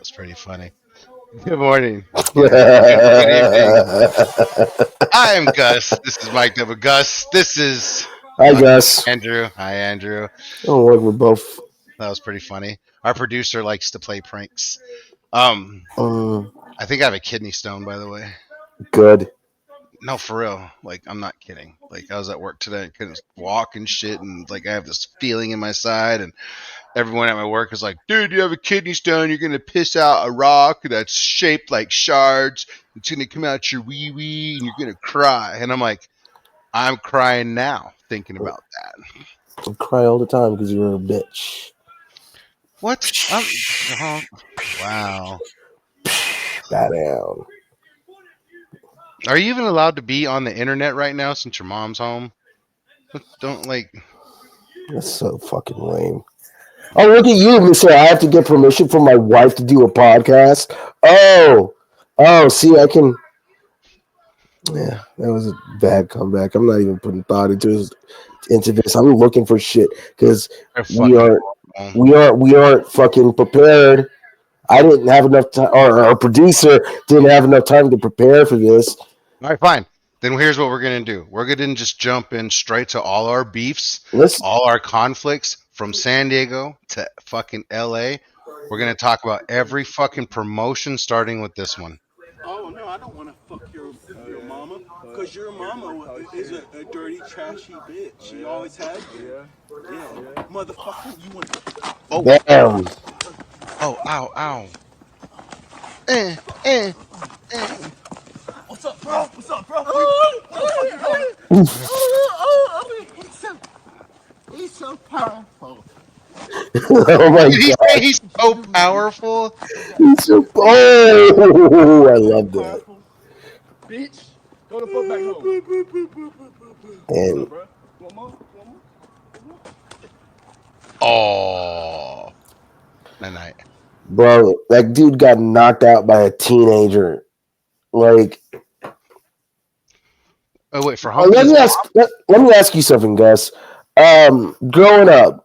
was pretty funny. Good morning. Good afternoon. Good evening. I am Gus. This is Mike Double Gus. This is I guess. Andrew. Hi, Andrew. Oh, look, we're both. That was pretty funny. Our producer likes to play pranks. Um, I think I have a kidney stone, by the way. good. No, for real. Like, I'm not kidding. Like, I was at work today and couldn't walk and shit, and like I have this feeling in my side, and everyone at my work is like, dude, you have a kidney stone. You're going to piss out a rock that's shaped like shards. It's going to come out your wee wee and you're going to cry. And I'm like, I'm crying now thinking about that. I cry all the time because you're a bitch. What? Wow. That down. Are you even allowed to be on the internet right now since your mom's home? Don't like. That's so fucking lame. Oh, look at you, Mister. I have to get permission from my wife to do a podcast. Oh, see, I can. Yeah, that was a bad comeback. I'm not even putting thought into this. I'm looking for shit because we aren't fucking prepared. I didn't have enough time, or our producer didn't have enough time to prepare for this. All right, fine. Then here's what we're going to do. We're going to just jump in straight to all our beefs, all our conflicts from San Diego to fucking LA. We're going to talk about every fucking promotion starting with this one. Oh no, I don't want to fuck your mama, cause your mama is a dirty, trashy bitch. She always has been. Yeah, motherfucker, you want? Oh, Damn. oh, ow, ow. Eh, eh, eh. What's up, bro? What's up, bro? He's so powerful. Oh my Did he god, say he's so powerful? he's so. Oh, I love that. Bitch, go the fuck back home. And Bro, one more. Oh, night. bro, that dude got knocked out by a teenager. Like, Oh wait, for let me ask you something, Gus. Growing up,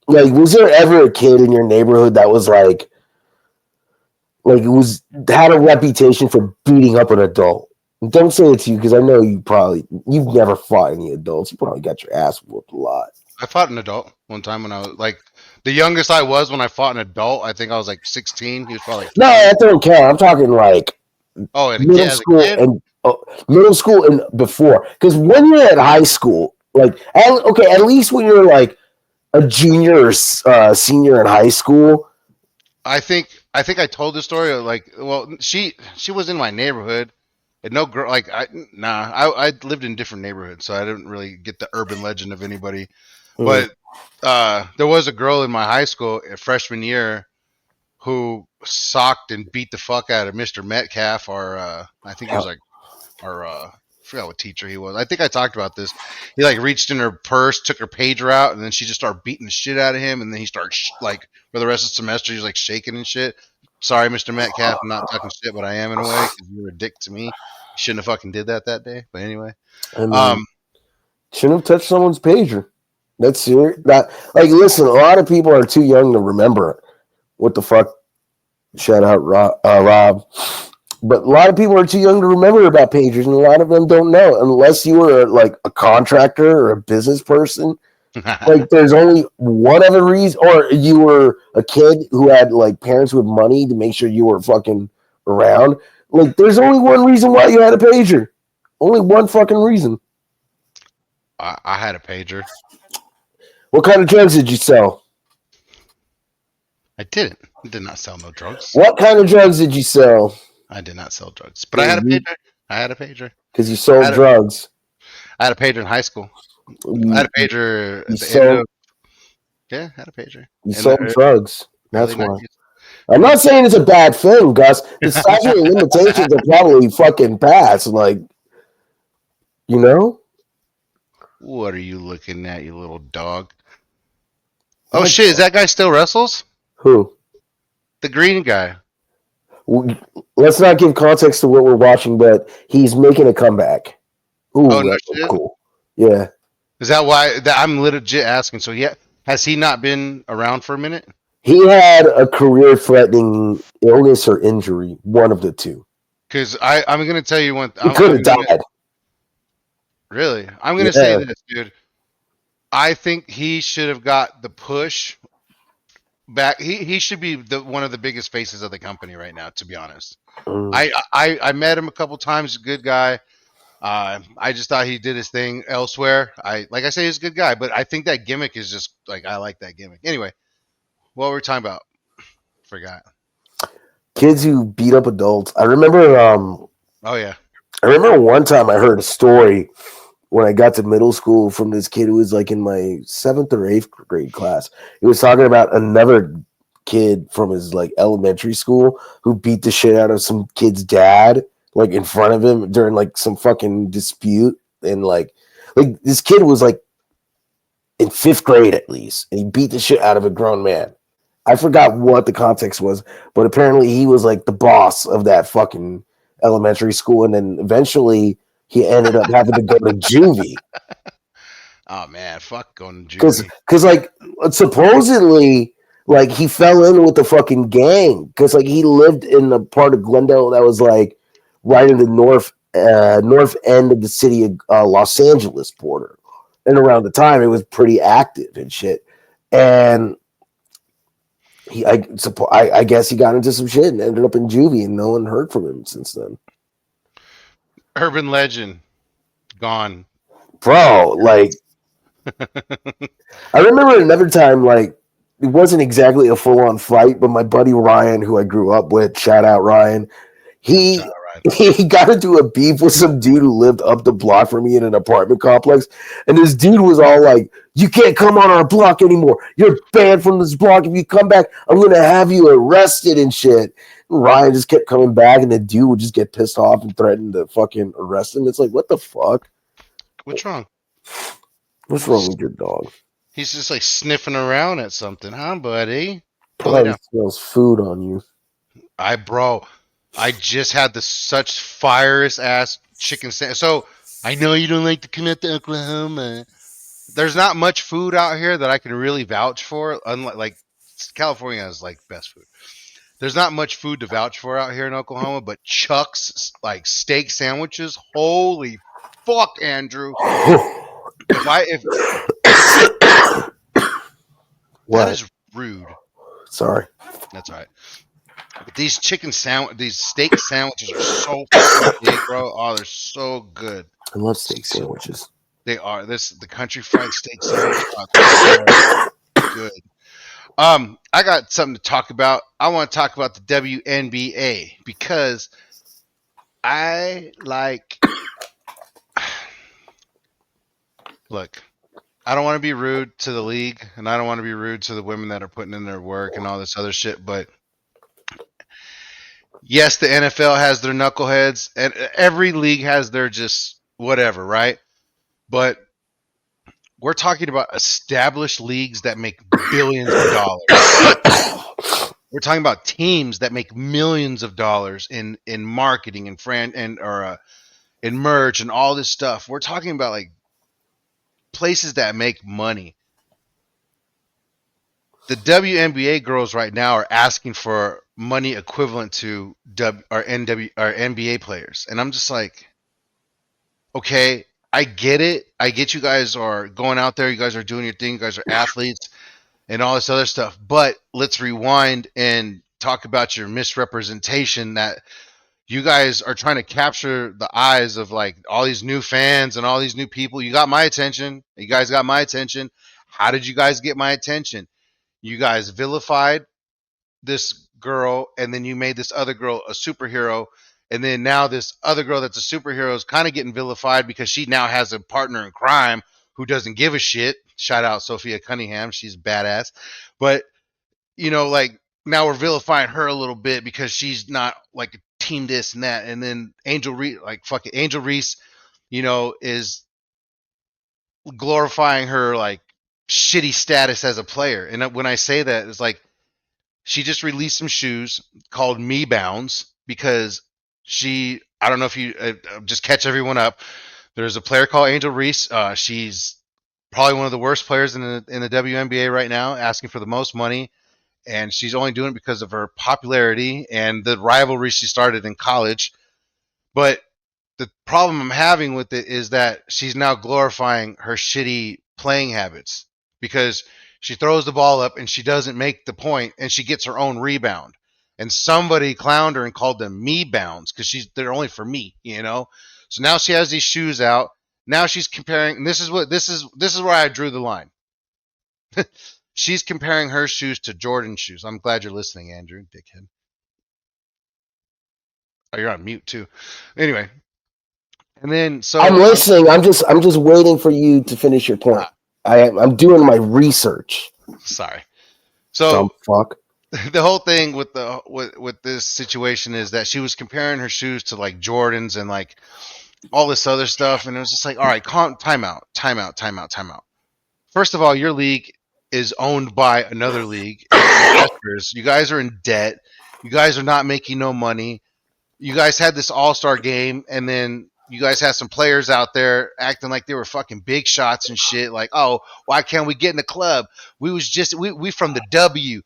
like, was there ever a kid in your neighborhood that was like it was had a reputation for beating up an adult? Don't say it to you because I know you've never fought any adults. You probably got your ass whooped a lot. I fought an adult one time when I was like the youngest I was when I fought an adult. I think I was like 16. He was probably like 20. No, that don't count. I'm talking like middle school and middle school and before. Because when you're at high school, like at least when you're like a junior or senior in high school. I think I told the story. Like, well, she was in my neighborhood, and no girl. Like, I lived in different neighborhoods, so I didn't really get the urban legend of anybody. But there was a girl in my high school freshman year who socked and beat the fuck out of Mr. Metcalf. I think he was like our I forgot what teacher he was. I think I talked about this. He like reached in her purse, took her pager out, and then she just started beating the shit out of him. And then he started like for the rest of the semester, he's like shaking and shit. Sorry, Mr. Metcalf, I'm not talking shit, but I am in a way because you were a dick to me. You shouldn't have fucking did that day. But anyway, shouldn't have touched someone's pager. That's serious. Listen, a lot of people are too young to remember what the fuck. Shout out Rob. But a lot of people are too young to remember about pagers, and a lot of them don't know unless you were like a contractor or a business person. Like, there's only one other reason, or you were a kid who had like parents with money to make sure you were fucking around. Like, there's only one reason why you had a pager. Only one fucking reason. I had a pager. What kind of drugs did you sell? I didn't. I did not sell no drugs. What kind of drugs did you sell? I did not sell drugs, but I had a pager. I had a pager. Because you sold drugs. I had a pager in high school. I had a pager at the end of. Yeah, I had a pager. You sold drugs. That's why. I'm not saying it's a bad thing, Gus. The statute of limitations are probably fucking past. Like, you know? What are you looking at, you little dog? Oh, shit. Is that guy still wrestles? Who? The green guy. Let's not give context to what we're watching, but he's making a comeback. Ooh, oh, no shit? Cool. Yeah. Is that why? I'm legit asking. So, yeah, has he not been around for a minute? He had a career-threatening illness or injury, one of the two. Because I'm gonna tell you one. He could have I'm gonna died. really. I'm gonna say Yeah. this, dude. I think he should have got the push back. He should be one of the biggest faces of the company right now. To be honest, Mm. I met him a couple times. Good guy. I just thought he did his thing elsewhere. Like I say, he's a good guy, but I think that gimmick is just like I like that gimmick. Anyway, what were we talking about? Forgot. Kids who beat up adults. I remember. Oh yeah. I remember one time I heard a story when I got to middle school from this kid who was like in my 7th or 8th grade class. He was talking about another kid from his like elementary school who beat the shit out of some kid's dad like in front of him during like some fucking dispute. And like this kid was like in 5th grade at least, and he beat the shit out of a grown man. I forgot what the context was, but apparently he was like the boss of that fucking elementary school, and then eventually he ended up having to go to juvie Oh man, fuck going to because juvie. like supposedly like he fell in with the fucking gang because like he lived in a part of Glendale that was like right in the north end of the city of Los Angeles border, and around the time it was pretty active and shit, and I guess he got into some shit and ended up in juvie, and no one heard from him since then. Urban legend gone. Bro, like I remember another time, like it wasn't exactly a full on fight, but my buddy Ryan, who I grew up with, shout out Ryan, Shout he out Ryan. he got into a beef with some dude who lived up the block from me in an apartment complex, and this dude was all like, "You can't come on our block anymore. You're banned from this block. If you come back, I'm gonna have you arrested and shit." And Ryan just kept coming back, and the dude would just get pissed off and threaten to fucking arrest him. It's like, what the fuck? What's wrong? What's wrong with your dog? He's just like sniffing around at something, huh, buddy? Go lay Probably down. smells food on you. Bro, I just had the such fireous ass chicken sandwich. So I know you don't like to come out to Oklahoma. There's not much food out here that I can really vouch for. Unlike like California has like best food. There's not much food to vouch for out here in Oklahoma, but Chuck's like steak sandwiches. Holy fuck, Andrew! If that What? is rude. Sorry. That's all right. But these steak sandwiches are so fucking big, bro. Oh, they're so good. I love steak sandwiches. They are. The country fried steak sandwich. Oh, so good. I got something to talk about. I want to talk about the WNBA because I like. Look, I don't want to be rude to the league, and I don't want to be rude to the women that are putting in their work and all this other shit. But yes, the NFL has their knuckleheads, and every league has their just whatever, right? But we're talking about established leagues that make billions of dollars. We're talking about teams that make millions of dollars in marketing and in merch and all this stuff. We're talking about like places that make money. The WNBA girls right now are asking for money equivalent to NBA players, and I'm just like, okay, I get it. I get you guys are going out there. You guys are doing your thing. You guys are athletes and all this other stuff. But let's rewind and talk about your misrepresentation that you guys are trying to capture the eyes of like all these new fans and all these new people. You got my attention. You guys got my attention. How did you guys get my attention? You guys vilified this girl, and then you made this other girl a superhero, and then now this other girl that's a superhero is kind of getting vilified because she now has a partner in crime who doesn't give a shit. Shout out Sophia Cunningham, she's badass. But like now we're vilifying her a little bit because she's not like a team this and that, and then Angel Reese, like fucking Angel Reese, is glorifying her like shitty status as a player. And when I say that, it's like she just released some shoes called Me Bounds because I don't know if you just catch everyone up. There's a player called Angel Reese. She's probably one of the worst players in the WNBA right now, asking for the most money. and she's only doing it because of her popularity and the rivalry she started in college. But the problem I'm having with it is that she's now glorifying her shitty playing habits because she throws the ball up and she doesn't make the point and she gets her own rebound. And somebody clowned her and called them me bounds because they're only for me, you know. So now she has these shoes out. Now she's comparing. And this is where I drew the line. She's comparing her shoes to Jordan shoes. I'm glad you're listening, Andrew, dickhead. Oh, you're on mute too. Anyway, and then I'm so listening. I'm just waiting for you to finish your point. I'm doing my research. sorry. Dumb So fuck. the whole thing with with this situation is that she was comparing her shoes to like Jordans and like all this other stuff, and it was just like, all right, time out, time out, time out, time out. First of all, your league is owned by another league. It's investors. You guys are in debt. You guys are not making no money. You guys had this all-star game, and then you guys had some players out there acting like they were fucking big shots and shit. Like, oh, why can't we get in the club? We from the W.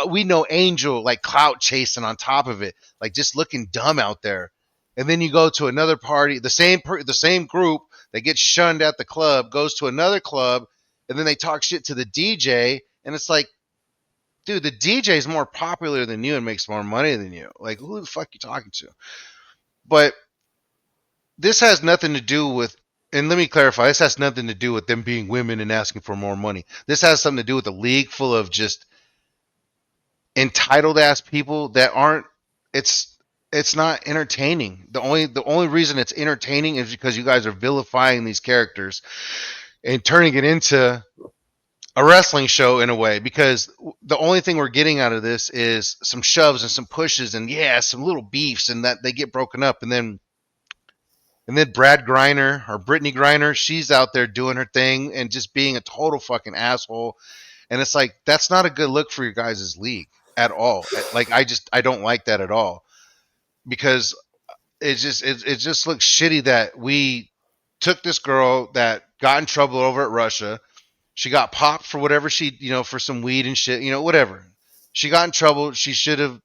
We know Angel, like clout chasing on top of it, like just looking dumb out there. And then you go to another party, the same group that gets shunned at the club goes to another club, and then they talk shit to the DJ, and it's like, dude, the DJ is more popular than you and makes more money than you. Like, who the fuck you talking to? But this has nothing to do with, and let me clarify, this has nothing to do with them being women and asking for more money. This has something to do with a league full of just entitled ass people that aren't. It's not entertaining. The only reason it's entertaining is because you guys are vilifying these characters and turning it into a wrestling show in a way, because the only thing we're getting out of this is some shoves and some pushes and some little beefs, and that they get broken up, and then Brad Griner or Brittany Griner, she's out there doing her thing and just being a total fucking asshole, and it's like that's not a good look for your guys' league at all. Like I don't like that at all, because it just looks shitty that we took this girl that got in trouble over at Russia. She got popped for whatever for some weed and shit, whatever. She got in trouble. She should have.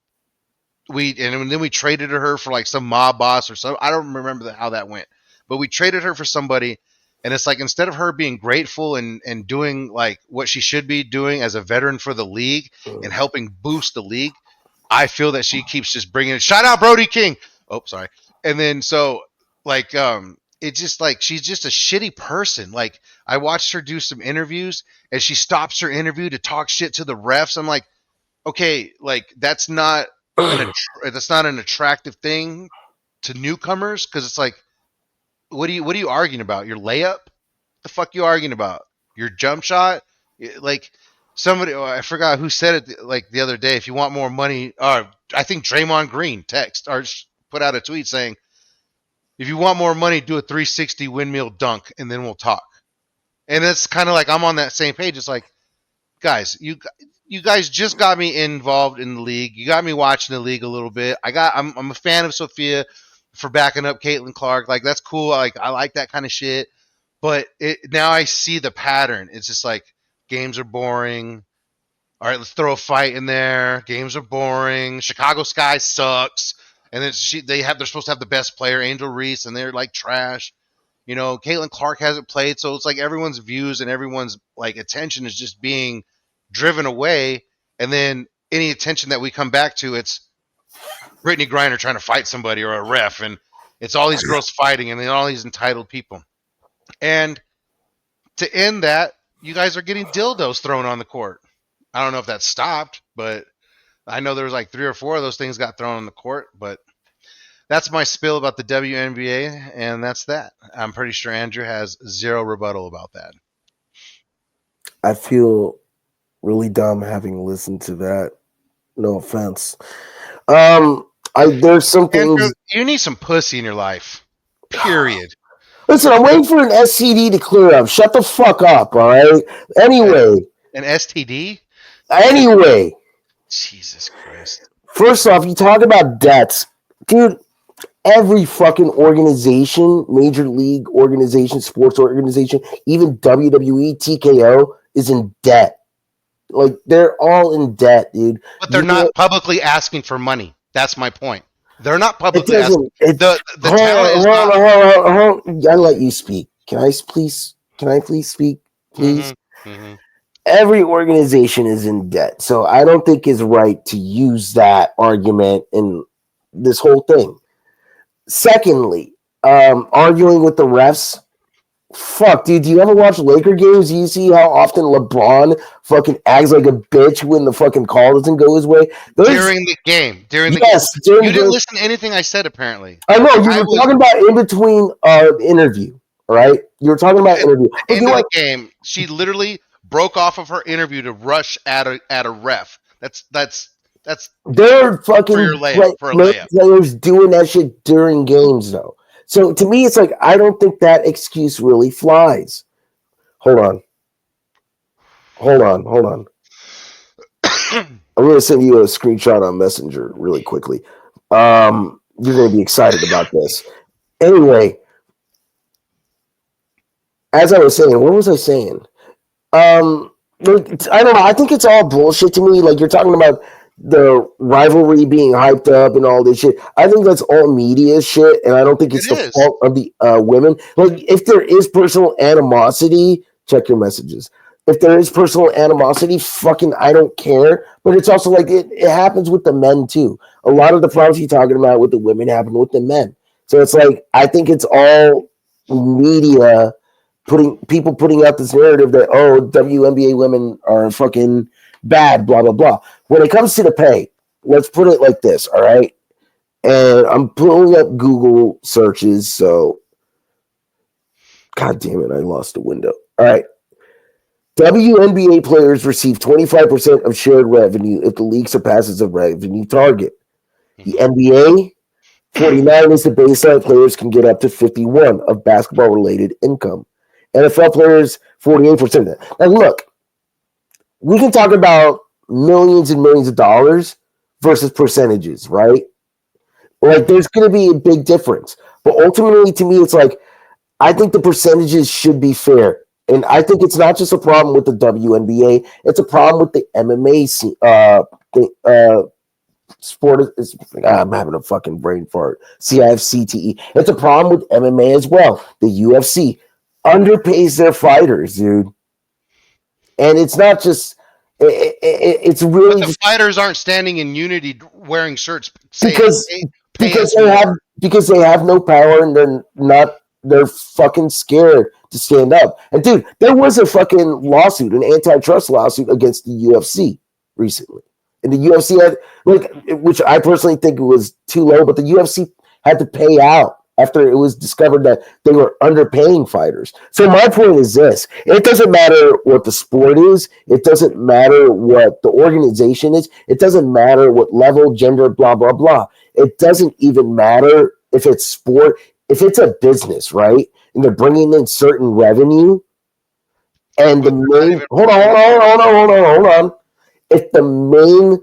And then we traded her for like some mob boss or something. I don't remember how that went, but we traded her for somebody. And it's like, instead of her being grateful and doing like what she should be doing as a veteran for the league and helping boost the league, I feel that she keeps just bringing it. Shout out Brody King. Oh, sorry. And then so like it's just like she's just a shitty person. Like, I watched her do some interviews and she stops her interview to talk shit to the refs. I'm like, okay, like that's not an attractive thing to newcomers, because it's like, what are you arguing about? Your layup? The fuck you arguing about? Your jump shot? Like, somebody, I forgot who said it like the other day. If you want more money, or I think Draymond Green put out a tweet saying, if you want more money, do a 360 windmill dunk, and then we'll talk. And it's kind of like I'm on that same page. It's like, guys, you guys just got me involved in the league. You got me watching the league a little bit. I'm a fan of Sophia for backing up Caitlin Clark. Like, that's cool. I like that kind of shit. But now I see the pattern. It's just like, games are boring. All right, let's throw a fight in there. Games are boring. Chicago Sky sucks. And then they're supposed to have the best player, Angel Reese, and they're like trash. Caitlin Clark hasn't played, so it's like everyone's views and everyone's like attention is just being driven away. And then any attention that we come back to, it's Brittany Griner trying to fight somebody or a ref, and it's all these girls fighting, and then all these entitled people. And to end that, you guys are getting dildos thrown on the court. I don't know if that stopped, but I know there was like 3 or 4 of those things got thrown on the court. But that's my spill about the WNBA, and that's that. I'm pretty sure Andrew has zero rebuttal about that. I feel really dumb having listened to that. No offense. There's some things. Andrew, you need some pussy in your life. Period. Listen, I'm waiting for an STD to clear up. Shut the fuck up, all right? Anyway. An STD? Anyway. Jesus Christ. First off, you talk about debts. Dude, every fucking organization, major league organization, sports organization, even WWE, TKO, is in debt. Like they're all in debt, dude. But they're You know, not publicly asking for money. That's my point. They're not it publicly asking. doesn't. It The talent is not. hold on. I let you speak. Can I please? Can I please speak, please? Mm-hmm, mm-hmm. Every organization is in debt, so I don't think it's right to use that argument in this whole thing. Secondly, arguing with the refs. Fuck, dude. Do you ever watch Laker games? Do you see how often LeBron fucking acts like a bitch when the fucking call doesn't go his way? During the game. Yes, You didn't listen to anything I said. Apparently, I know you I were was talking about in between interview, right? You were talking about interview. at the end of the game. She literally broke off of her interview to rush at a ref. That's They're for your fucking layup for a layup. players doing that shit during games, though. So to me, it's like I don't think that excuse really flies. Hold on. I'm gonna send you a screenshot on Messenger really quickly. You're gonna be excited about this. Anyway, as I was saying, what was I saying? I don't know. I think it's all bullshit to me. Like you're talking about the rivalry being hyped up and all this shit. I think that's all media shit, and I don't think it's It the is. fault of the women. Like if there is personal animosity, check your messages. If there is personal animosity, fucking I don't care. But it's also like it happens with the men too. A lot of the problems you're talking about with the women happen with the men. So it's like I think it's all media putting out this narrative that WNBA women are fucking bad, blah blah blah. When it comes to the pay, let's put it like this, all right? And I'm pulling up Google searches, so God damn it, I lost the window. All right. WNBA players receive 25% of shared revenue if the league surpasses a revenue target. The NBA, 49 is the baseline. Players can get up to 51 of basketball-related income. NFL players, 48% of that. Now, look, we can talk about millions and millions of dollars versus percentages, right? Like, there's going to be a big difference. But ultimately, to me, it's like, I think the percentages should be fair. And I think it's not just a problem with the WNBA, it's a problem with the MMA sport. I'm having a fucking brain fart. CIFCTE. It's a problem with MMA as well. The UFC underpays their fighters, dude. And it's not just, it's really But the fighters aren't standing in unity wearing shirts saying because they have no power and they're fucking scared to stand up. And dude, there was a fucking lawsuit, an antitrust lawsuit against the UFC recently. And the UFC had, like, which I personally think was too low, but the UFC had to pay out after it was discovered that they were underpaying fighters. So my point is this: it doesn't matter what the sport is, it doesn't matter what the organization is, it doesn't matter what level, gender, blah blah blah. It doesn't even matter if it's sport, if it's a business, right? And they're bringing in certain revenue, and the main hold on. If the main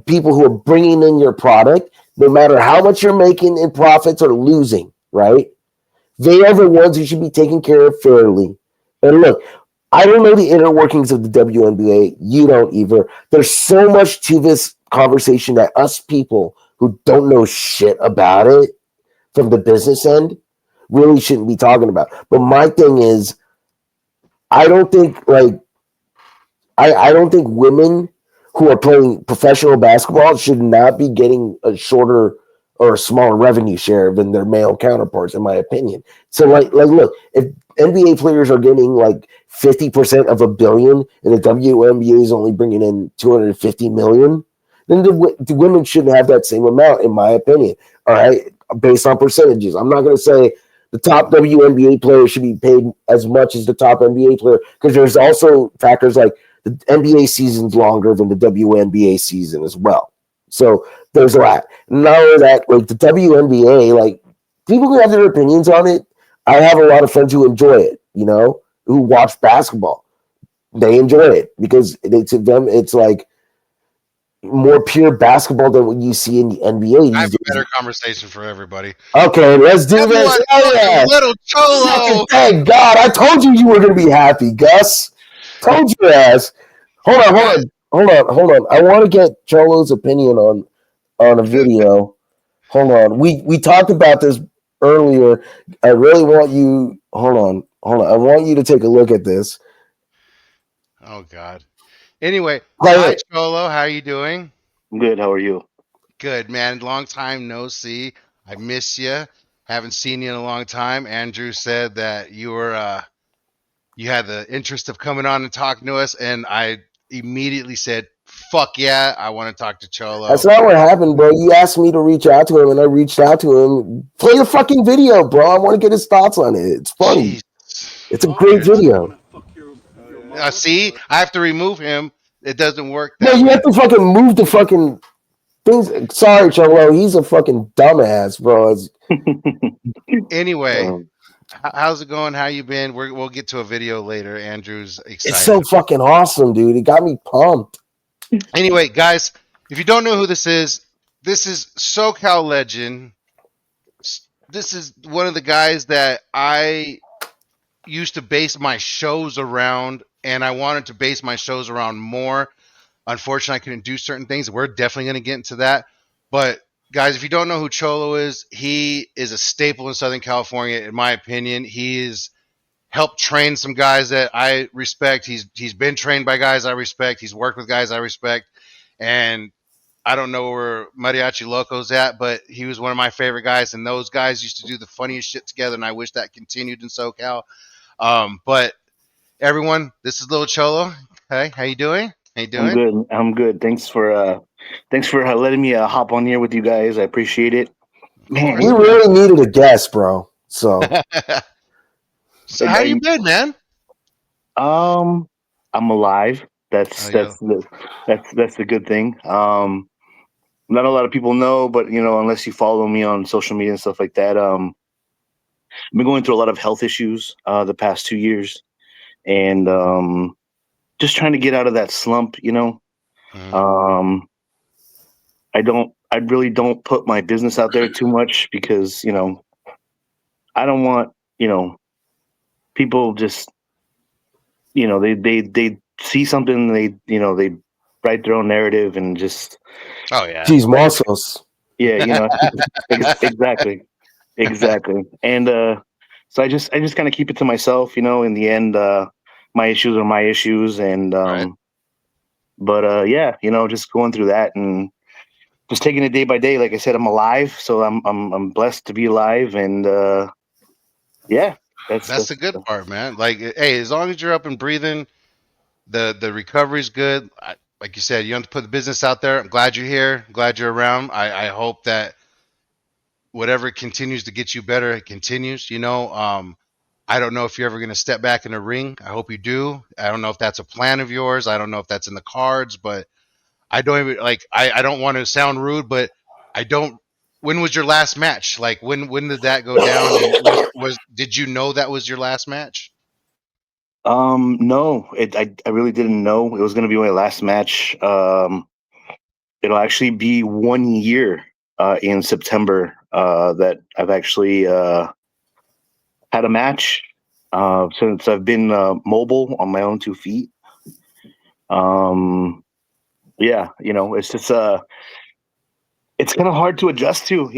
people who are bringing in your product, no matter how much you're making in profits or losing, right? They are the ones who should be taken care of fairly. And look, I don't know the inner workings of the WNBA. You don't either. There's so much to this conversation that us people who don't know shit about it from the business end really shouldn't be talking about. But my thing is, I don't think women who are playing professional basketball should not be getting a shorter or a smaller revenue share than their male counterparts, in my opinion. So, look, if NBA players are getting like 50% of $1 billion and the WNBA is only bringing in $250 million, then the women shouldn't have that same amount, in my opinion. All right, based on percentages. I'm not going to say the top WNBA player should be paid as much as the top NBA player, because there's also factors like the NBA season's longer than the WNBA season as well. So there's that. Not only that, like the WNBA, like people can have their opinions on it. I have a lot of friends who enjoy it, who watch basketball. They enjoy it because to them it's like more pure basketball than what you see in the NBA. I have a better conversation for everybody. Okay, let's do this. Oh, yeah. LiL Cholo. Thank God. I told you were going to be happy, Gus. Told your ass. Hold on, hold Guys, on, hold on, hold on. I want to get Cholo's opinion on a video. Hold on. We talked about this earlier. I really want you. Hold on. I want you to take a look at this. oh God. Anyway, Play hi it. Cholo, how you doing? Good. How are you? Good, man. Long time no see. I miss you. Haven't seen you in a long time. Andrew said that you had the interest of coming on and talking to us, and I immediately said, "Fuck yeah, I want to talk to That's Cholo." not what happened, bro. You asked me to reach out to him, and I reached out to him. Play the fucking video, bro. I want to get his thoughts on it. It's funny. Jeez. It's a Mom, great Here. I don't video. want to fuck your mama. See, I have to remove him. It doesn't work No, that you way. have to fucking move the fucking things. Sorry, Cholo. He's a fucking dumbass, bro. Anyway, um, how's it going? How you been? We'll get to a video later. Andrew's It's excited. so fucking awesome, dude. It got me pumped. Anyway, guys, if you don't know who this is SoCal legend. This is one of the guys that I used to base my shows around, and I wanted to base my shows around more. Unfortunately, I couldn't do certain things. We're definitely going to get into that. But guys, if you don't know who Cholo is, he is a staple in Southern California, in my opinion. He's helped train some guys that I respect. He's been trained by guys I respect. He's worked with guys I respect, and I don't know where Mariachi Loco's at, but he was one of my favorite guys, and those guys used to do the funniest shit together, and I wish that continued in SoCal. But everyone, this is Lil Cholo. Hey, how you doing? How you I'm doing? good. I'm good. Thanks for letting me hop on here with you guys. I appreciate it. Of Man, We course, you, man. really needed a guest, bro. So So how you been, man? um, I'm alive. Oh That's yeah. that's the that's the good thing. Not a lot of people know, but unless you follow me on social media and stuff like that, I've been going through a lot of health issues the past 2 years, and just trying to get out of that slump. Mhm. Um, I really don't put my business out there too much because I don't want you know people just they see something, they write their own narrative and just Oh yeah. she's Marsos. yeah, exactly, exactly. And so I just kind of keep it to myself. In the end, my issues are my issues, and Right. but yeah, just going through that and just taking it day by day. Like I said, I'm alive, so I'm blessed to be alive, and yeah, that's That's the that's good part, man. Like, hey, as long as you're up and breathing, the recovery's good. Like you said, you don't have to put the business out there. I'm glad you're here. I'm glad you're around. I hope that whatever continues to get you better, it continues. I don't know if you're ever going to step back in the ring. I hope you do. I don't know if that's a plan of yours. I don't know if that's in the cards, but I don't even like. I don't want to sound rude, but I don't. When was your last match? Like when did that go down? And was did you know that was your last match? no, I really didn't know it was going to be my last match. It'll actually be 1 year in September that I've actually had a match since I've been mobile on my own 2 feet. Um, yeah, it's just it's kind of hard to adjust to.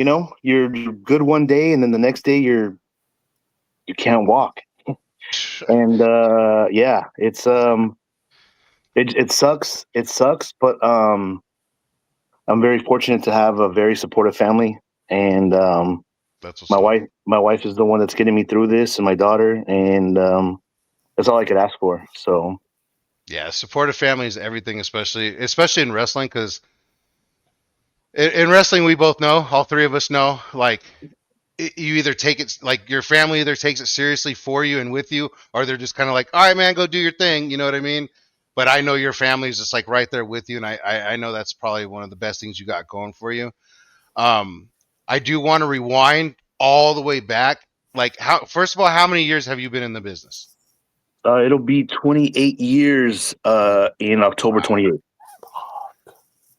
You're good one day, and then the next day you can't walk, and yeah, it sucks. It sucks, but I'm very fortunate to have a very supportive family, and That's what's my up. wife is the one that's getting me through this, and my daughter, and that's all I could ask for. So, Yeah, supportive family is everything, especially in wrestling, because in wrestling we both know, all three of us know, like you either take it like your family either takes it seriously for you and with you, or they're just kind of like, all right, man, go do your thing. You know what I mean? But I know your family is just like right there with you, and I know that's probably one of the best things you got going for you. Um, I do want to rewind all the way back. Like, how? First of all, how many years have you been in the business? it'll be 28 years in October 28th.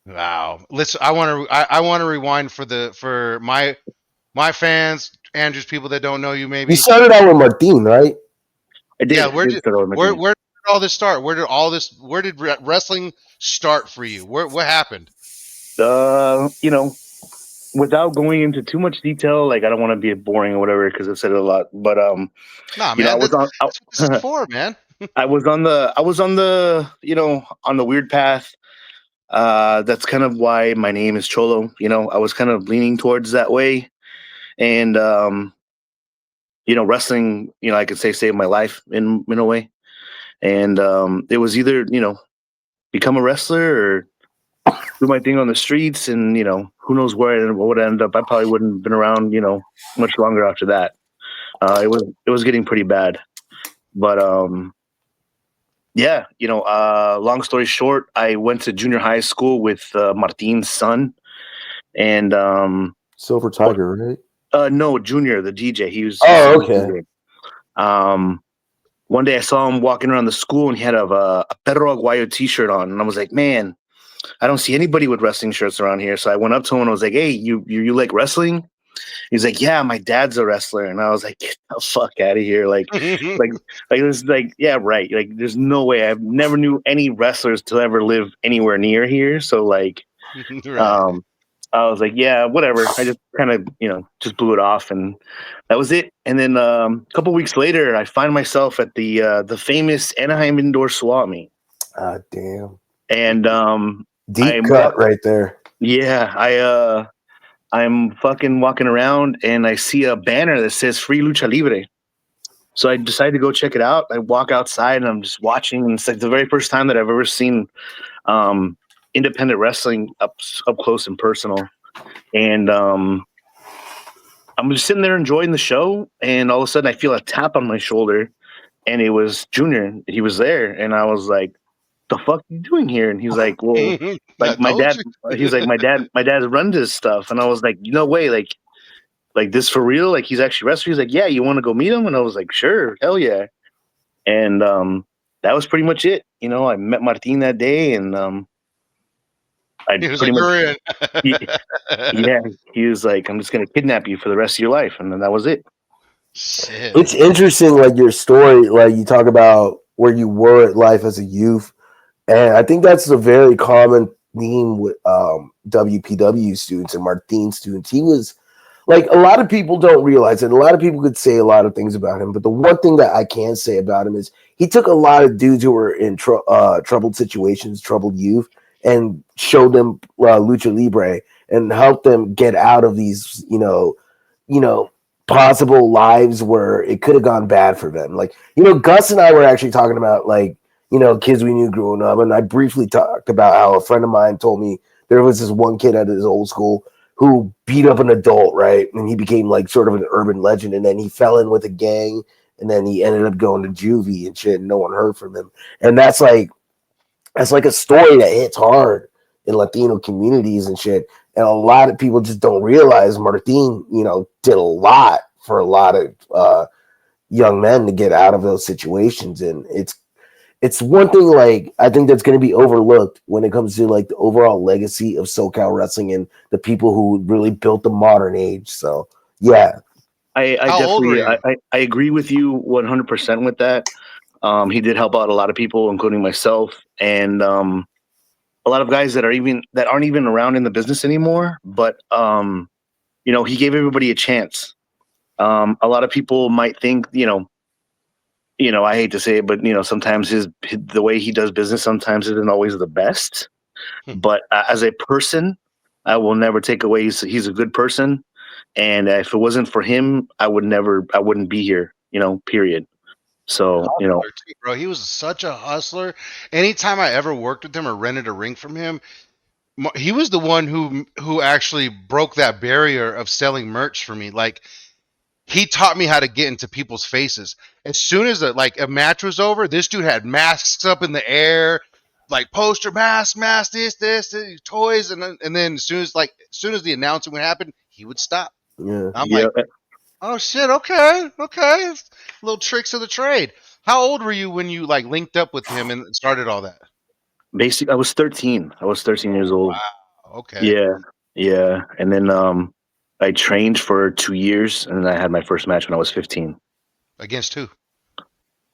Wow. Let's. I want to rewind for my fans, Andrew's people that don't know you. you Maybe. started out with Martin, right? I Yeah, did we're just start with my we're team. we're all this start? Where did wrestling start for you? What happened? You know, without going into too much detail, like I don't want to be boring or whatever because I've said it a lot. But Nah, you know, man, that's what this is for, man. I was on the you know on the weird path. That's kind of why my name is Cholo. You know, I was kind of leaning towards that way, and you know, wrestling. You know, I could say saved my life in a way, and it was either you know become a wrestler or do my thing on the streets, and you know, who knows where what would end up. I probably wouldn't have been around, you know, much longer after that. It was getting pretty bad, but yeah, you know, long story short, I went to junior high school with Martin's son, and Silver Tiger, right? no, Junior, the DJ. He Oh, was okay. DJ. Um, one day I saw him walking around the school, and he had a Perro Aguayo T-shirt on, and I was like, man, I don't see anybody with wrestling shirts around here. So I went up to him and I was like, hey, you like wrestling? He's like, yeah, my dad's a wrestler, and I was like, get the fuck out of here, like, like this, like, yeah, right, like, there's no way. I've never knew any wrestlers to ever live anywhere near here, so like, Right. um, I was like, yeah, whatever. I just kind of, you know, just blew it off, and that was it. And then a couple weeks later, I find myself at the famous Anaheim Indoor Swap Meet, Ah, damn. and Deep I'm cut right there. yeah, I'm fucking walking around and I see a banner that says free lucha libre. So I decided to go check it out. I walk outside and I'm just watching, and it's like the very first time that I've ever seen um, independent wrestling up close and personal. And I'm just sitting there enjoying the show, and all of a sudden I feel a tap on my shoulder, and it was Junior. He was there, and I was like, "The fuck are you doing here?" And he's like, "Well, I like my told dad." you. He's like, my dad runs this stuff," and I was like, "No way, like this for real? Like he's actually wrestling?" He's like, "Yeah, you want to go meet him?" And I was like, "Sure, hell yeah." And that was pretty much it. You know, I met Martin that day, and I He was pretty like, much "You're in." he, yeah, he was like, "I'm just gonna kidnap you for the rest of your life," and then that was it. Shit. It's interesting, like your story, like you talk about where you were at life as a youth, and I think that's a very common theme with WPW students and Martin students. He was like a lot of people don't realize it. A lot of people could say a lot of things about him, but the one thing that I can say about him is he took a lot of dudes who were in troubled situations, troubled youth, and showed them lucha libre and helped them get out of these, you know, possible lives where it could have gone bad for them. Like, Gus and I were actually talking about like, kids we knew growing up, and I briefly talked about how a friend of mine told me there was this one kid at his old school who beat up an adult, right? And he became like sort of an urban legend, and then he fell in with a gang, and then he ended up going to juvie and shit, and no one heard from him. And that's like a story that hits hard in Latino communities and shit. And a lot of people just don't realize Martin, did a lot for a lot of young men to get out of those situations. And it's one thing, like, I think that's going to be overlooked when it comes to like the overall legacy of SoCal wrestling and the people who really built the modern age. So yeah. I How old were definitely you? I agree with you 100% with that. He did help out a lot of people, including myself, and a lot of guys that aren't even around in the business anymore. But you know, he gave everybody a chance. A lot of people might think, I hate to say it, but you know, sometimes the way he does business sometimes isn't always the best. But as a person, I will never take away he's a good person, and if it wasn't for him, I wouldn't be here. You know, period. So you know, Hustler too, bro. He was such a hustler. Anytime I ever worked with him or rented a ring from him, he was the one who actually broke that barrier of selling merch for me. Like, he taught me how to get into people's faces. As soon as a match was over, this dude had masks up in the air, like poster mask, this, toys, and then as soon as the announcement would happen, he would stop. Yeah. I'm yeah, like, oh shit, okay, little tricks of the trade. How old were you when you like linked up with him and started all that? I was 13. I was 13 years Oh old. wow, okay. Yeah, yeah, and then I trained for 2 years, and then I had my first match when I was 15. Against who?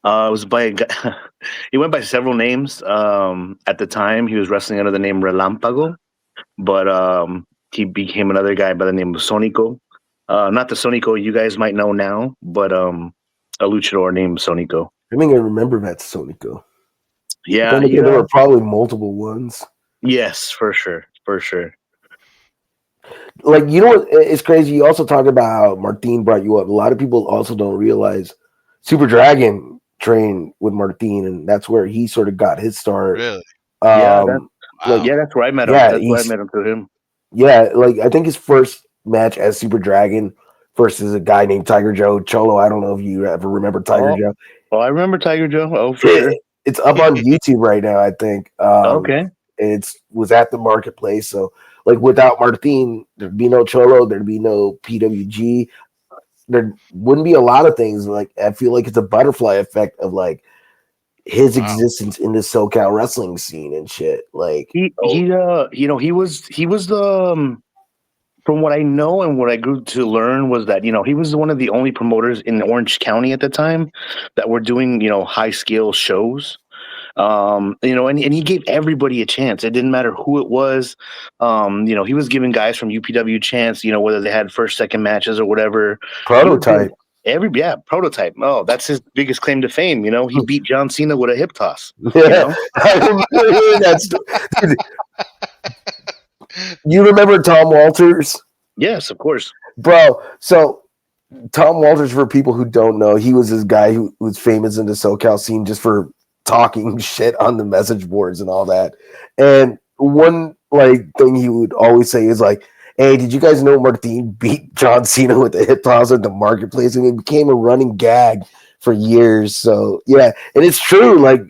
It was by a guy. He went by several names. At the time, he was wrestling under the name Relampago, but he became another guy by the name of Sonico. Not the Sonico you guys might know now, but a luchador named Sonico. I think I remember that Sonico. Yeah, Then he. again, there were probably multiple ones. Yes, for sure, for sure. Like, you know what? It's crazy. You also talk about how Martin brought you up. A lot of people also don't realize Super Dragon trained with Martin, and that's where he sort of got his start. Really? Yeah, Like, Wow. that's where I met him. yeah, That's where I met him through him. yeah, like I think his first match as Super Dragon versus a guy named Tiger Joe Cholo. I don't know if you ever remember Tiger Oh, Joe. oh, I remember Tiger Joe. Oh, for sure. It's up on YouTube right now, I think. Okay. It's was at the marketplace. So like without Martin, there'd be no Cholo, there'd be no PWG. There wouldn't be a lot of things. Like I feel like it's a butterfly effect of like his Wow. existence in the SoCal wrestling scene and shit. Like He was the from what I know and what I grew to learn was that he was one of the only promoters in Orange County at the time that were doing high scale shows. And he gave everybody a chance. It didn't matter who it was. He was giving guys from UPW chance, whether they had first, second matches or whatever. He was giving prototype. prototype. Oh, that's his biggest claim to fame. He beat John Cena with a hip toss. Yeah, I remember hearing that Dude, you remember Tom Walters? Yes, of course. Bro, so Tom Walters, for people who don't know, he was this guy who was famous in the SoCal scene just for talking shit on the message boards and all that. And one like thing he would always say is like, "Hey, did you guys know Martin beat John Cena with the hip toss at the marketplace?" And it became a running gag for years. So yeah, and it's true. Like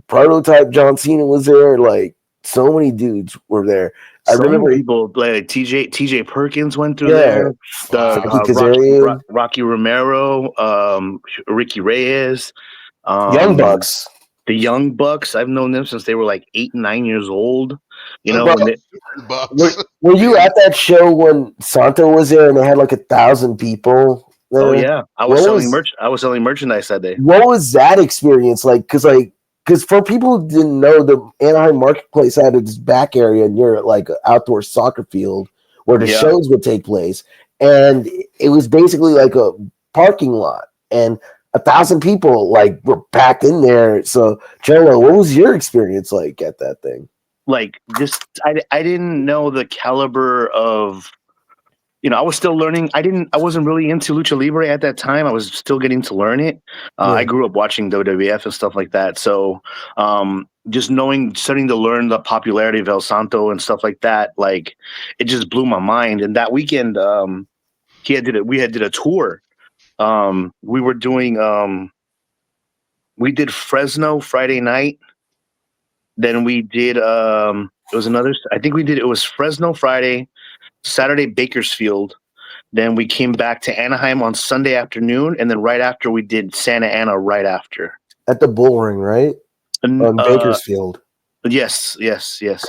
prototype John Cena was there. Like so many dudes were there. I So many remember, people like TJ Perkins went through yeah, there. The Wow. Frankie Kazarian, Rocky Romero, Ricky Reyes, Young um, Bucks. the Young Bucks. I've known them since they were like 8, 9 years old. Bro, When they, Were, Bucks. were you at that show when Santo was there and they had like 1,000 people oh there? yeah, What was I was selling merchandise that day. what was that experience like? Because for people who didn't know, the Anaheim Marketplace had its back area near like an outdoor soccer field where the Yeah, shows would take place, and it was basically like a parking lot, and 1,000 people like were packed in there. So, Jello, what was your experience like at that thing? like just I didn't know the caliber of I was still learning. I wasn't really into lucha libre at that time. I was still getting to learn it. I Yeah. grew up watching WWF and stuff like that. So just starting to learn the popularity of El Santo and stuff like that, like it just blew my mind. And that weekend, we had did a tour. We were doing we did Fresno Friday night. Then we did it was another. I think we did it was Fresno Friday, Saturday Bakersfield. Then we came back to Anaheim on Sunday afternoon, and then right after we did Santa Ana right after. At the Bull Ring, right? And, On Bakersfield. yes.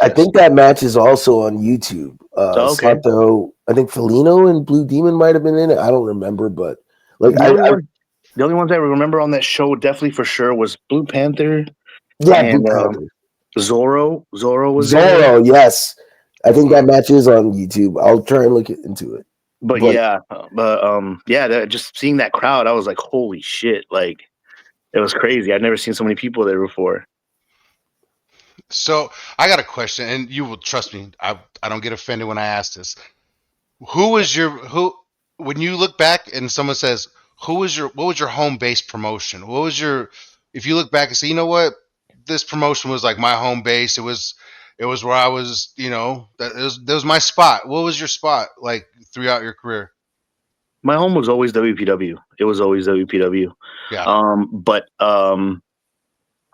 I think that match is also on YouTube. Oh, okay. Sato, I think Felino and Blue Demon might have been in it. I don't remember, but like The only one, the only ones I remember on that show definitely for sure was Blue Panther yeah, Blue and Panther. Zorro. Zorro was there. Zorro, yes. I think that match is on YouTube. I'll try and look into it. But But yeah, just seeing that crowd, I was like, holy shit! Like it was crazy. I'd never seen so many people there before. So I got a question, and you will trust me. I don't get offended when I ask this. Who was your who when you look back and someone says who was your what was your home base promotion? What was your if you look back and say, you know what, this promotion was like my home base. It was where I was, that was my spot. What was your spot like throughout your career? My home was always WPW. It was always WPW. Yeah. But I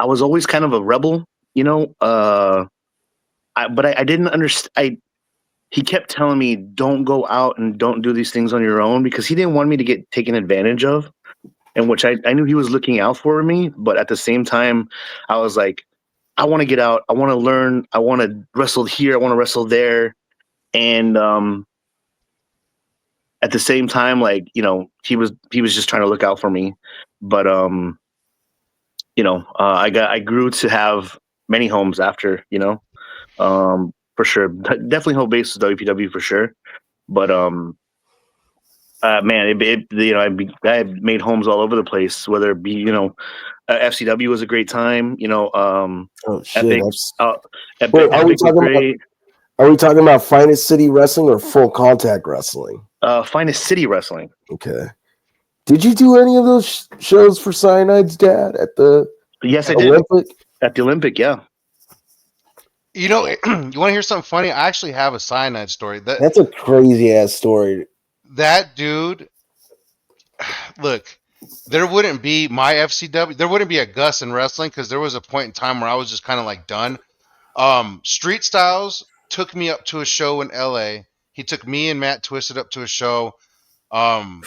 was always kind of a rebel, you know. I didn't understand. He kept telling me, "Don't go out and don't do these things on your own," because he didn't want me to get taken advantage of, and which I knew he was looking out for me. But at the same time, I was like, I want to get out. I want to learn. I want to wrestle here. I want to wrestle there. And at the same time, like he was just trying to look out for me. But I grew to have many homes after, for sure. Definitely home base was WPW for sure. But man, I made homes all over the place. Whether it be FCW was a great time. Oh shit! Epic, That's uh, wait. Epic was great. Are we talking about Finest City Wrestling or Full Contact Wrestling? Finest City Wrestling. Okay. Did you do any of those shows for Cyanide's dad at the Yes, I did Olympic? at the Olympic. Yeah. You know, you want to hear something funny? I actually have a cyanide story. That's a crazy ass story. That dude, look, there wouldn't be my FCW. There wouldn't be a Gus in wrestling because there was a point in time where I was just kind of like done. Street Styles took me up to a show in LA. He took me and Matt Twisted up to a show. Um,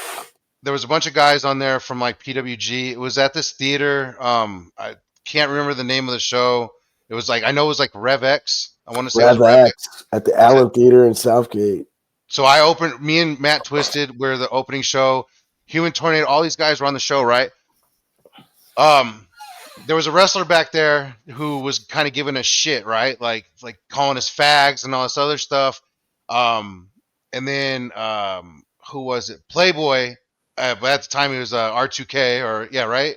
there was a bunch of guys on there from like PWG. It was at this theater. I can't remember the name of the show. It was like I know it was like Rev X. I want to say it was Rev Rev X. X at the Allen Theater in Southgate. So I opened. Me and Matt Twisted were the opening show. Human Tornado. All these guys were on the show, right? Um, there was a wrestler back there who was kind of giving us shit, right? Like calling us fags and all this other stuff. Um, and then who was it? Playboy. But at the time he was R2K or yeah, right?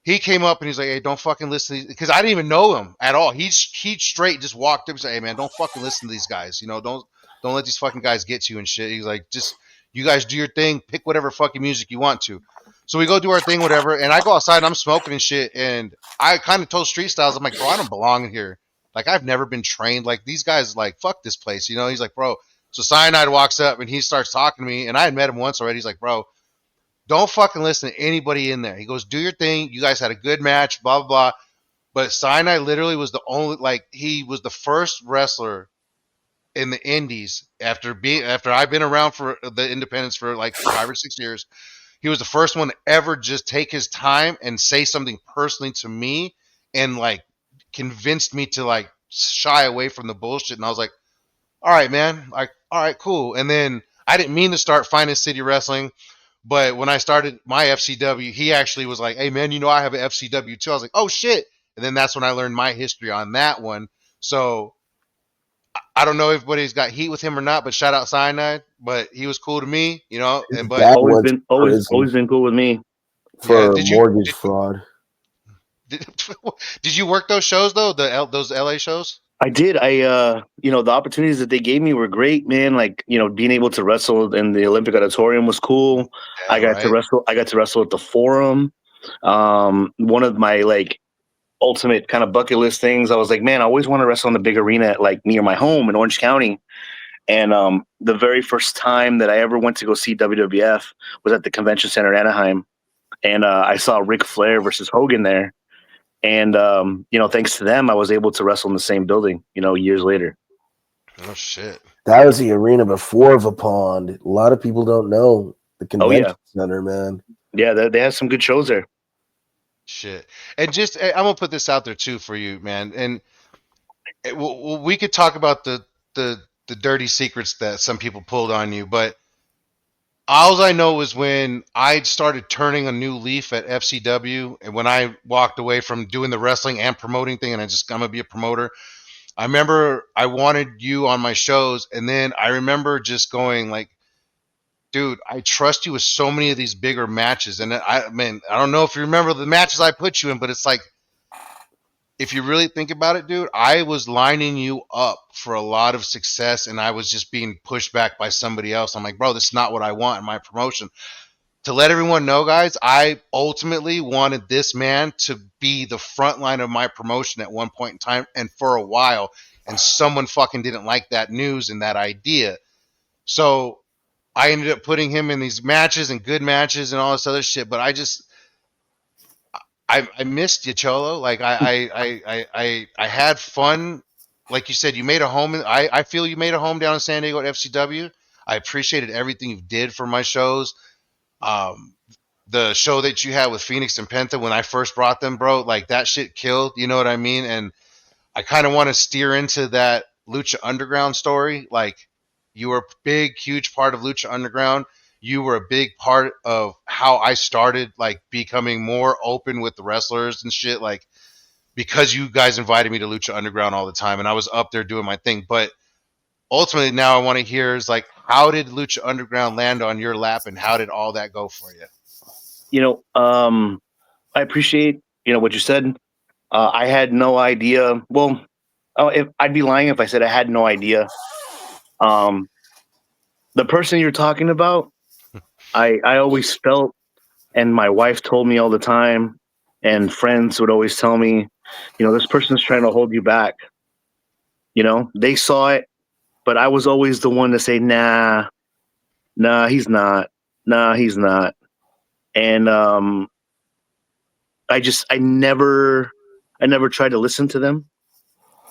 He came up and he's like, "Hey, don't fucking listen to these," because I didn't even know him at all. He straight just walked up and said, "Hey, man, don't fucking listen to these guys. Don't let these fucking guys get to you and shit." He's like, "Just you guys do your thing. Pick whatever fucking music you want to." So we go do our thing, whatever. And I go outside and I'm smoking and shit. And I kind of told Street Styles, I'm like, "Bro, I don't belong in here. Like, I've never been trained. Like, these guys, like, fuck this place. He's like, "Bro." So Cyanide walks up and he starts talking to me. And I had met him once already. He's like, "Bro, don't fucking listen to anybody in there." He goes, "Do your thing. You guys had a good match, blah, blah, blah." But Sinai literally was the only, like, he was the first wrestler in the indies after I've been around for the independents for like 5 or 6 years. He was the first one to ever just take his time and say something personally to me and like convinced me to like shy away from the bullshit. And I was like, all right, man, like, all right, cool. And then I didn't mean to start Finest City Wrestling. But when I started my FCW, he actually was like, "Hey, man, I have an FCW too." I was like, "Oh shit!" And then that's when I learned my history on that one. So I don't know if everybody's got heat with him or not, but shout out Cyanide. But he was cool to me, His And but dad Always went to been always prison always been cool with me. yeah, for mortgage fraud. did, did you work those shows though? Those LA shows? I did. The opportunities that they gave me were great, man. Like, being able to wrestle in the Olympic Auditorium was cool. Yeah, right. I got to wrestle at the Forum. One of my like ultimate kind of bucket list things. I was like, man, I always want to wrestle in the big arena at like near my home in Orange County. And the very first time that I ever went to go see WWF was at the Convention Center in Anaheim, and I saw Ric Flair versus Hogan there. And thanks to them, I was able to wrestle in the same building. Years later. Oh shit. That was the arena before the pond. A lot of people don't know the Oh convention yeah, center, man. yeah. They had some good shows there. Shit. And just I'm gonna put this out there too for you, man. And we could talk about the dirty secrets that some people pulled on you, but all I know is when I started turning a new leaf at FCW, and when I walked away from doing the wrestling and promoting thing, and I'm gonna be a promoter. I remember I wanted you on my shows, and then I remember just going like, "Dude, I trust you with so many of these bigger matches." And I don't know if you remember the matches I put you in, but it's like if you really think about it, dude, I was lining you up for a lot of success and I was just being pushed back by somebody else. I'm like, bro, this is not what I want in my promotion. To let everyone know, guys, I ultimately wanted this man to be the front line of my promotion at one point in time and for a while. And someone fucking didn't like that news and that idea. So I ended up putting him in these matches and good matches and all this other shit. But I missed you, Cholo. Like I had fun. Like you said, you made a home. I feel you made a home down in San Diego at FCW. I appreciated everything you did for my shows. Um, the show that you had with Phoenix and Penta when I first brought them, bro, like that shit killed. You know what I mean? And I kind of want to steer into that Lucha Underground story. Like you were a big, huge part of Lucha Underground. you were a big part of how I started like becoming more open with the wrestlers and shit. Like because you guys invited me to Lucha Underground all the time, and I was up there doing my thing. But ultimately, now I want to hear is like, how did Lucha Underground land on your lap, and how did all that go for you? You know, I appreciate what you said. I had no idea. Well, if I'd be lying if I said I had no idea. Um, the person you're talking about, I always felt, and my wife told me all the time, and friends would always tell me, this person's trying to hold you back. They saw it, but I was always the one to say, nah, nah, he's not, nah, he's not, and I never tried to listen to them,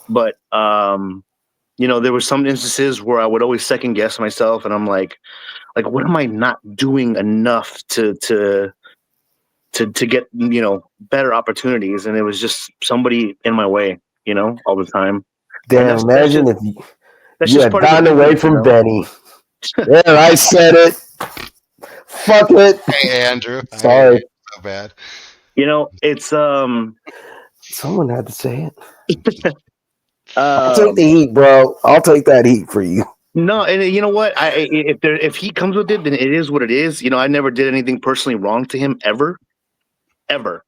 but there were some instances where I would always second guess myself, and I'm like, what am I not doing enough to get better opportunities? And it was just somebody in my way, all the time. And Damn, that's imagine just if that's you just had part of the gotten away business. from Benny. There, I said it. Fuck it. Hey, Andrew, I hate Sorry. you so bad. It's Someone had to say it. I'll take the um heat, bro. I'll take that heat for you. no, and you know what? If he comes with it, then it is what it is. I never did anything personally wrong to him ever, ever.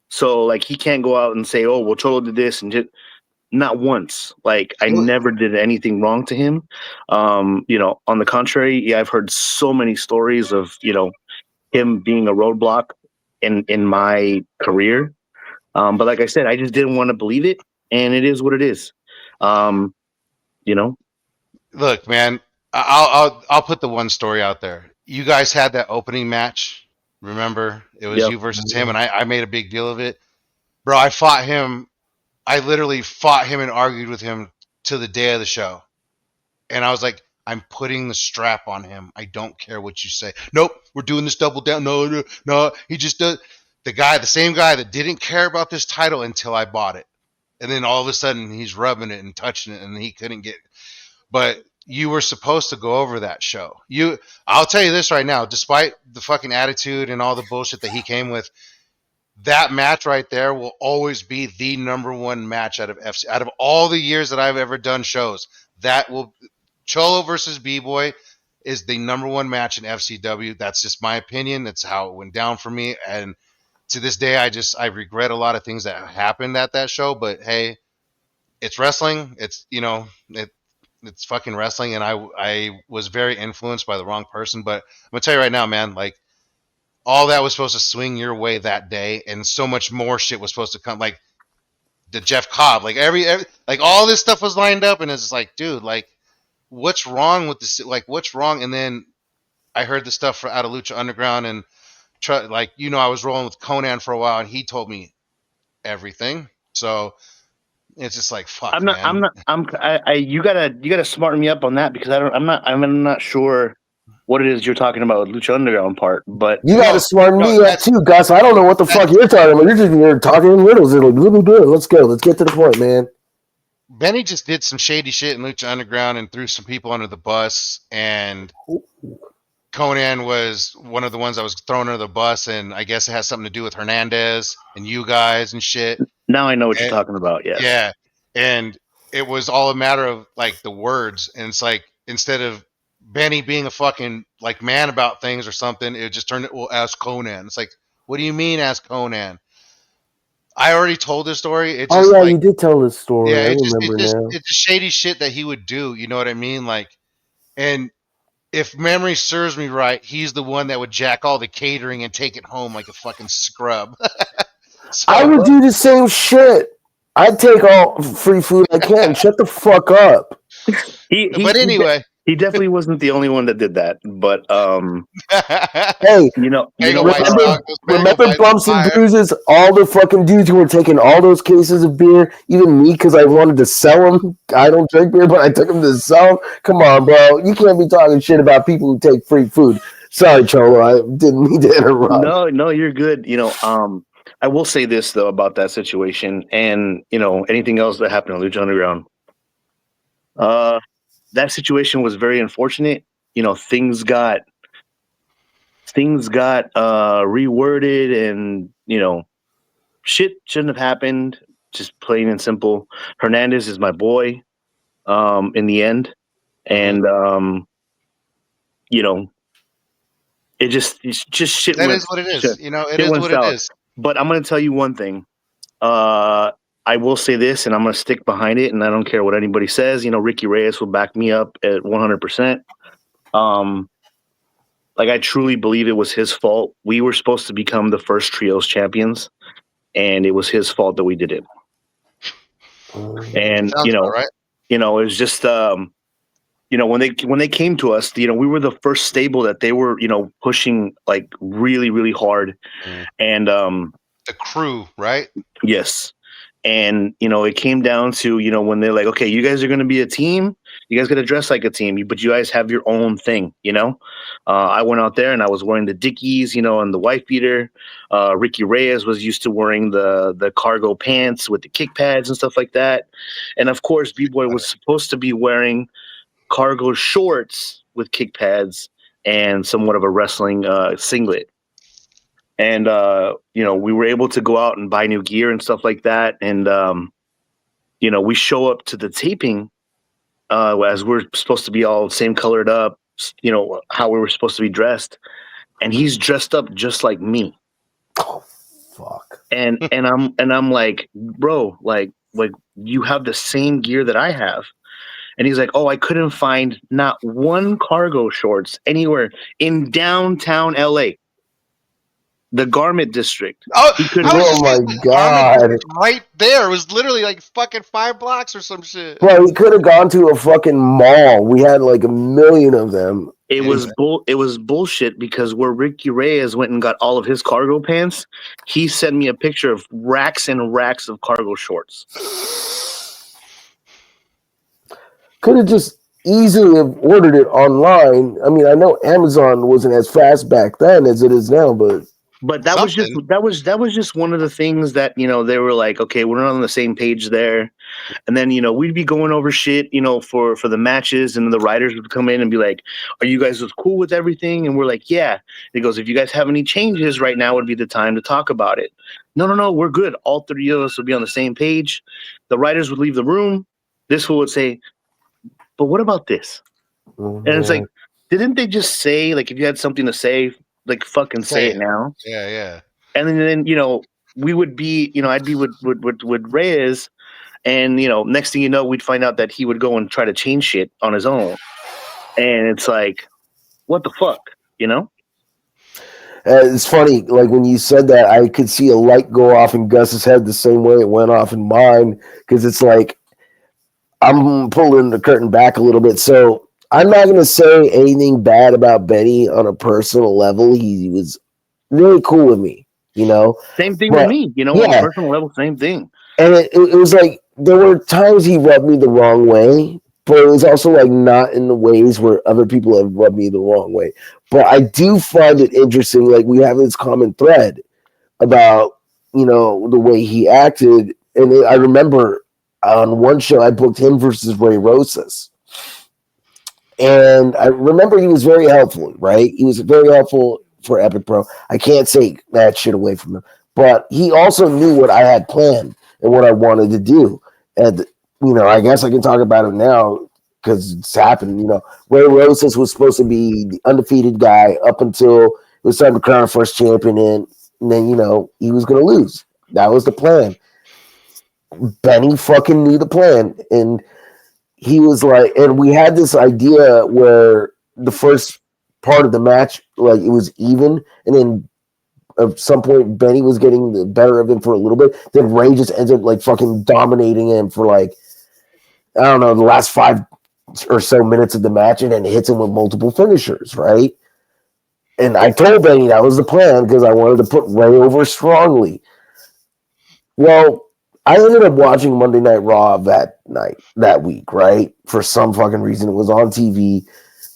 So like he can't go out and say, "Oh, well, Cholo did this," and just not once. Like I never did anything wrong to him. On the contrary, yeah, I've heard so many stories of him being a roadblock in my career. But like I said, I just didn't want to believe it, and it is what it is. Um, you know, Look, man, I'll put the one story out there. You guys had that opening match. Remember, it was yeah. you versus him, and I made a big deal of it, bro. I fought him. I literally fought him and argued with him to the day of the show, and I was like, I'm putting the strap on him. I don't care what you say. Nope, we're doing this double down. No, no, no. He just does. The same guy that didn't care about this title until I bought it, and then all of a sudden he's rubbing it and touching it, and he couldn't get. But you were supposed to go over that show. I'll tell you this right now, despite the fucking attitude and all the bullshit that he came with, that match right there will always be the number one match out of FC. Out of all the years that I've ever done shows, that will Cholo versus B Boy is the number one match in FCW. That's just my opinion. That's how it went down for me. And to this day, I regret a lot of things that happened at that show. But hey, it's wrestling. It's fucking wrestling, and I was very influenced by the wrong person. But I'm gonna tell you right now, man, like all that was supposed to swing your way that day, and so much more shit was supposed to come. Like the Jeff Cobb, like every like all this stuff was lined up, and it's like, dude, like what's wrong with this? Like what's wrong? And then I heard the stuff out of Lucha Underground, and like I was rolling with Conan for a while, and he told me everything. So it's just like fuck, I'm not. I'm man. not. You gotta smarten me up on that because I don't. I'm not sure what it is you're talking about with Lucha Underground part, but You got to No, smarten no, me up too, Gus. I don't know what the fuck you're talking about. You're talking in riddles. You're like, let's go. Let's get to the point, man. Benny just did some shady shit in Lucha Underground and threw some people under the bus. And Conan was one of the ones that was thrown under the bus, and I guess it has something to do with Hernandez and you guys and shit. now I know what you're And, talking about. Yes. yeah, and it was all a matter of like the words, and it's like instead of Benny being a fucking like man about things or something, it just turned it. Well, ask Conan. It's like, what do you mean, ask Conan? I already told this story. It Oh just yeah, like you did tell this story. yeah, I remember now. it's just shady shit that he would do. You know what I mean? Like, and if memory serves me right, he's the one that would jack all the catering and take it home like a fucking scrub. I So, would do the same shit. I'd take all free food I can. Shut the fuck up. He he but he, de- anyway, he definitely wasn't the only one that did that, but Hey, you Pega know White remember Sox, those Pega remember Whites are bumps and fire. bruises? All the fucking dudes who were taking all those cases of beer, even me, because I wanted to sell them. I don't drink beer, but I took them to sell 'em. Come on, bro. You can't be talking shit about people who take free food. Sorry, Cholo. I didn't mean to interrupt. no, you're good. I will say this though about that situation, and anything else that happened on Lucha Underground. Uh, that situation was very unfortunate. Things got things got reworded, and shit shouldn't have happened. Just plain and simple. Hernandez is my boy. In the end, Mhm. and you know, it's just shit That went is what it is. shit, You know, it shit is went what it south. is. But I'm gonna tell you one thing. Uh, I will say this, and I'm gonna stick behind it, and I don't care what anybody says. Ricky Reyes will back me up at 100%. Um, like I truly believe it was his fault. We were supposed to become the first trios champions, and it was his fault that we did it. And Sounds about right. it was just when they came to us, we were the first stable that they were pushing like really really hard, Mm. and The crew, right? yes. And it came down to when they're like, okay, you guys are going to be a team, you guys got to dress like a team, but you guys have your own thing. I went out there and I was wearing the Dickies, and the wife beater. Ricky Reyes was used to wearing the cargo pants with the kick pads and stuff like that, and of course B-Boy was supposed to be wearing cargo shorts with kick pads and somewhat of a wrestling singlet. And we were able to go out and buy new gear and stuff like that. And we show up to the taping as we're supposed to be all same colored up, how we were supposed to be dressed, and he's dressed up just like me. Oh, fuck. And I'm like, bro, like you have the same gear that I have. And he's like, oh, I couldn't find not one cargo shorts anywhere in downtown LA, the garment district. Oh, He I couldn't. was Oh just my gonna say, Garment god. District's right there. It was literally like fucking 5 blocks or some shit. Bro, he could have gone to a fucking mall. We had like a million of them. It Yeah, was bullshit, because where Ricky Reyes went and got all of his cargo pants, he sent me a picture of racks and racks of cargo shorts. Could have just easily have ordered it online. I mean, I know Amazon wasn't as fast back then as it is now, but But something. that was just one of the things that they were like, okay, we're not on the same page there. And then we'd be going over shit for the matches, and the writers would come in and be like, are you guys cool with everything? And we're like, yeah. He goes, if you guys have any changes right now would be the time to talk about it. No, we're good. All three of us would be on the same page. The writers would leave the room. This one would say, but what about this? And it's like, didn't they just say, like, if you had something to say, like, fucking say Say it it. now? Yeah, yeah. And then we would be, I'd be with Reyes, and next thing you know, we'd find out that he would go and try to change shit on his own, and it's like, what the fuck, it's funny. Like when you said that, I could see a light go off in Gus's head the same way it went off in mine, because it's like I'm pulling the curtain back a little bit. So I'm not going to say anything bad about Benny on a personal level. He was really cool with me, Same thing with But me, on a yeah, personal level, same thing. and it was like there were times he rubbed me the wrong way, but it was also like not in the ways where other people have rubbed me the wrong way. But I do find it interesting, like we have this common thread about the way he acted, and I remember on one show I booked him versus Ray Rosas, and I remember he was very helpful. Right, he was very helpful for Epic Pro. I can't take that shit away from him, but he also knew what I had planned and what I wanted to do. And I guess I can talk about it now because it's happened. Ray Rosas was supposed to be the undefeated guy up until it was time to crown a first champion, and then he was going to lose. That was the plan. Benny fucking knew the plan, and he was like, and we had this idea where the first part of the match, like it was even, and then at some point Benny was getting the better of him for a little bit. Then Ray just ends up like fucking dominating him for like, I don't know, the last 5 or so minutes of the match, and then hits him with multiple finishers, right? And I told Benny that was the plan because I wanted to put Ray over strongly. Well, I ended up watching Monday Night Raw that week, right? For some fucking reason, it was on TV,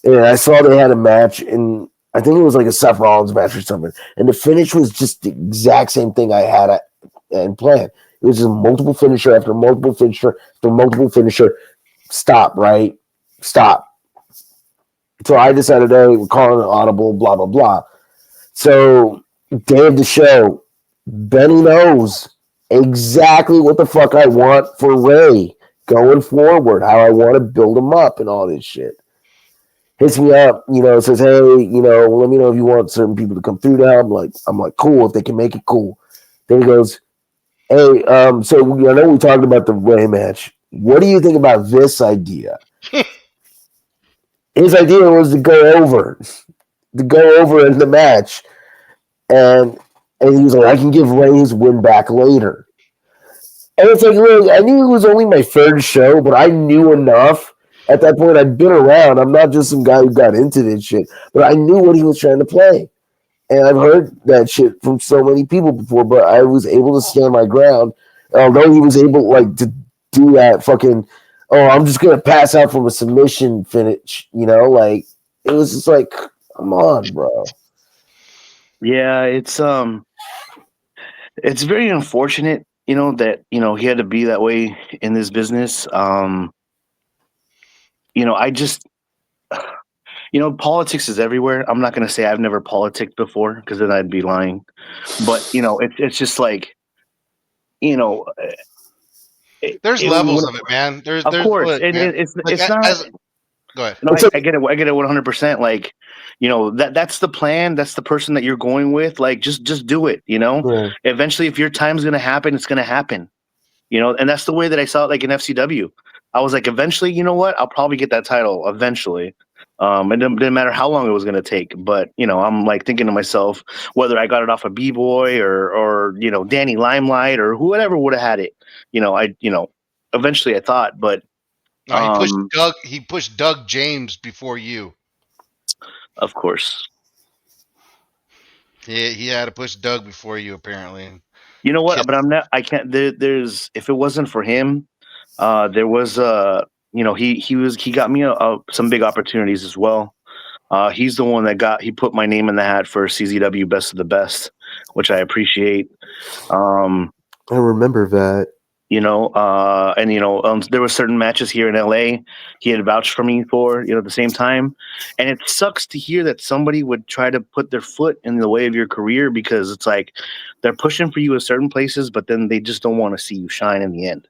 and I saw they had a match, and I think it was like a Seth Rollins match or something. And the finish was just the exact same thing I had in plan. It was just multiple finisher after multiple finisher after multiple finisher. Stop, right? Stop. So I decided, hey, we're calling it audible, blah, blah, blah. So day of the show, Benny knows exactly what the fuck I want for Ray going forward, how I want to build him up and all this shit. Hits me up, says, hey, let me know if you want certain people to come through now. I'm like, cool, if they can make it, cool. Then he goes, hey, so I know we talked about the Ray match. What do you think about this idea? His idea was to go over in the match, and he was like, I can give Ray his win back later. And it's like, really, I knew it was only my third show, but I knew enough. At that point, I'd been around. I'm not just some guy who got into this shit, but I knew what he was trying to play. And I've heard that shit from so many people before, but I was able to stand my ground. Although he was able, like, to do that fucking, oh, I'm just going to pass out from a submission finish, like, it was just like, come on, bro. Yeah, it's very unfortunate, that he had to be that way in this business. I just, politics is everywhere. I'm not going to say I've never politicked before because then I'd be lying. But it's just like, you know, There's levels of it, man. of There's course, look, and man. Like it's not. as go ahead. No, I get it. I get it 100%. Like, that's the plan. That's the person that you're going with. Like, just do it. Yeah. Eventually, if your time's gonna happen, it's gonna happen. And that's the way that I saw it. Like in FCW, I was like, eventually, you know what? I'll probably get that title eventually. It didn't matter how long it was gonna take. But I'm like thinking to myself, whether I got it off of B Boy or Danny Limelight or whoever would have had it. Eventually I thought, but No, he pushed Doug. He pushed Doug James before you. of course. He had to push Doug before you, apparently. You know what? Kid- But I'm not. I can't. There's. If it wasn't for him, there was. He got me some big opportunities as well. He's the one that he put my name in the hat for CZW Best of the Best, which I appreciate. I remember that. There were certain matches here in LA he had vouched for me for, at the same time. And it sucks to hear that somebody would try to put their foot in the way of your career because it's like they're pushing for you at certain places, but then they just don't want to see you shine in the end,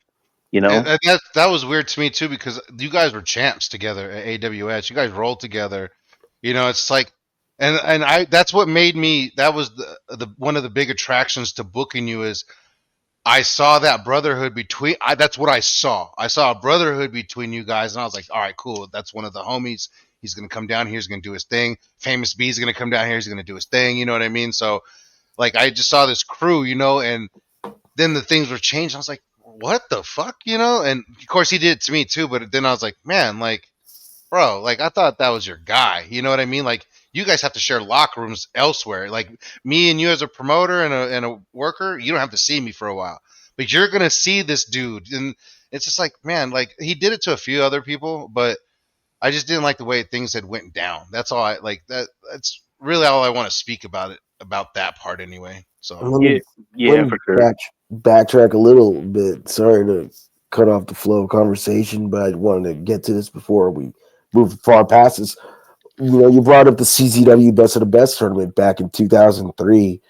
and that was weird to me too because you guys were champs together at AWS. You guys rolled together. It's like, and I that's what made me. That was the one of the big attractions to booking you is I saw that brotherhood between. That's what I saw. I saw a brotherhood between you guys, and I was like, all right, cool. That's one of the homies. He's gonna come down here. He's gonna do his thing. Famous B's gonna come down here. He's gonna do his thing. You know what I mean? So, like, I just saw this crew, and then the things were changed. I was like, what the fuck, And of course, he did it to me too. But then I was like, man, like, bro, like I thought that was your guy. You know what I mean? Like, you guys have to share locker rooms elsewhere. Like me and you as a promoter and a worker, you don't have to see me for a while, but you're gonna see this dude, and it's just like, man, like he did it to a few other people, but I just didn't like the way things had went down. That's all I like. That's really all I want to speak about it about that part anyway. So Let me, yeah, for sure. backtrack a little bit. Sorry to cut off the flow of conversation, but I wanted to get to this before we move far past this. You brought up the CZW Best of the Best tournament back in 2003.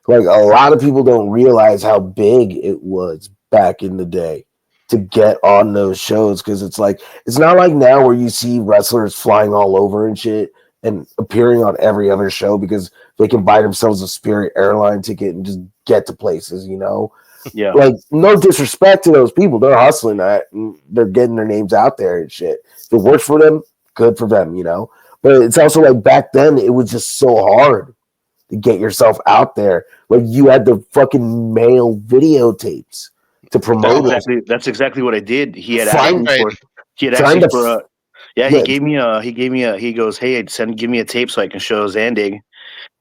Like, a lot of people don't realize how big it was back in the day to get on those shows because it's not like now where you see wrestlers flying all over and shit and appearing on every other show because they can buy themselves a Spirit airline ticket and just get to places, Yeah. Like, no disrespect to those people. They're hustling that and they're getting their names out there and shit. If it works for them, good for them, But it's also like back then it was just so hard to get yourself out there. Like, you had to fucking mail videotapes to promote it. That's exactly what I did. He had asked Find me for. He had asked find me a for a. Yeah, yeah, he goes, hey, give me a tape so I can show Zandig,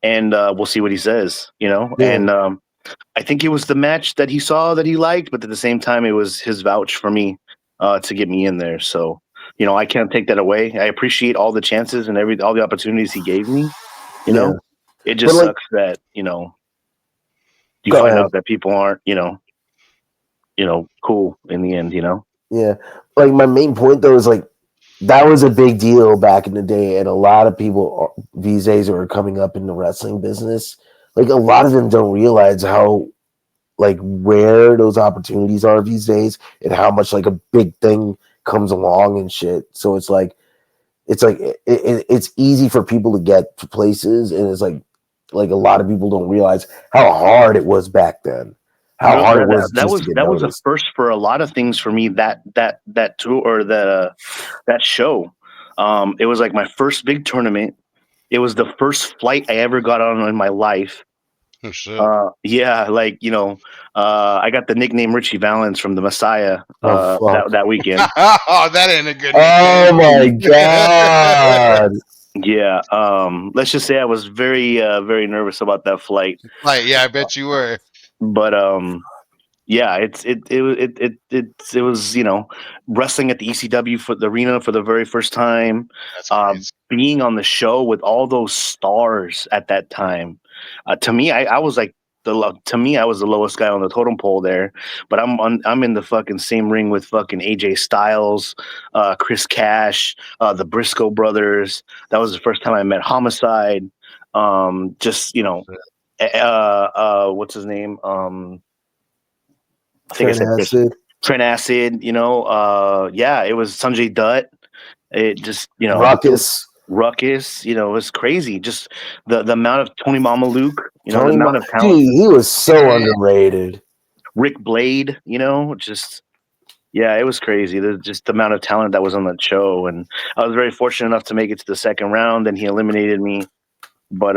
and we'll see what he says. yeah. And I think it was the match that he saw that he liked, but at the same time, it was his vouch for me to get me in there. So I can't take that away. I appreciate all the chances and all the opportunities he gave me. Yeah. It But, just like, sucks that you go find ahead. out that people aren't cool in the end. Yeah. Like, my main point though is like that was a big deal back in the day, and a lot of people these days who are coming up in the wrestling business, like a lot of them don't realize how like rare those opportunities are these days, and how much like a big thing comes along and shit. So it's easy for people to get to places, and it's like a lot of people don't realize how hard it was back then, how No, hard it was that just to was get that was a noticed. first for a lot of things for me. That tour or that show, it was like my first big tournament. It was the first flight I ever got on in my life. Oh shit. Yeah, like I got the nickname Richie Valens from the Messiah Oh fuck! that weekend. Oh, that ain't a good Oh nickname. my god! Yeah, let's just say I was very nervous about that flight, Like, yeah, I bet you were. but yeah, it was wrestling at the ECW for the arena for the very first time, That's crazy. being on the show with all those stars at that time. To me, I was like to me I was the lowest guy on the totem pole there, but I'm in the fucking same ring with fucking AJ Styles, Chris Cash, the Briscoe brothers. That was the first time I met Homicide. Just what's his name? I think I Trent said Chris. Acid, Trent Acid, yeah, it was Sanjay Dutt. It just, Ruckus, Ruckus, it was crazy. Just the amount of Tony Mama Luke, the Tony. amount of talent. Dude, he was so Man, underrated. Rick Blade, just yeah, it was crazy. There's just the amount of talent that was on that show, and I was very fortunate enough to make it to the second round, and he eliminated me. But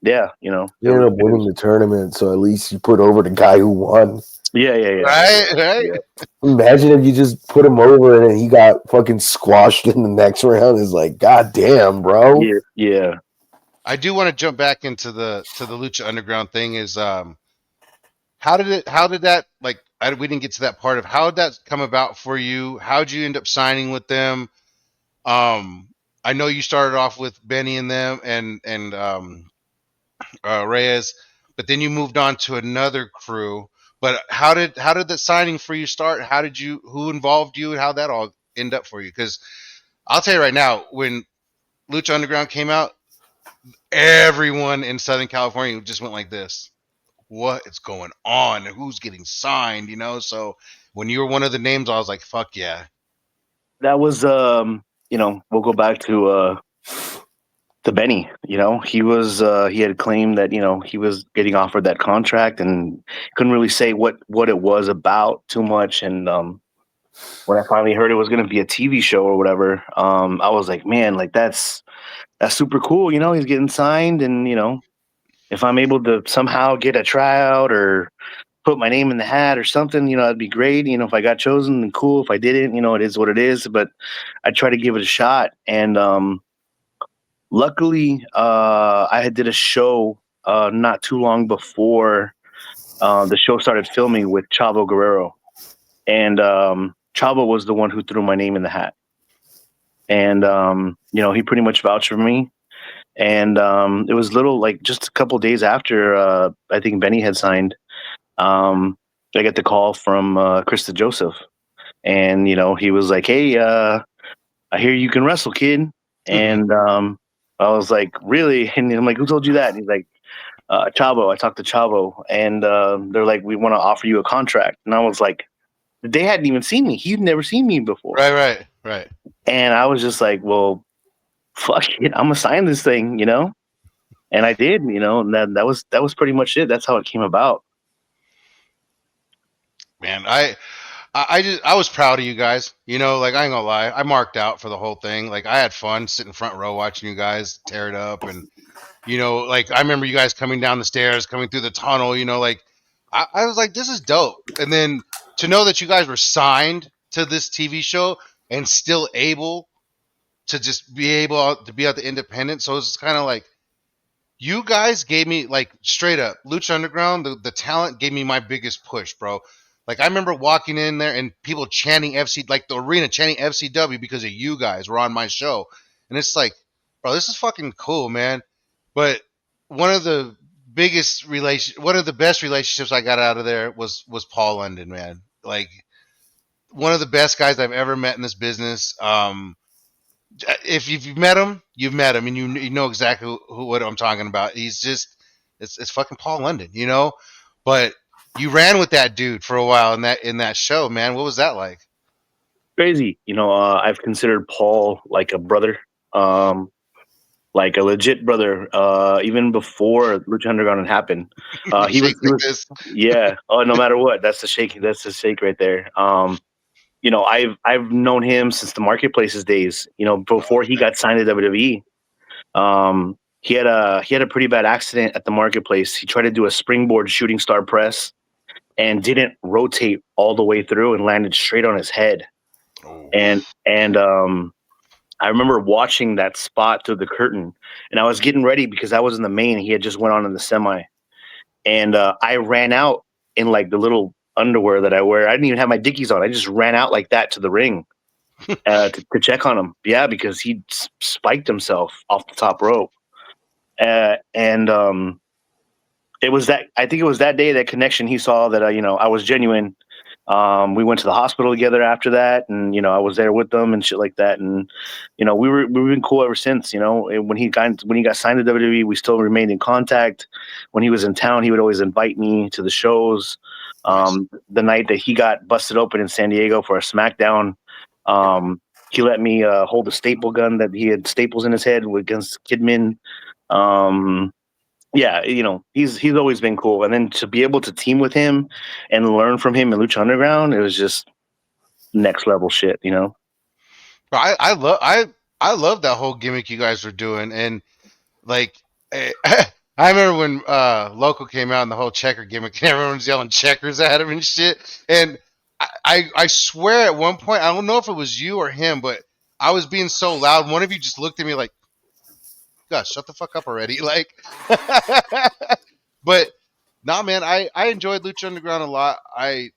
yeah, He ended up winning the tournament, so at least you put over the guy who won. yeah. right, right. Yeah. Imagine if you just put him over and then he got fucking squashed in the next round. It's like, god damn, bro. Yeah, yeah. I do want to jump back into the Lucha Underground thing. Is how did that like? We didn't get to that part of how did that come about for you? How did you end up signing with them? Um, I know you started off with Benny and them and Reyes, but then you moved on to another crew. But how did the signing for you start? How did you who involved you and how that all end up for you? Because I'll tell you right now, when Lucha Underground came out, everyone in Southern California just went like this. What is going on? Who's getting signed? So when you were one of the names, I was like, fuck yeah. That was we'll go back to Benny. He had claimed that he was getting offered that contract and couldn't really say what it was about too much. And when I finally heard it was going to be a TV show or whatever, I was like, man, like that's super cool. He's getting signed, and if I'm able to somehow get a tryout or put my name in the hat or something, that'd be great. If I got chosen, then cool. If I didn't, it is what it is. But I try to give it a shot. And luckily, I had did a show not too long before the show started filming with Chavo Guerrero, and Chavo was the one who threw my name in the hat, and he pretty much vouched for me. And it was little like just a couple days after I think Benny had signed. Um, I get the call from Krista Joseph, and he was like, "Hey, I hear you can wrestle, kid." And I was like, "Really?" And I'm like, "Who told you that?" And he's like, "Chavo." I talked to Chavo, and they're like, "We want to offer you a contract." And I was like, they hadn't even seen me. He'd never seen me before, Right. and I was just like, "Well, fuck it, I'm gonna sign this thing." And I did, and that was pretty much it. That's how it came about. Man, I was proud of you guys. Like I ain't gonna lie, I marked out for the whole thing. Like I had fun sitting front row watching you guys tear it up, and like I remember you guys coming down the stairs, coming through the tunnel. Like I was like, this is dope. And then to know that you guys were signed to this TV show and still able to just be able to be at the independent, so it's kind of like you guys gave me like straight up Lucha Underground. The talent gave me my biggest push, bro. Like I remember walking in there and people chanting FC, like the arena chanting FCW because of you guys were on my show, and it's like, bro, this is fucking cool, man. But one of the one of the best relationships I got out of there was Paul London, man. Like one of the best guys I've ever met in this business. If you've met him, you've met him, and you know exactly what I'm talking about. He's just it's fucking Paul London, you know. But you ran with that dude for a while in that show, man. What was that like? Crazy. I've considered Paul like a brother, like a legit brother, even before Lucha Underground had happened. He was, Shakes he like was, this. yeah. Oh, no matter what, that's the shake right there. I've known him since the marketplaces days. Before he got signed to WWE. He had a pretty bad accident at the marketplace. He tried to do a springboard shooting star press and didn't rotate all the way through and landed straight on his head. Oh, And I remember watching that spot through the curtain, and I was getting ready because I was in the main. He had just went on in the semi, and I ran out in like the little underwear that I wear. I didn't even have my dickies on. I just ran out like that to the ring to check on him. Yeah, because he spiked himself off the top rope, and it was that I think it was that day, that connection, he saw that I was genuine. We went to the hospital together after that, and I was there with them and shit like that, and we've been cool ever since. And when he got signed to WWE, we still remained in contact. When he was in town, he would always invite me to the shows. nice. The night that he got busted open in San Diego for a SmackDown, he let me hold a staple gun that he had staples in his head against Kidman. Um, yeah, he's always been cool, and then to be able to team with him and learn from him in Lucha Underground, it was just next level shit. But I love that whole gimmick you guys were doing, and like I remember when Local came out and the whole checker gimmick, and everyone was yelling checkers at him and shit. And I swear at one point, I don't know if it was you or him, but I was being so loud. One of you just looked at me like, "God, shut the fuck up already!" Like, but nah, man, I enjoyed Lucha Underground a lot. I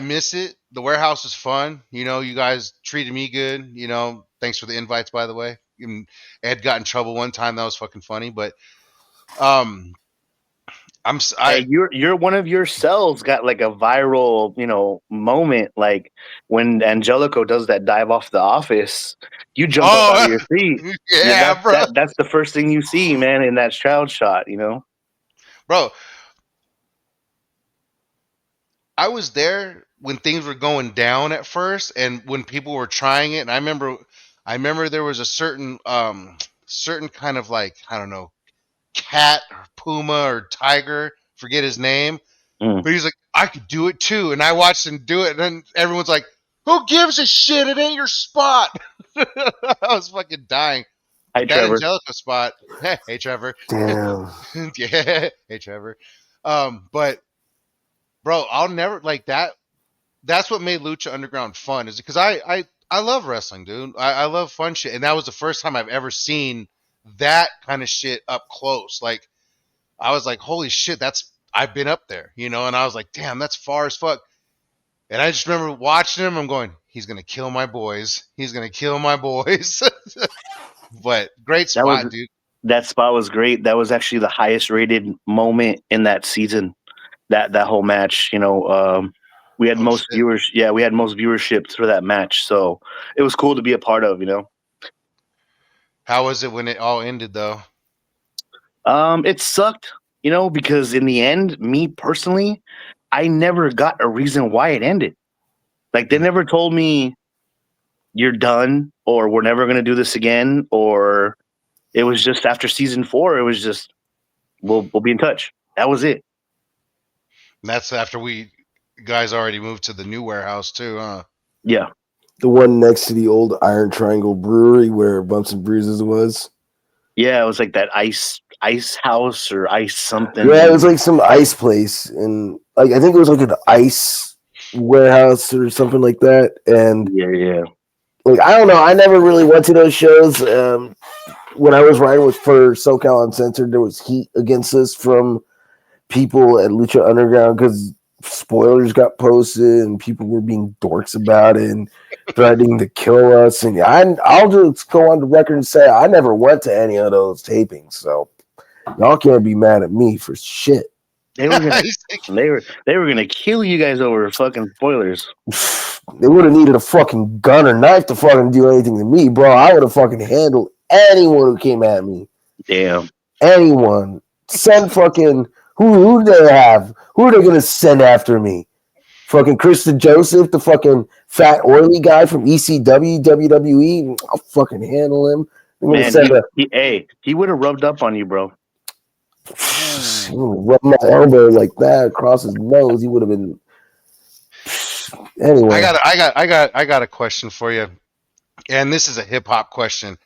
miss it. The warehouse was fun. You know, you guys treated me good. You know, thanks for the invites, by the way. Even Ed got in trouble one time. That was fucking funny. But um, I Hey, you're one of your cells got like a viral, moment. Like when Angelico does that dive off the office, you jump up out oh of your seat. yeah, bro, That's the first thing you see, man, in that crowd shot. bro. I was there when things were going down at first, and when people were trying it. And I remember there was a certain kind of like I don't know cat or puma or tiger, forget his name. Mm. But he's like, I could do it too. And I watched him do it. And then everyone's like, who gives a shit? It ain't your spot. I was fucking dying. Hi, But that Trevor. Angelica spot, hey, Trevor. Damn. Yeah, hey, Trevor. But, bro, I'll never, like, that's what made Lucha Underground fun, is because I love wrestling, dude. I love fun shit. And that was the first time I've ever seen that kind of shit up close. Like, I was like, holy shit, I've been up there, you know, and I was like, damn, that's far as fuck. And I just remember watching him. I'm going, he's gonna kill my boys. He's gonna kill my boys. But great That was spot, dude. that spot was great. That was actually the highest rated moment in that season. That whole match, we had Oh most shit. viewers. Yeah, we had most viewership for that match, so it was cool to be a part of. How was it when it all ended though? It sucked, because in the end, me personally, I never got a reason why it ended. Like they Mm. never told me you're done or we're never gonna do this again, or it was just after season 4, it was just we'll be in touch. That was it. And that's after we guys already moved to the new warehouse too, huh? Yeah. The one next to the old Iron Triangle Brewery where Bumps and Bruises was. Yeah, it was like that ice house or ice Yeah, it was something. like some ice place, and like I think it was like an ice warehouse or something like that. And Yeah, yeah. like I don't know, I never really went to those shows. When I was writing with for SoCal Uncensored, there was heat against us from people at Lucha Underground because spoilers got posted and people were being dorks about it and threatening to kill us. And I'll just go on the record and say I never went to any of those tapings, so y'all can't be mad at me for shit. They were gonna they were gonna kill you guys over fucking spoilers. They would have needed a fucking gun or knife to fucking do anything to me, bro. I would have fucking handled anyone who came at me. Damn. Anyone. Send fucking who do they have? Who are they gonna send after me? Fucking Kristen Joseph, the fucking fat oily guy from ECW, WWE. I'll fucking handle him. I'm gonna Man, send a he would have rubbed up on you, bro. rub my elbow like that across his nose. He would have been anyway. I got a question for you, and this is a hip hop question.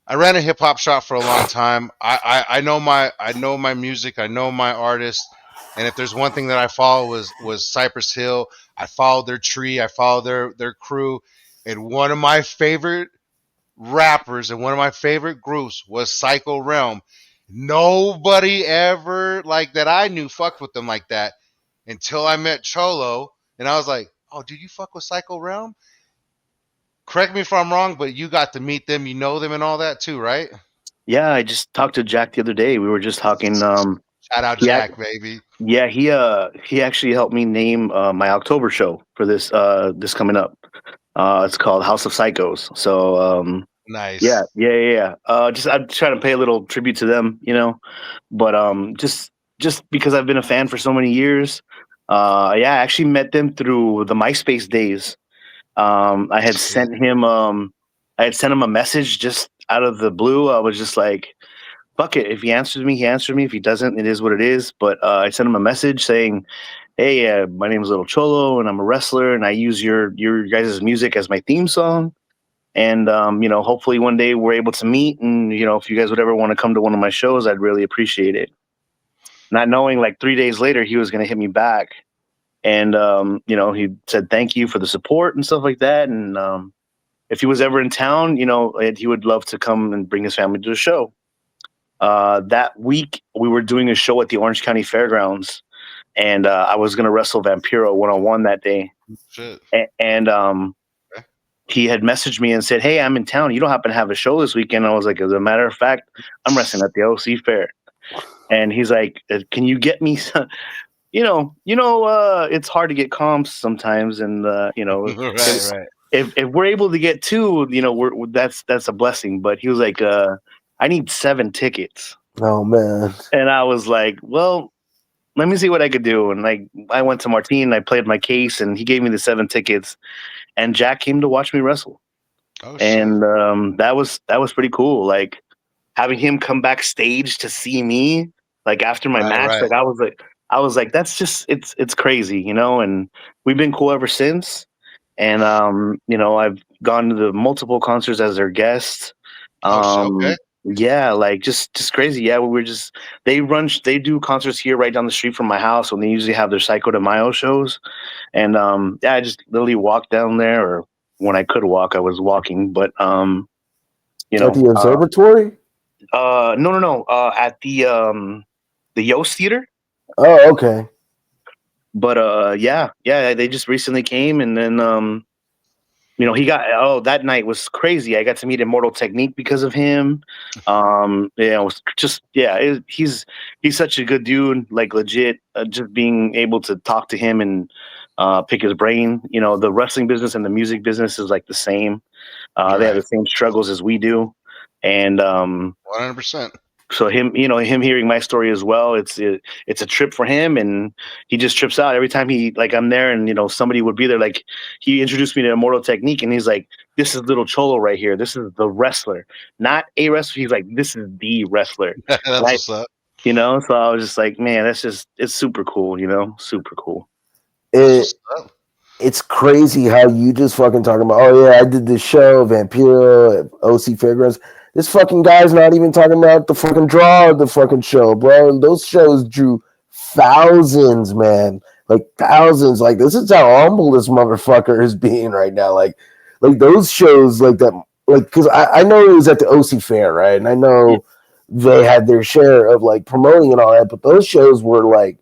I ran a hip hop shop for a long time. I know my music. I know my artists. And if there's one thing that I follow was Cypress Hill. I follow their tree. I follow their crew. And one of my favorite rappers and one of my favorite groups was Psycho Realm. Nobody ever like that I knew fucked with them like that until I met Cholo, and I was like, "Oh, dude, you fuck with Psycho Realm?" Correct me if I'm wrong, but you got to meet them, you know them, and all that too, right? Yeah, I just talked to Jack the other day. We were just talking. Shout out Yeah, Jack, baby. yeah. He actually helped me name my October show for this coming up. It's called House of Psychos. So Nice. yeah. Just I'm trying to pay a little tribute to them, you know. But just because I've been a fan for so many years. Yeah, I actually met them through the MySpace days. I had Shit. sent him I had sent him a message just out of the blue. I was just like, fuck it. If he answers me, he answers me. If he doesn't, it is what it is. But I sent him a message saying, "Hey, my name is LiL Cholo, and I'm a wrestler, and I use your guys' music as my theme song. And hopefully one day we're able to meet. And if you guys would ever want to come to one of my shows, I'd really appreciate it." Not knowing, like 3 days later, he was going to hit me back, and he said thank you for the support and stuff like that. And if he was ever in town, he would love to come and bring his family to the show. That week, we were doing a show at the Orange County Fairgrounds, and I was going to wrestle Vampiro 1-on-1 that day. Shit. And Okay. he had messaged me and said, "Hey, I'm in town. You don't happen to have a show this weekend?" I was like, "As a matter of fact, I'm wrestling at the OC Fair." And he's like, "Can you get me some?" It's hard to get comps sometimes, and Right, right. if we're able to get two, that's a blessing. But he was like, "I need 7 tickets," Oh man. and I was like, "Well, let me see what I could do." And I went to Martine, I played my case, and he gave me the 7 tickets. And Jack came to watch me wrestle, Oh shit. and that was pretty cool. Like having him come backstage to see me, like after my Right, match, right. like I was like, that's just it's crazy, and we've been cool ever since. And I've gone to the multiple concerts as their guest. Oh shit. Okay. Yeah, like just crazy. Yeah, we were just they do concerts here right down the street from my house when they usually have their Psycho de Mayo shows. And yeah, I just literally walked down there, or when I could walk, I was walking. But you At know, the observatory? no, at the Yost Theater. Oh, okay. But yeah, they just recently came, and then he got that night was crazy. I got to meet Immortal Technique because of him. It was just he's such a good dude, like legit. Just being able to talk to him and pick his brain. The wrestling business and the music business is like the same. They have Right. the same struggles as we do, and 100%. so him hearing my story as well, it's a trip for him, and he just trips out every time I'm there, and somebody would be there. Like he introduced me to Immortal Technique, and he's like, "This is little Cholo right here. This is the wrestler, not a wrestler." He's like, "This is the wrestler." That's Right? what's up. So I was just like, man, it's super cool. Super cool. That's It what's up. it's crazy how you just fucking talking about, oh yeah, I did this show, Vampiro at OC Fairgrounds. This fucking guy's not even talking about the fucking draw of the fucking show, bro. Those shows drew thousands, man. Like thousands. Like this is how humble this motherfucker is being right now. Like those shows like that, like because I know it was at the OC Fair, right? And I Yeah, know they had their share of like promoting and all that, but those shows were like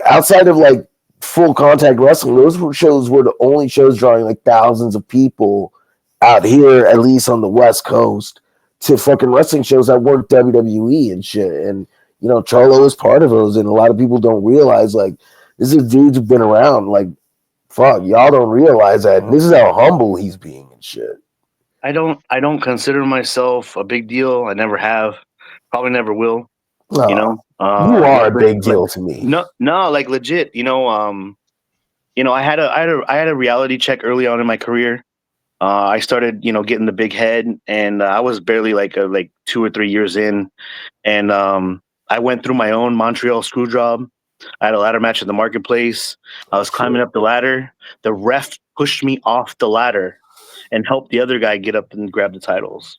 outside of like full contact wrestling, those shows were the only shows drawing like thousands of people out here, at least on the West Coast, to fucking wrestling shows that weren't WWE and shit. And You know, Cholo is part of those, and a lot of people don't realize like this is dudes who've been around. Like, fuck, y'all don't realize that, and this is how humble he's being and shit. I don't consider myself a big deal. I never have, probably never will. You No, know, you are a big deal to me. no, like legit. I had a reality check early on in my career. I started, getting the big head, and I was barely like 2 or 3 years in, and I went through my own Montreal screw job. I had a ladder match in the marketplace. I was climbing Shit. up the ladder. The ref pushed me off the ladder and helped the other guy get up and grab the titles.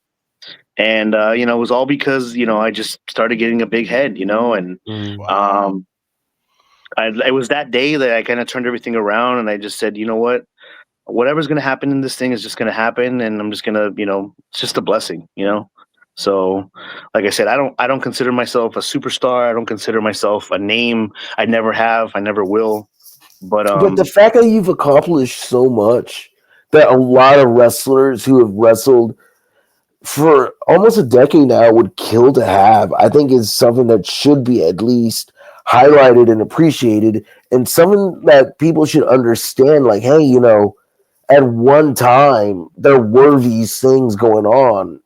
And it was all because I just started getting a big head, and Mm. Wow. um, it was that day that I kind of turned everything around, and I just said, you know what, whatever's going to happen in this thing is just going to happen, and I'm just going to, it's just a blessing. So, like I said, I don't consider myself a superstar. I don't consider myself a name. I never have. I never will. But But the fact that you've accomplished so much that a lot of wrestlers who have wrestled for almost a decade now would kill to have, I think is something that should be at least highlighted and appreciated, and something that people should understand. Like, hey, at one time there were these things going on,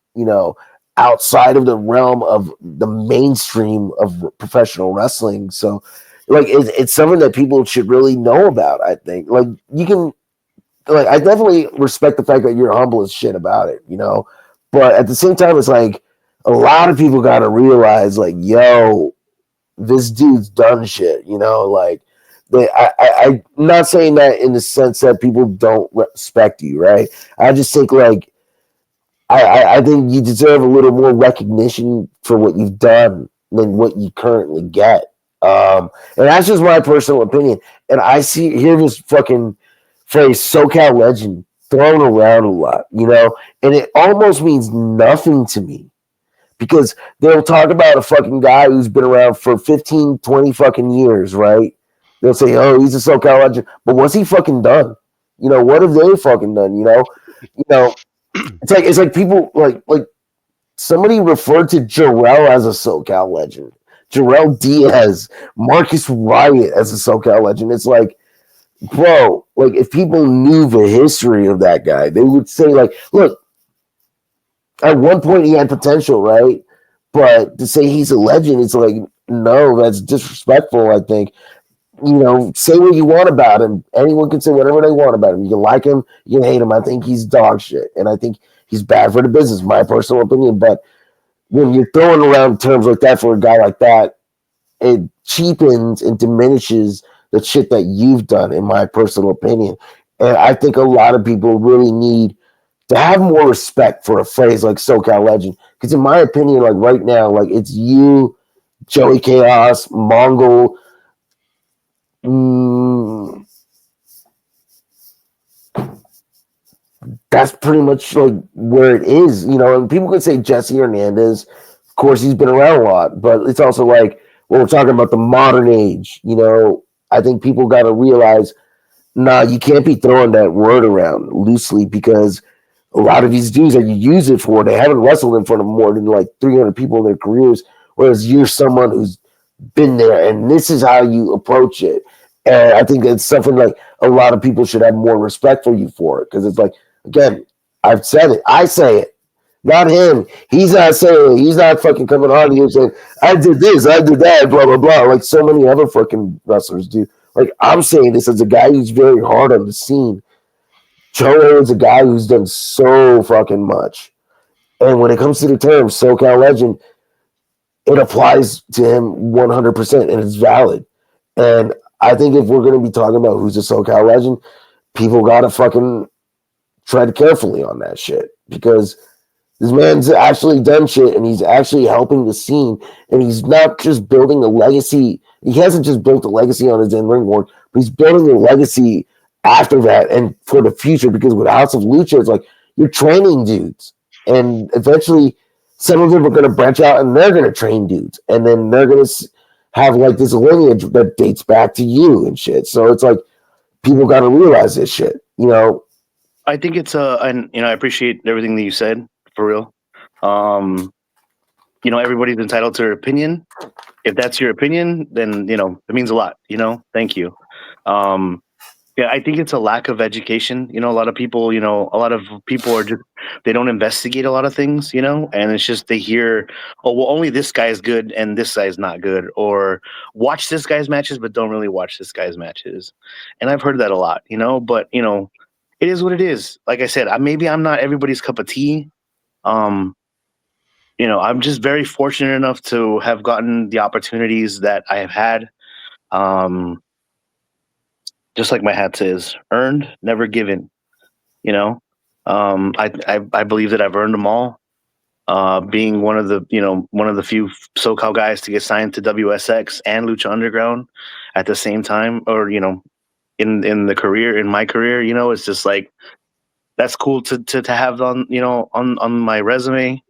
outside of the realm of the mainstream of professional wrestling. So, like, it's something that people should really know about. I think, like, you can like I definitely respect the fact that you're humble as shit about it, But at the same time, it's like a lot of people got to realize, like, yo, this dude's done shit, Like, I'm not saying that in the sense that people don't respect you, right? I just think like I think you deserve a little more recognition for what you've done than what you currently get. And that's just my personal opinion. And I hear this fucking phrase SoCal legend thrown around a lot, and it almost means nothing to me because they'll talk about a fucking guy who's been around for 15, 20 fucking years, right? They'll say, oh, he's a SoCal legend. But what's he fucking done? What have they fucking done? It's like people like somebody referred to Jarrell as a SoCal legend. Jarrell Diaz, Marcus Riot as a SoCal legend. It's like, bro, like if people knew the history of that guy, they would say, like, look, at one point he had potential, right? But to say he's a legend, it's like, no, that's disrespectful, I think. Say what you want about him. Anyone can say whatever they want about him. You can like him, you can hate him. I think he's dog shit. And I think he's bad for the business, my personal opinion. But when you're throwing around terms like that for a guy like that, it cheapens and diminishes the shit that you've done, in my personal opinion. And I think a lot of people really need to have more respect for a phrase like SoCal legend. Because in my opinion, like right now, like it's you, Joey Chaos, Mongol, that's pretty much like where it is, And people could say Jesse Hernandez. Of course, he's been around a lot, but it's also like when we're talking about the modern age, I think people got to realize, nah, you can't be throwing that word around loosely because a lot of these dudes that you use it for, they haven't wrestled in front of more than like 300 people in their careers, whereas you're someone who's been there, and this is how you approach it. And I think it's something like a lot of people should have more respect for you for it because it's like, again, I've said it. I say it. Not him. He's not saying it. He's not fucking coming on here saying, I did this, I did that, blah, blah, blah, like so many other fucking wrestlers do. Like, I'm saying this as a guy who's very hard on the scene. Cholo is a guy who's done so fucking much. And when it comes to the term SoCal legend, it applies to him 100% and it's valid. And I think if we're going to be talking about who's a SoCal legend, people got to fucking tread carefully on that shit because this man's actually done shit and he's actually helping the scene. And he's not just building a legacy. He hasn't just built a legacy on his in-ring work, but he's building a legacy after that and for the future because with House of Lucha, it's like you're training dudes. And eventually, some of them are going to branch out and they're going to train dudes. And then they're going to have like this lineage that dates back to you and shit. So it's like people got to realize this shit. I think it's and I appreciate everything that you said for real. Everybody's entitled to their opinion. if that's your opinion, then it means a lot. Thank you. Um, yeah, I think it's a lack of education. A lot of people are just they don't investigate a lot of things. And it's just they hear, oh well, only this guy is good and this guy's not good, or watch this guy's matches but don't really watch this guy's matches. And I've heard that a lot. But it is what it is. Like I said, maybe I'm not everybody's cup of tea. Um, I'm just very fortunate enough to have gotten the opportunities that I have had. Um, just like my hat says, earned, never given. You know, I believe that I've earned them all. Being one of the few SoCal guys to get signed to WSX and Lucha Underground at the same time, or in my career, it's just like that's cool to have on my resume.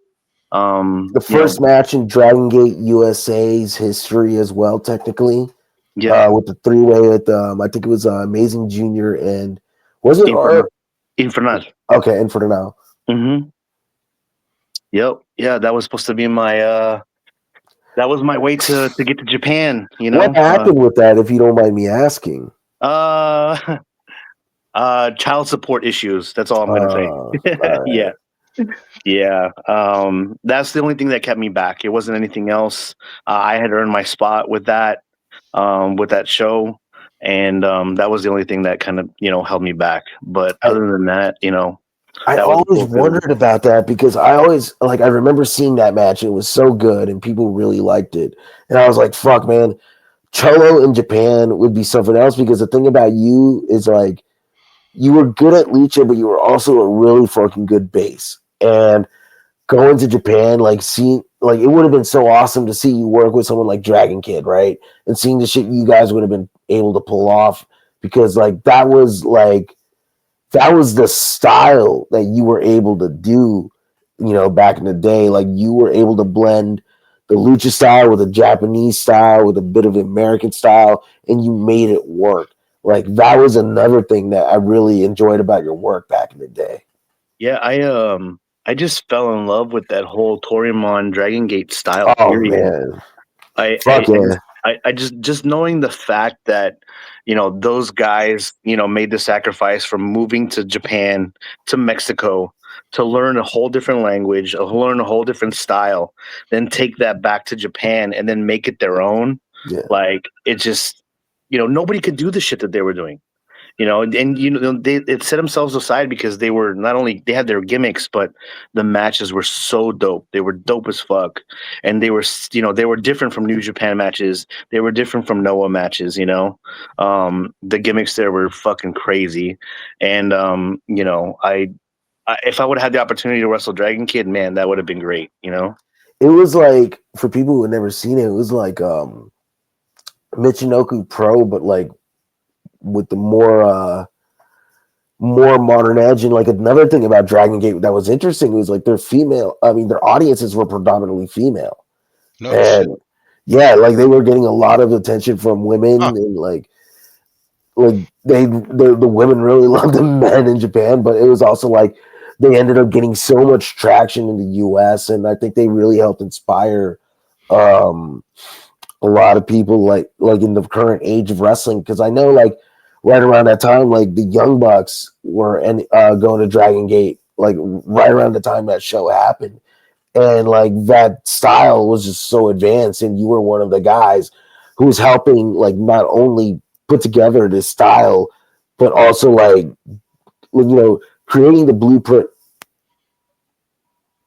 The first match in Dragon Gate USA's history as well, technically, Yeah, with the three-way with I think it was Amazing Junior and was it or Infernal. okay, and for the now. Mm-hmm. Yep. Yeah, that was supposed to be my that was my way to get to Japan, What happened with that, if you don't mind me asking? uh child support issues. That's all I'm gonna say. All right. Yeah. Yeah. That's the only thing that kept me back. It wasn't anything else. I had earned my spot with that show. And that was the only thing that kind of, held me back. But I, other than that, I that was a always cool feeling. wondered about that because I always like I remember seeing that match. It was so good and people really liked it. And I was like, fuck man, Cholo in Japan would be something else because the thing about you is like you were good at lucha, but you were also a really fucking good bass. And going to Japan, like seeing, like it would have been so awesome to see you work with someone like Dragon Kid, right? And seeing the shit you guys would have been able to pull off because that was the style that you were able to do, back in the day. Like you were able to blend the lucha style with a Japanese style with a bit of American style, and you made it work. Like that was another thing that I really enjoyed about your work back in the day. Yeah, I just fell in love with that whole Toryumon Dragon Gate style, Oh period. man, I I fuck I yeah, just I just knowing the fact that those guys made the sacrifice from moving to Japan to Mexico to learn a whole different language, learn a whole different style, then take that back to Japan and then make it their own. yeah. Like it just nobody could do the shit that they were doing. And they it set themselves aside because they were not only they had their gimmicks, but the matches were so dope. They were dope as fuck, and they were different from New Japan matches. They were different from Noah matches. The gimmicks there were fucking crazy, and if I would have had the opportunity to wrestle Dragon Kid, man, that would have been great. It was like for people who had never seen it, it was like Michinoku Pro, but like with the more modern edge. And like another thing about Dragon Gate that was interesting was like their female. I mean, their audiences were predominantly female, No shit. and yeah, like they were getting a lot of attention from women, Huh. and like the women really loved the men in Japan, but it was also like they ended up getting so much traction in the U.S. and I think they really helped inspire um a lot of people like in the current age of wrestling because I know like right around that time like the Young Bucks were going to Dragon Gate like right around the time that show happened and like that style was just so advanced and you were one of the guys who was helping like not only put together this style but also like creating the blueprint.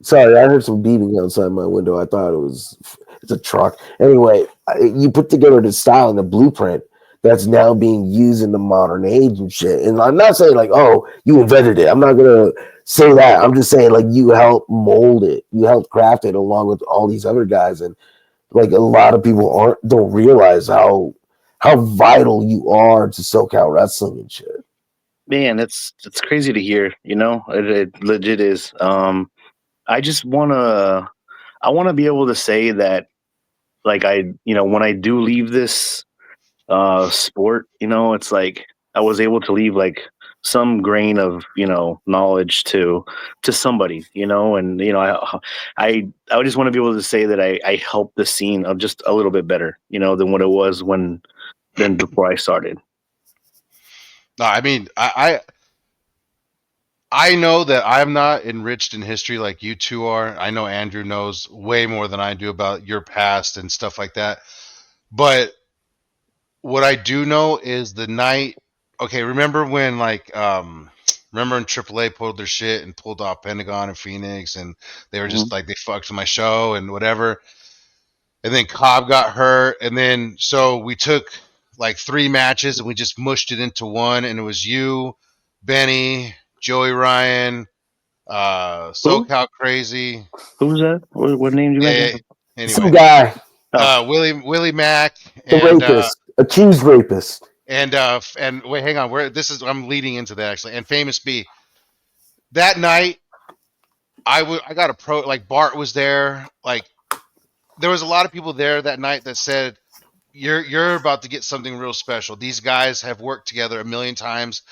Sorry, I heard some beeping outside my window. I thought it's a truck. Anyway, you put together the style and the blueprint that's now being used in the modern age and shit. And I'm not saying like, oh, you invented it. I'm not gonna say that. I'm just saying like you helped mold it, you helped craft it along with all these other guys. And like a lot of people don't realize how vital you are to SoCal wrestling and shit. Man, it's crazy to hear. It legit is. I just I want to be able to say that like when I do leave this sport, it's like I was able to leave like some grain of knowledge to somebody, and I would just want to be able to say that I helped the scene of just a little bit better, than what it was than before I started. No, I mean, I know that I'm not enriched in history like you two are. I know Andrew knows way more than I do about your past and stuff like that. But what I do know is the night. Okay, remember when remember when AAA pulled their shit and pulled off Pentagon and Phoenix, and they were just Mhm. like they fucked my show and whatever. And then Cobb got hurt, and then so we took like 3 matches and we just mushed it into one, and it was you, Benny, Joey Ryan, Who? SoCal Crazy. Who's that? What name did you Eh, mention? Some anyway, guy, Oh, Willie Mack the rapist, accused rapist. and wait, hang on. Where this is, I'm leading into that actually. And Famous B. That night, I got a pro. Like Bart was there. Like there was a lot of people there that night that said you're about to get something real special. These guys have worked together a million times.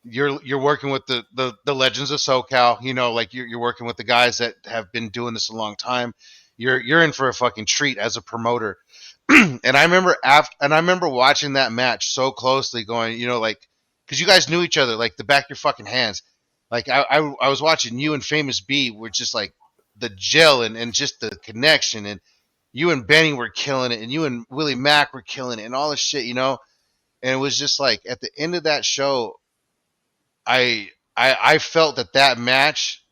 You're working with the legends of SoCal. Like you're working with the guys that have been doing this a long time. You're in for a fucking treat as a promoter. And I remember watching that match so closely, going, like, because you guys knew each other like the back of your fucking hands. Like I was watching you and Famous B were just like the gel and just the connection, and you and Benny were killing it, and you and Willie Mack were killing it, and all this shit. And it was just like at the end of that show, I felt that match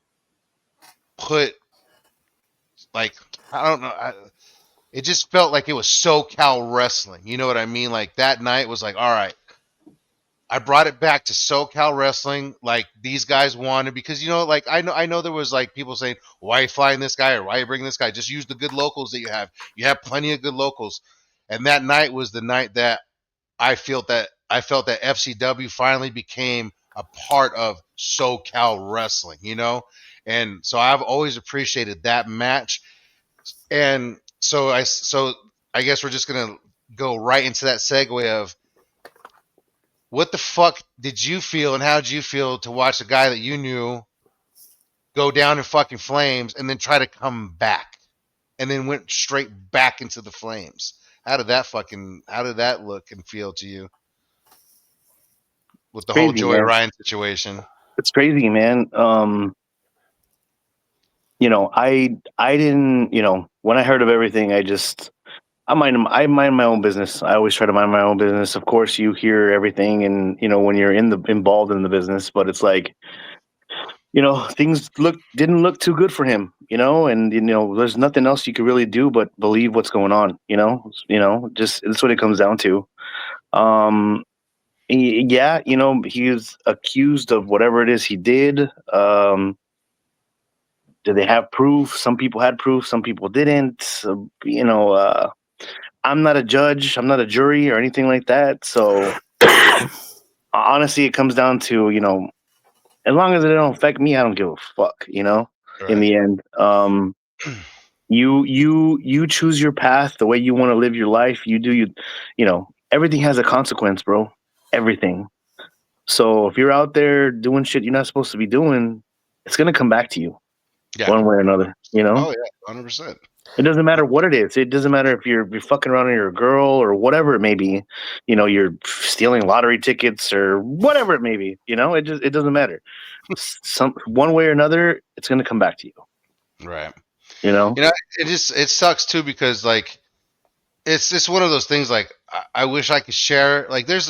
put like I don't know. It just felt like it was SoCal wrestling. You know what I mean? Like that night was like, all right, I brought it back to SoCal wrestling, like these guys wanted, because like I know there was like people saying, why are you flying this guy or why are you bringing this guy? Just use the good locals that you have. You have plenty of good locals. And that night was the night that I felt that FCW finally became a part of SoCal wrestling. And so I've always appreciated that match. And so I guess we're just gonna go right into that segue of what the fuck did you feel and how did you feel to watch a guy that you knew go down in fucking flames and then try to come back and then went straight back into the flames? How did that look and feel to you with the whole crazy, Joey man. Ryan situation? It's crazy, man. I didn't, when I heard of everything, I mind my own business. I always try to mind my own business. Of course, you hear everything, and when you're involved in the business, but it's like, things didn't look too good for him, and there's nothing else you could really do but believe what's going on, just that's what it comes down to. Um, yeah, he was accused of whatever it is he did. Did they have proof? Some people had proof, some people didn't. I'm not a judge, I'm not a jury or anything like that. So honestly, it comes down to, as long as it don't affect me, I don't give a fuck, in Right. the end. You choose your path the way you want to live your life. You do everything has a consequence, bro. Everything. So if you're out there doing shit you're not supposed to be doing, it's gonna come back to you Yeah. one way or another, Oh yeah. 100%. It doesn't matter what it is. It doesn't matter if you're fucking around and you're a girl or whatever it may be. You're stealing lottery tickets or whatever it may be. It doesn't matter. Some one way or another, it's gonna come back to you. Right. You know. It sucks too because like it's just one of those things like I wish I could share, like there's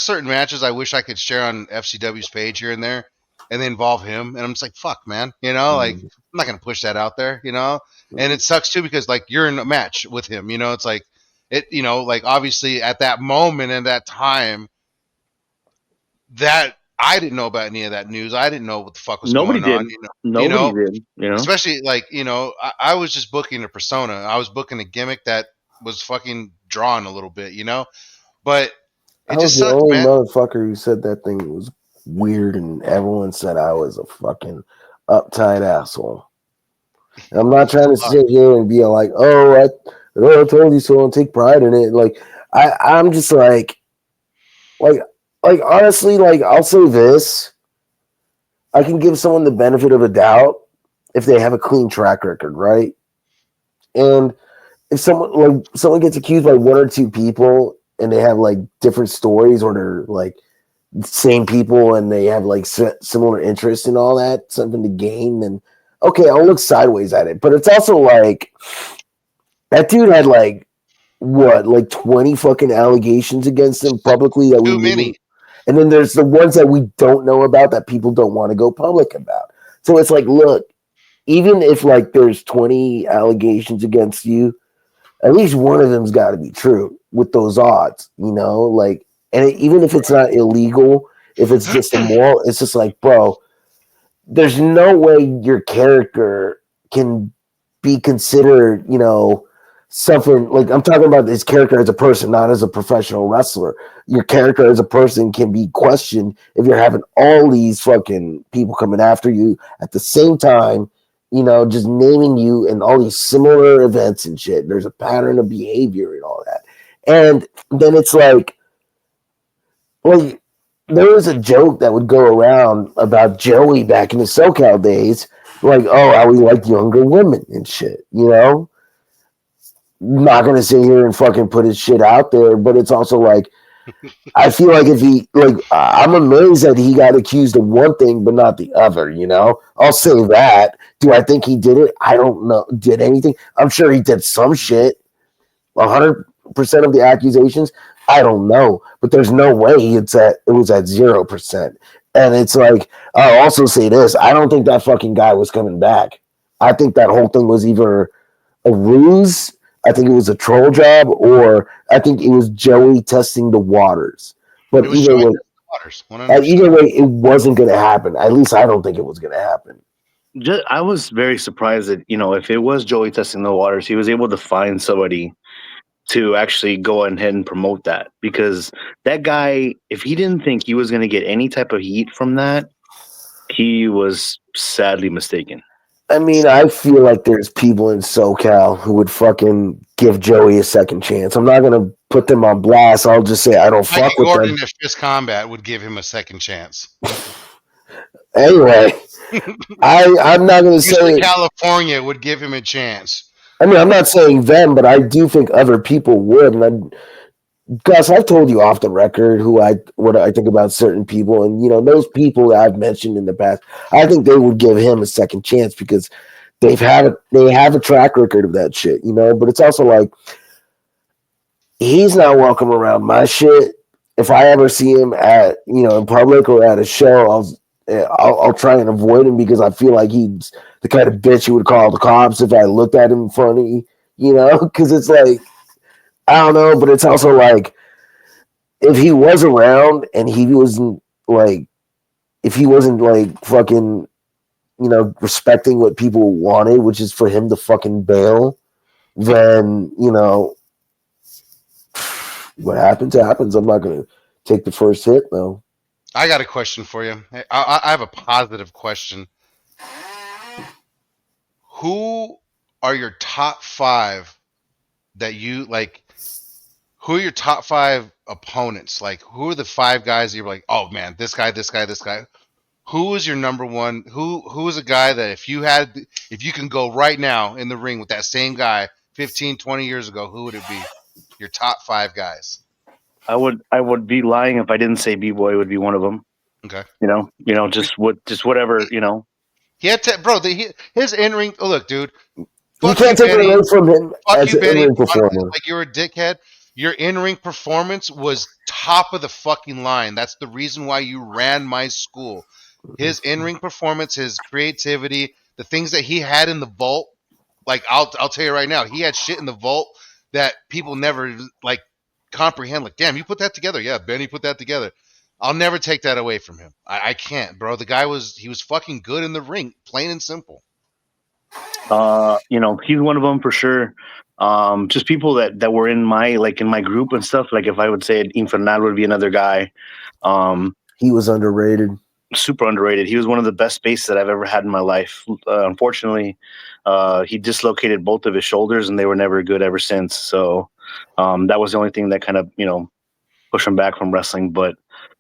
certain matches I wish I could share on FCW's page here and there and they involve him, and I'm just like, fuck man, like I'm not gonna push that out there. And it sucks too because like you're in a match with him, it's like like obviously at that moment and that time that I didn't know about any of that news. I didn't know what the fuck was Nobody going on, did. you Nobody know did. especially like I was just booking a persona. I was booking a gimmick that was fucking drawn a little bit. But I it was just the sucks, only man. motherfucker who said that thing was weird, and everyone said I was a fucking uptight asshole. And I'm not It's trying to a lot. sit here and be like, I told you so, and take pride in it. Like I'm just like like honestly, like I'll say this: I can give someone the benefit of a doubt if they have a clean track record, right? And if someone gets accused by one or two people and they have like different stories or they're like same people and they have like similar interests and all that, something to gain, then okay, I'll look sideways at it. But it's also like that dude had like what, like 20 fucking allegations against him publicly that we Too knew. many. And then there's the ones that we don't know about that people don't want to go public about. So it's like, look, even if like there's 20 allegations against you, at least one of them's got to be true with those odds, you know? Like, and even if it's not illegal, if it's just immoral, it's just like, bro, there's no way your character can be considered, you know, something like I'm talking about his character as a person, not as a professional wrestler. Your character as a person can be questioned if you're having all these fucking people coming after you at the same time, you know, just naming you and all these similar events and shit. There's a pattern of behavior and all that. And then it's like, well, there was a joke that would go around about Joey back in the SoCal days, like, oh, how he liked younger women and shit, you know? Not gonna sit here and fucking put his shit out there, but it's also like I feel like if he like I'm amazed that he got accused of one thing but not the other, you know? I'll say that. Do I think he did it? I don't know. Did anything? I'm sure he did some shit. 100% of the accusations, I don't know, but there's no way it was at 0%. And it's like I'll also say this: I don't think that fucking guy was coming back. I think that whole thing was either a ruse. I think it was a troll job, or I think it was Joey testing the waters. It But was Joey Waters, 100%. either way, it wasn't going to happen. At least I don't think it was going to happen. I was very surprised that, if it was Joey testing the waters, he was able to find somebody to actually go ahead and promote that, because that guy, if he didn't think he was going to get any type of heat from that, he was sadly mistaken. I mean, I feel like there's people in SoCal who would fucking give Joey a second chance. I'm not going to put them on blast. I'll just say I don't Mikey fuck with Gordon them. at Fist Combat would give him a second chance. Anyway, I'm not going to Usually say. California would give him a chance. I mean, I'm not saying them, but I do think other people would. And Gus, I've told you off the record what I think about certain people, and you know those people that I've mentioned in the past. I think they would give him a second chance because they have a track record of that shit, you know. But it's also like he's not welcome around my shit. If I ever see him at in public or at a show, I'll try and avoid him because I feel like he's the kind of bitch who would call the cops if I looked at him funny, you know. Because it's like I don't know, but it's also like if he was around and he wasn't like if he wasn't like fucking respecting what people wanted, which is for him to fucking bail, then what happens happens. I'm not gonna take the first hit though. I got a question for you. I have a positive question. Who are your top five that you like? Who are your top five opponents? Like, who are the five guys that you're like, oh man, this guy, this guy, this guy? Who is your number one? Who is a guy that if you can go right now in the ring with that same guy 15, 20 years ago, who would it be? Your top five guys. I would be lying if I didn't say B-Boy would be one of them. Okay. Just whatever. He had to, bro. His in ring. Oh, look, dude. You Fuck you, can't take it Benny. away from him Fuck as you, an Benny. in-ring performer. Like you're a dickhead. Your in-ring performance was top of the fucking line. That's the reason why you ran my school. His in-ring performance, his creativity, the things that he had in the vault. Like I'll tell you right now, he had shit in the vault that people never like comprehend. Like, damn, you put that together. Yeah, Benny put that together. I'll never take that away from him. I can't, bro. The guy was fucking good in the ring, plain and simple. He's one of them for sure. Just people that were in my group and stuff. Like if I would say Infernal would be another guy. He was underrated. Super underrated. He was one of the best bases that I've ever had in my life. Unfortunately, he dislocated both of his shoulders, and they were never good ever since. So that was the only thing that kind of pushed him back from wrestling. But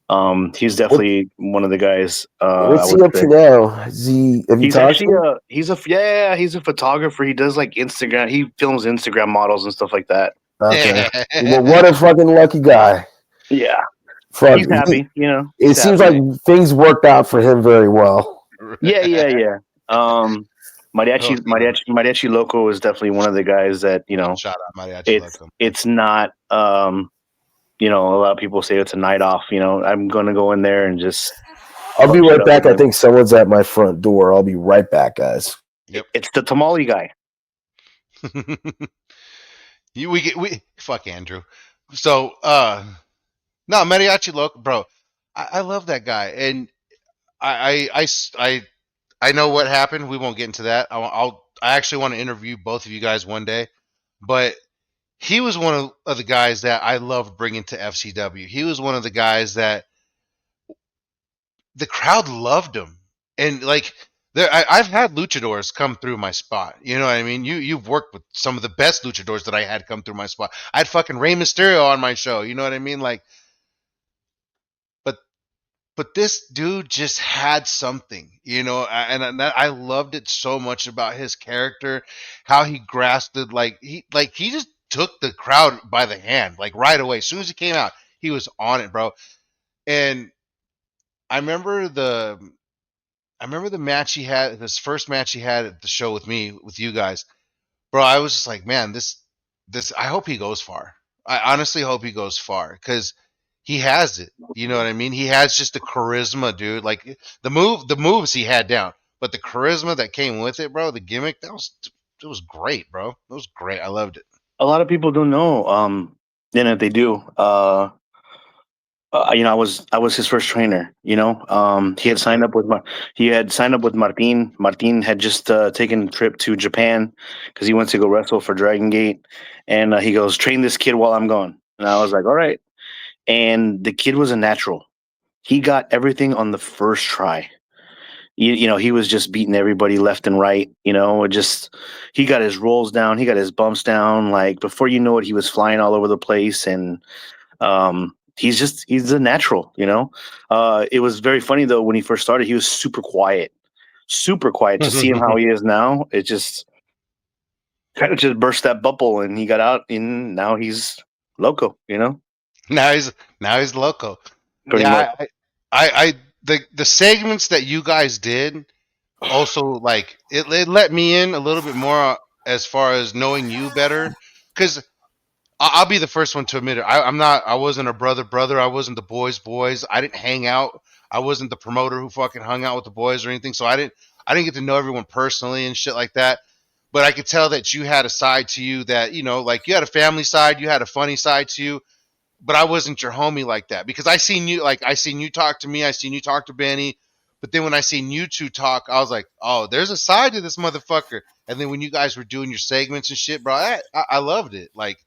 He's What definitely one of the guys. I what's he would up say to now? Is he have you he's talked actually to him? he's a photographer. He does like Instagram. He films Instagram models and stuff like that. Okay. Well, what a fucking lucky guy. Yeah, Fuck. he's happy. You know, It he's seems happy. like things worked out for him very well. Yeah, yeah, yeah. Um, Oh, Mariachi Loco is definitely one of the guys that shout out Mariachi it's Loco. it's not a lot of people say it's a night off. I'm gonna go in there and just I'll be fuck shit right up with back. I them. think someone's at my front door. I'll be right back, guys. Yep. It's the tamale guy. We fuck Andrew. So no, Mariachi Loco, bro. I love that guy, and I know what happened. We won't get into that. I actually want to interview both of you guys one day, but he was one of the guys that I loved bringing to FCW. He was one of the guys that the crowd loved him, and like I've had luchadors come through my spot. You know what I mean? You've worked with some of the best luchadors that I had come through my spot. I had fucking Rey Mysterio on my show. You know what I mean? Like, but but this dude just had something, and I loved it so much about his character, how he grasped it, like he just took the crowd by the hand, like right away. As soon as he came out, he was on it, bro. And I remember the I remember the match he had, this first match he had at the show with me, with you guys, bro. I was just like, man, this. I hope he goes far. I honestly hope he goes far because he has it. You know what I mean? He has just the charisma, dude. Like the moves he had down, but the charisma that came with it, bro. The gimmick it was great, bro. It was great. I loved it. A lot of people don't know. And if they do, I was his first trainer. He had That's signed good. up with he had signed up with Martin. Martin had just taken a trip to Japan because he went to go wrestle for Dragon Gate, and he goes, "Train this kid while I'm gone." And I was like, "All right." And the kid was a natural. He got everything on the first try. He was just beating everybody left and right. He got his rolls down, he got his bumps down. Like before you know it, he was flying all over the place, and he's a natural. It was very funny though when he first started. He was super quiet. To see him how he is now, it just kind of just burst that bubble, and he got out, and now he's loco. now he's now he's loco. Pretty Yeah, much. I the segments that you guys did also, like, it let me in a little bit more, as far as knowing you better, because I'll be the first one to admit it. I wasn't a brother. I wasn't the boys. I didn't hang out. I wasn't the promoter who fucking hung out with the boys or anything. So I didn't get to know everyone personally and shit like that. But I could tell that you had a side to you that, like, you had a family side, you had a funny side to you, but I wasn't your homie like that, because I seen you talk to me, I seen you talk to Benny, but then when I seen you two talk, I was like, oh, there's a side to this motherfucker. And then when you guys were doing your segments and shit, bro, I loved it. Like,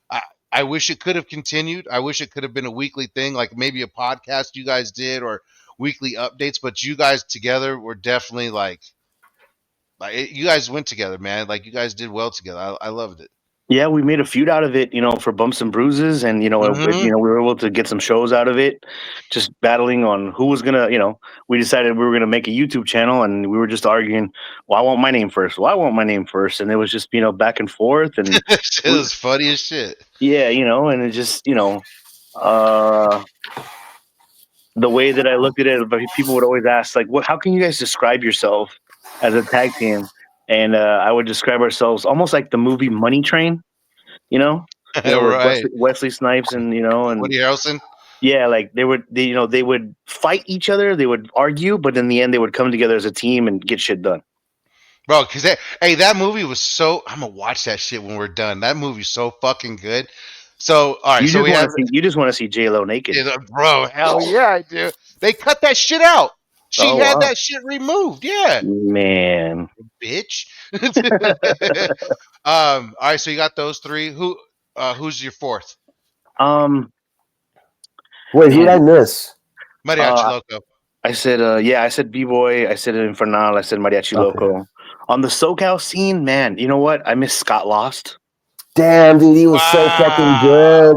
I I wish it could have continued. I wish it could have been a weekly thing, like maybe a podcast you guys did, or weekly updates. But you guys together were definitely you guys went together, man. Like, you guys did well together. I loved it. Yeah, we made a feud out of it, for bumps and bruises, and Mm-hmm. we were able to get some shows out of it. Just battling on who was gonna, we decided we were gonna make a YouTube channel, and we were just arguing. Well, I want my name first. Well, I want my name first, and it was just back and forth, and It we, was funny as shit. yeah, and it just uh, the way that I looked at it, but people would always ask like, "What? How can you guys describe yourself as a tag team?" And I would describe ourselves almost like the movie Money Train with Right. Wesley Snipes and Woody Harrelson. yeah, like they would fight each other, they would argue, but in the end they would come together as a team and get shit done. Bro, because that movie was so. I'm gonna watch that shit when we're done. That movie's so fucking good. So, all right, so we have, You just want to see J Lo naked. bro. Hell yeah, I do. They cut that shit out. She Oh had wow, that shit removed. Yeah, man. bitch. All right, so you got those three. Who's your fourth? Um, Wait, who did I man. miss? Mariachi Uh, Loco. I said B boy, I said Infernal, I said Mariachi Okay. Loco. On the SoCal scene, man, you know what? I miss Scott Lost. Damn, dude, he was so fucking good.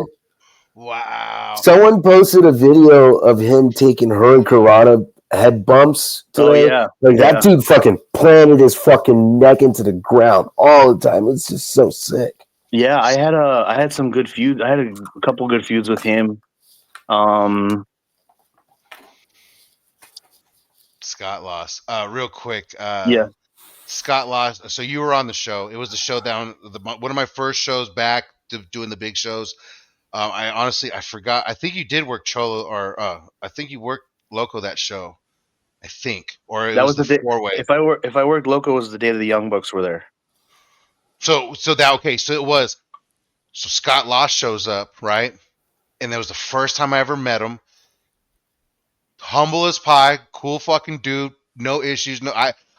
Wow. Wow. Someone posted a video of him taking her and Karana head bumps Oh today. yeah, Like yeah, that dude fucking planted his fucking neck into the ground all the time. It's just so sick. yeah. I had some good feuds. I had a couple good feuds with him. Scott lost. Real quick. Yeah, Scott lost. So you were on the show. It was the showdown. One of my first shows back to doing the big shows. I honestly I forgot. I think you did work Cholo, or I think you worked Loco that show. I think, or it that was was the the day. four way. If I worked Loco, was the day that the Young Bucks were there. So that okay. So it was. So Scott Lost shows up, right? And that was the first time I ever met him. Humble as pie, cool fucking dude, no issues. No,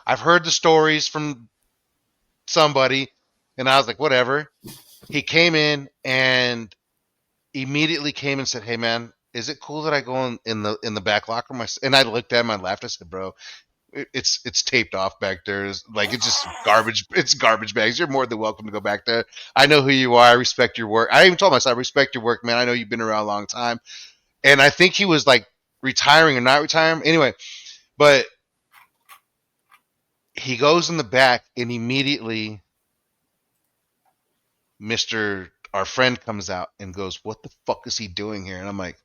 I've heard the stories from somebody, and I was like, whatever. He came in and immediately came and said, "Hey man, is it cool that I go in the back locker room?" And I looked at him, I laughed. I said, "Bro, it's taped off back there. It's just garbage. It's garbage bags. You're more than welcome to go back there. I know who you are. I respect your work. I even told myself, I respect your work, man. I know you've been around a long time." And I think he was like retiring or not retiring. Anyway, but he goes in the back and immediately Mr. Our friend comes out and goes, "What the fuck is he doing here?" And I'm like,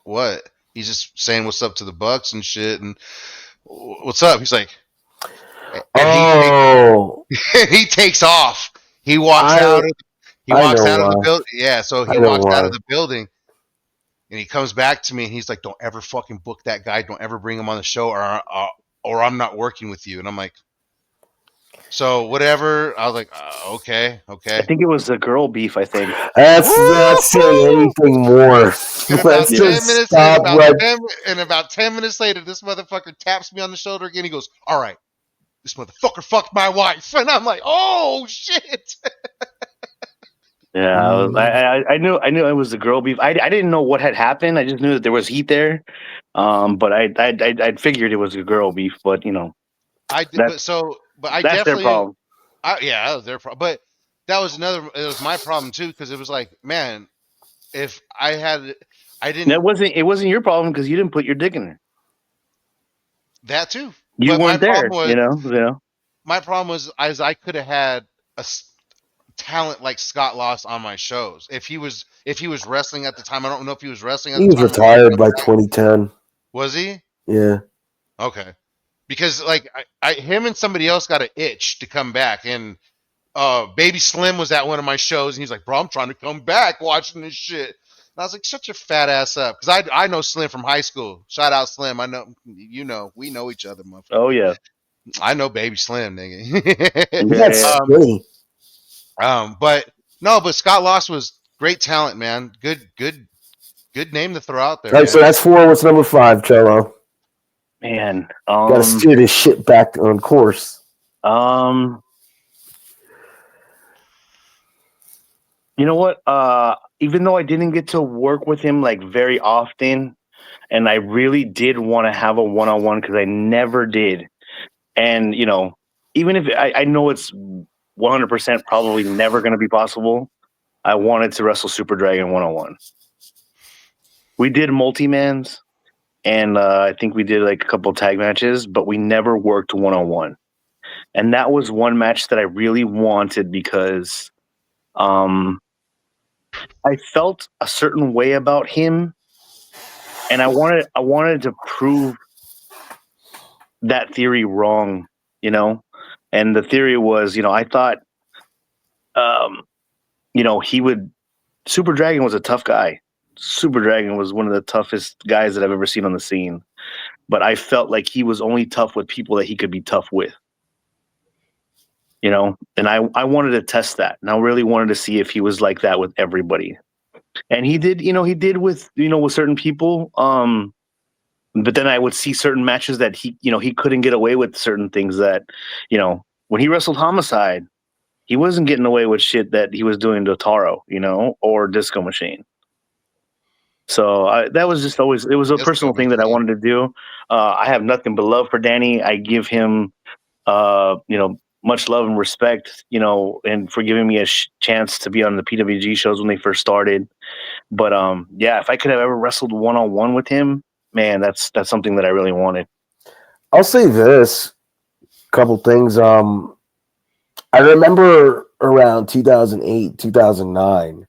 "What?" He's just saying what's up to the Bucks and shit. And what's up? He's like, and Oh, he takes off. He walks I out. He I walks know out of the why. building. Yeah, so I he know walks out why. of the building and he comes back to me and he's like, "Don't ever fucking book that guy. Don't ever bring him on the show, or I'm not working with you." And I'm like, "So whatever." I was like, "Okay, I okay." think it was the girl beef. I think. That's not saying Woo-hoo! anything more. And about Let's Yeah. 10 minutes, stop. What? and about 10 minutes later, this motherfucker taps me on the shoulder again. He goes, "All right, this motherfucker fucked my wife," and I'm like, "Oh shit!" Yeah, I knew it was the girl beef. I didn't know what had happened. I just knew that there was heat there. But I figured it was a girl beef. But you know I did, that but I that's their definitely, problem. yeah, that was their problem. But that was another. It was my problem too because it was like, man, if I had, I didn't It wasn't your problem because you didn't put your dick in there. that too. You But weren't there. You know. my problem was, as I could have had talent like Scott Lost on my shows. If he was wrestling at the time, I don't know if he was wrestling at He the was time or if he was retired coming by back. 2010. Was he? Yeah. Okay. Because like him and somebody else got an itch to come back, and Baby Slim was at one of my shows, and he's like, "Bro, I'm trying to come back watching this shit." And I was like, "Shut your fat ass up," because I know Slim from high school. Shout out Slim. I know we know each other, Oh motherfucker. yeah. I know Baby Slim, nigga. He Yeah, got yeah. skinny. But no, but Scott Lost was great talent, man. Good name to throw out there, All right, so man. that's 4. What's number 5, Cello? Man. Got to steer this shit back on course. You know what? Even though I didn't get to work with him like very often, and I really did want to have a one-on-one because I never did. And you know, even if I know it's 100% probably never going to be possible, I wanted to wrestle Super Dragon one-on-one. We did multi-mans, and I think we did like a couple tag matches, but we never worked one-on-one. And that was one match that I really wanted because I felt a certain way about him, and I wanted to prove that theory wrong, you know. And the theory was, you know, I thought, um, you know, he would. Super Dragon was a tough guy. Super Dragon was one of the toughest guys that I've ever seen on the scene. But I felt like he was only tough with people that he could be tough with, you know. And I wanted to test that, and I really wanted to see if he was like that with everybody. And he did, you know, he did with with certain people. But then I would see certain matches that he couldn't get away with certain things that, when he wrestled Homicide, he wasn't getting away with shit that he was doing to Taro, or Disco Machine. So that was just always, it was a Disco personal thing that I Machine. wanted to do. I have nothing but love for Danny. I give him, much love and respect, and for giving me a chance to be on the PWG shows when they first started. But yeah, if I could have ever wrestled 1-on-1 with him, man, that's something that I really wanted. I'll say this couple things. I remember around 2008, 2009,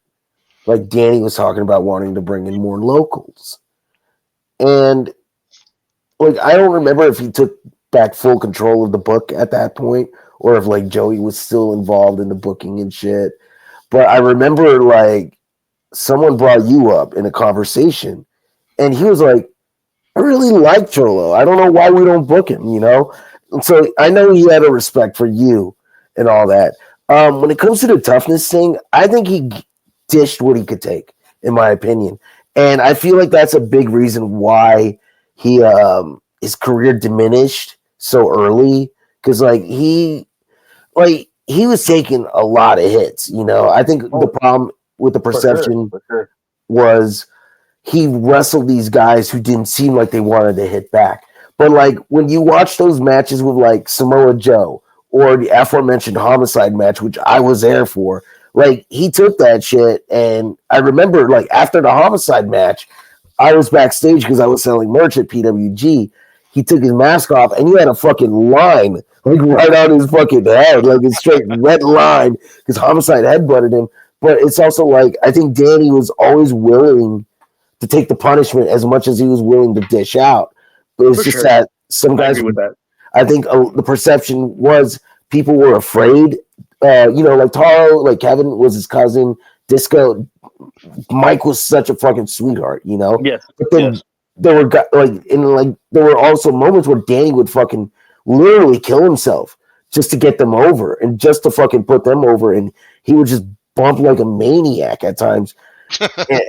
like Danny was talking about wanting to bring in more locals. And like I don't remember if he took back full control of the book at that point or if like Joey was still involved in the booking and shit. But I remember like someone brought you up in a conversation and he was like, I really like Cholo. I don't know why we don't book him, you know? And so I know he had a respect for you and all that. When it comes to the toughness thing, I think he dished what he could take, in my opinion. And I feel like that's a big reason why he his career diminished so early. Cause he was taking a lot of hits, you know. I think the problem with the perception was he wrestled these guys who didn't seem like they wanted to hit back. But like when you watch those matches with like Samoa Joe or the aforementioned Homicide match, which I was there for, like he took that shit. And I remember like after the Homicide match, I was backstage because I was selling merch at PWG. He took his mask off and he had a fucking line like right on his fucking head, like a straight red line because Homicide headbutted him. But it's also like I think Danny was always willing to take the punishment as much as he was willing to dish out. But it's just that some guys, with that. I think the perception was people were afraid. You know, like Taro, like Kevin was his cousin. Disco, Mike was such a fucking sweetheart, you know? Yes. But then there were there were also moments where Danny would fucking literally kill himself just to get them over and just to fucking put them over. And he would just bump like a maniac at times.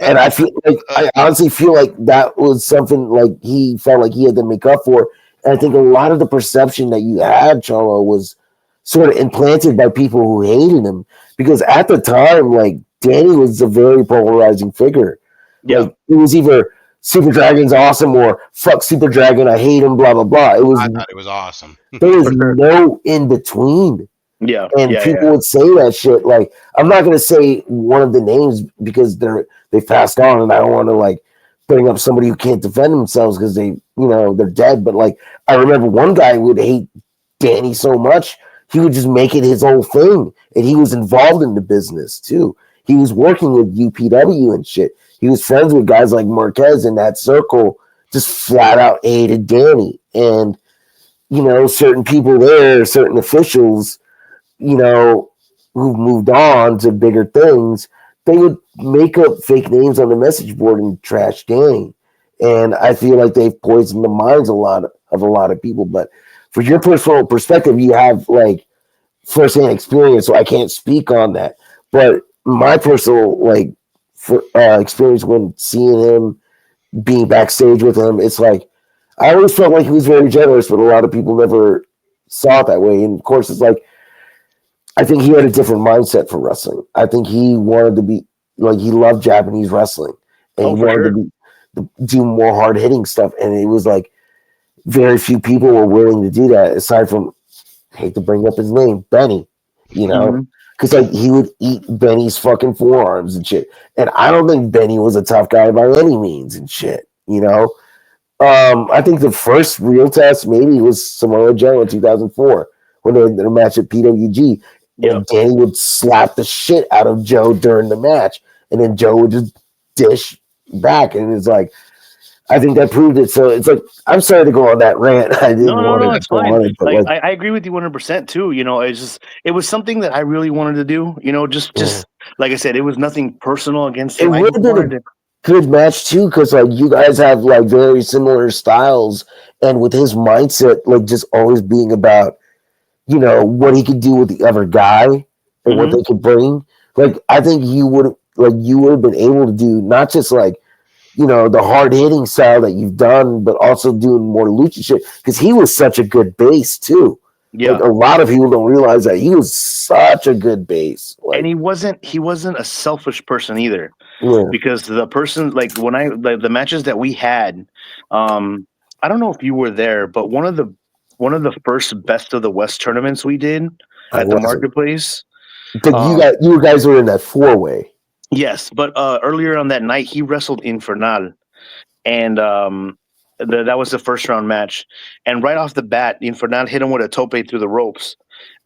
And I feel like I honestly feel like that was something like he felt like he had to make up for. And I think a lot of the perception that you had, Cholo, was sort of implanted by people who hated him because at the time, like Danny was a very polarizing figure. Yeah, like, it was either Super Dragon's awesome or fuck Super Dragon, I hate him, blah blah blah. It was I thought it was awesome. there was no in between. Yeah, and people would say that shit. Like, I'm not gonna say one of the names because they passed on, and I don't want to like bring up somebody who can't defend themselves because they're dead. But like, I remember one guy would hate Danny so much he would just make it his whole thing, and he was involved in the business too. He was working with UPW and shit. He was friends with guys like Marquez in that circle. Just flat out hated Danny, and certain people there, certain officials, who've moved on to bigger things, they would make up fake names on the message board and trash Danny. And I feel like they've poisoned the minds of a lot of people. But for your personal perspective, you have like firsthand experience, so I can't speak on that. But my personal experience when seeing him, being backstage with him, it's like I always felt like he was very generous, but a lot of people never saw it that way. And of course, it's like I think he had a different mindset for wrestling. I think he wanted to be like he loved Japanese wrestling, and he wanted to do more hard hitting stuff. And it was like very few people were willing to do that, aside from I hate to bring up his name, Benny. Because like he would eat Benny's fucking forearms and shit. And I don't think Benny was a tough guy by any means and shit. I think the first real test maybe was Samoa Joe in 2004 when they had their match at PWG. And Danny would slap the shit out of Joe during the match, and then Joe would just dish back. And it's like, I think that proved it. So it's like, I'm sorry to go on that rant. I didn't want to it's go fine. on it, but I agree with you 100% too. It was something that I really wanted to do. Just like I said, it was nothing personal against him. It would have been a good match too, because like you guys have like very similar styles, and with his mindset, like just always being about what he could do with the other guy and what they could bring. Like I think you would have been able to do not just like the hard hitting style that you've done, but also doing more lucha shit because he was such a good base too. Yeah, like, a lot of people don't realize that he was such a good base, and he wasn't a selfish person either. Yeah. Because the person the matches that we had, I don't know if you were there, but one of the first Best of the West tournaments we did at the marketplace. You guys were in that 4-way. Yes, but earlier on that night, he wrestled Infernal, and that was the first round match. And right off the bat, Infernal hit him with a tope through the ropes,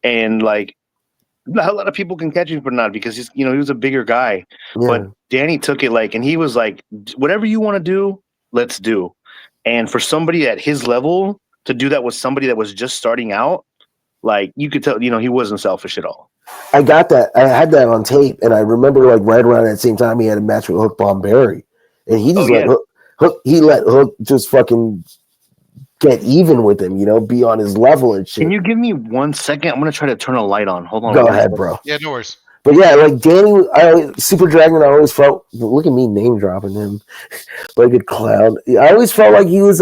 and like not a lot of people can catch Infernal because he was a bigger guy, but Yeah. Danny took it like, and he was like, whatever you want to do, let's do. And for somebody at his level to do that with somebody that was just starting out, like you could tell, he wasn't selfish at all. I got that. I had that on tape, and I remember like right around that same time he had a match with Hook Bomberry, and he Oh just let yeah. Hook. He let Hook just fucking get even with him, be on his level and shit. Can you give me 1 second? I'm gonna try to turn a light on. Hold on. Go 1 ahead, second. bro. Yeah, no worries. But yeah, like Danny, Super Dragon, I always felt. Look at me name dropping him like a clown. I always felt like he was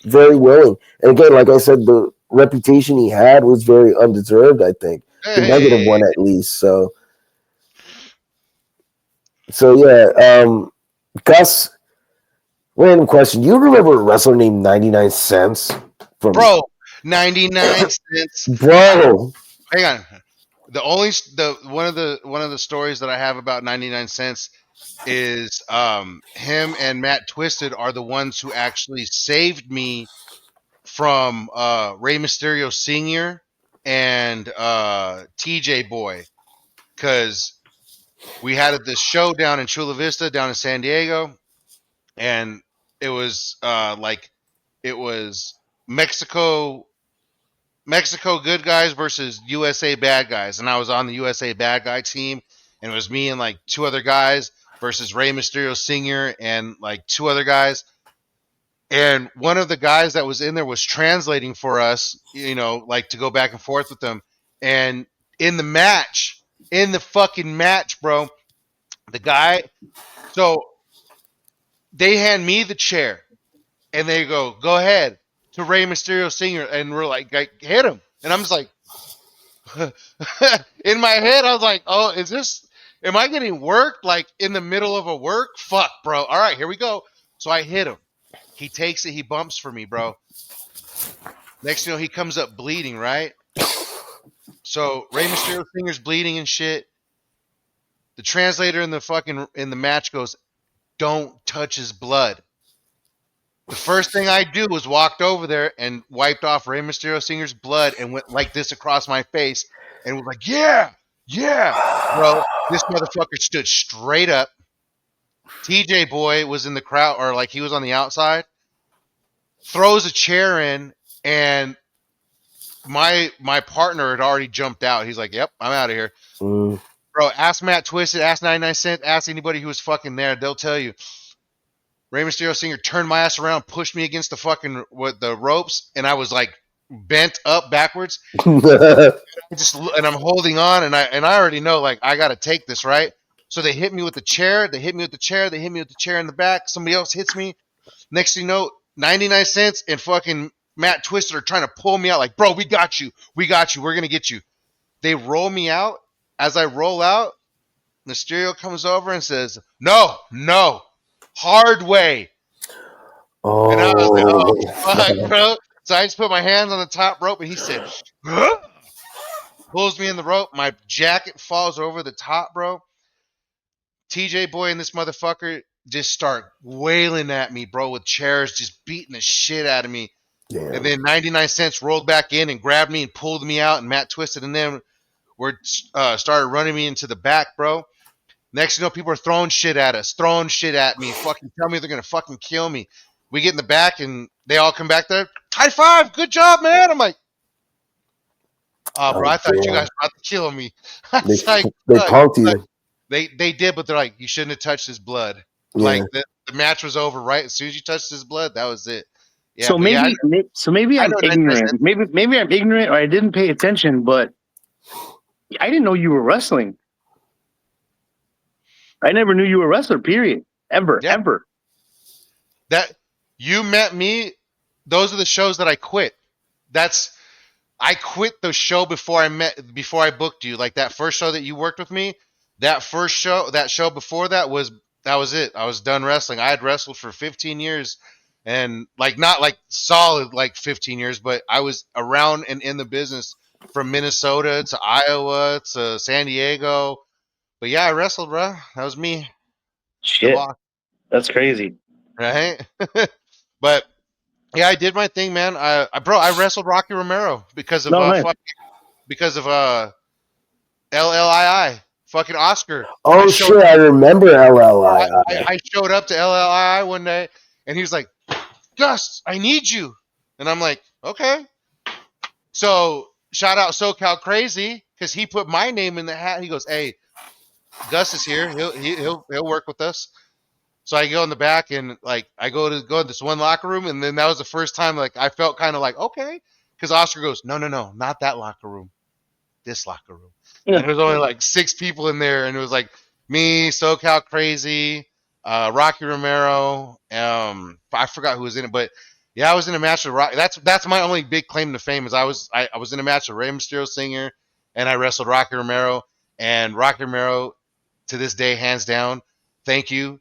very willing. And again, like I said, the reputation he had was very undeserved. I think the negative Hey, one at least. So yeah, Gus. Random question: you remember a wrestler named 99 Cents from bro, 99 cents. Bro? Hang on. One of the stories that I have about 99 cents is him and Matt Twisted are the ones who actually saved me from Rey Mysterio Sr. and TJ Boy, because we had this show down in Chula Vista down in San Diego, and it was it was Mexico good guys versus USA bad guys, and I was on the USA bad guy team, and it was me and like two other guys versus Rey Mysterio Sr. and like two other guys. And one of the guys that was in there was translating for us, like to go back and forth with them. And in the match, in the fucking match, bro, the guy, so they hand me the chair and they go ahead to Rey Mysterio Sr. And we're like hit him. And I'm just like, in my head, I was like, oh, am I getting worked like in the middle of a work? Fuck, bro. All right, here we go. So I hit him. He takes it. He bumps for me, bro. Next thing you know, he comes up bleeding, right? So Rey Mysterio Singer's bleeding and shit. The translator in the match goes, "Don't touch his blood." The first thing I do was walked over there and wiped off Rey Mysterio Singer's blood and went like this across my face and was like, "Yeah, yeah, bro." This motherfucker stood straight up. TJ Boy was in the crowd, or like he was on the outside. Throws a chair in, and my partner had already jumped out. He's like, "Yep, I'm out of here." Mm. Bro, ask Matt Twisted, ask 99 Cent, ask anybody who was fucking there. They'll tell you. Rey Mysterio Sr. turned my ass around, pushed me against the ropes, and I was like bent up backwards. And I'm holding on, and I already know like I gotta take this, right? So they hit me with the chair, they hit me with the chair, they hit me with the chair in the back. Somebody else hits me. Next thing you know, 99 cents and fucking Matt Twisted are trying to pull me out. Like, bro, we got you, we're gonna get you. They roll me out. As I roll out, Mysterio comes over and says, "No, no, hard way." And I was like, "Oh fuck, Oh, bro." So I just put my hands on the top rope, and he said, "Huh?" Pulls me in the rope. My jacket falls over the top, bro. TJ Boy and this motherfucker just start wailing at me, bro, with chairs, just beating the shit out of me. damn. And then 99 cents rolled back in and grabbed me and pulled me out, and Matt Twisted and them started running me into the back, bro. Next thing you know, people are throwing shit at us, throwing shit at me, fucking tell me they're gonna fucking kill me. We get in the back and they all come back there. High five, good job, man. I'm like, oh, bro, Oh, I thought you damn. guys were about to kill me. I They was like, they fuck. punked you. They did, but they're like, you shouldn't have touched his blood. Yeah. Like the match was over, right? As soon as you touched his blood, that was it. Yeah, So but yeah, maybe I I'm know 99 ignorant. cents. Maybe I'm ignorant, or I didn't pay attention. But I didn't know you were wrestling. I never knew you were a wrestler. Period. Ever. Yeah. That you met me. Those are the shows that I quit. I quit the show before I booked you. Like that first show that you worked with me, that show before that was it. I was done wrestling. I had wrestled for 15 years, and like not like solid like 15 years, but I was around and in the business from Minnesota to Iowa to San Diego, But yeah, I wrestled, bro. That was me, the Shit, boss, that's crazy. right? But yeah, I did my thing, man. I wrestled Rocky Romero because of No, nice. because of LLII, fucking Oscar. I Oh showed shit, I remember LLII. I showed up to LLII one day, and he was like, "Gus, I need you," and I'm like, "Okay." So shout out SoCal Crazy because he put my name in the hat. He goes, "Hey, Gus is here. He'll work with us." So I go in the back and like I go in this one locker room, and then that was the first time like I felt kind of like okay, because Oscar goes, "No, not that locker room, this locker room," Yeah. and there was only like 6 people in there, and it was like me, SoCal Crazy, Rocky Romero, I forgot who was in it, but yeah, I was in a match with Rock. That's my only big claim to fame is I was in a match with Rey Mysterio Singer, and I wrestled Rocky Romero, and Rocky Romero to this day, hands down, thank you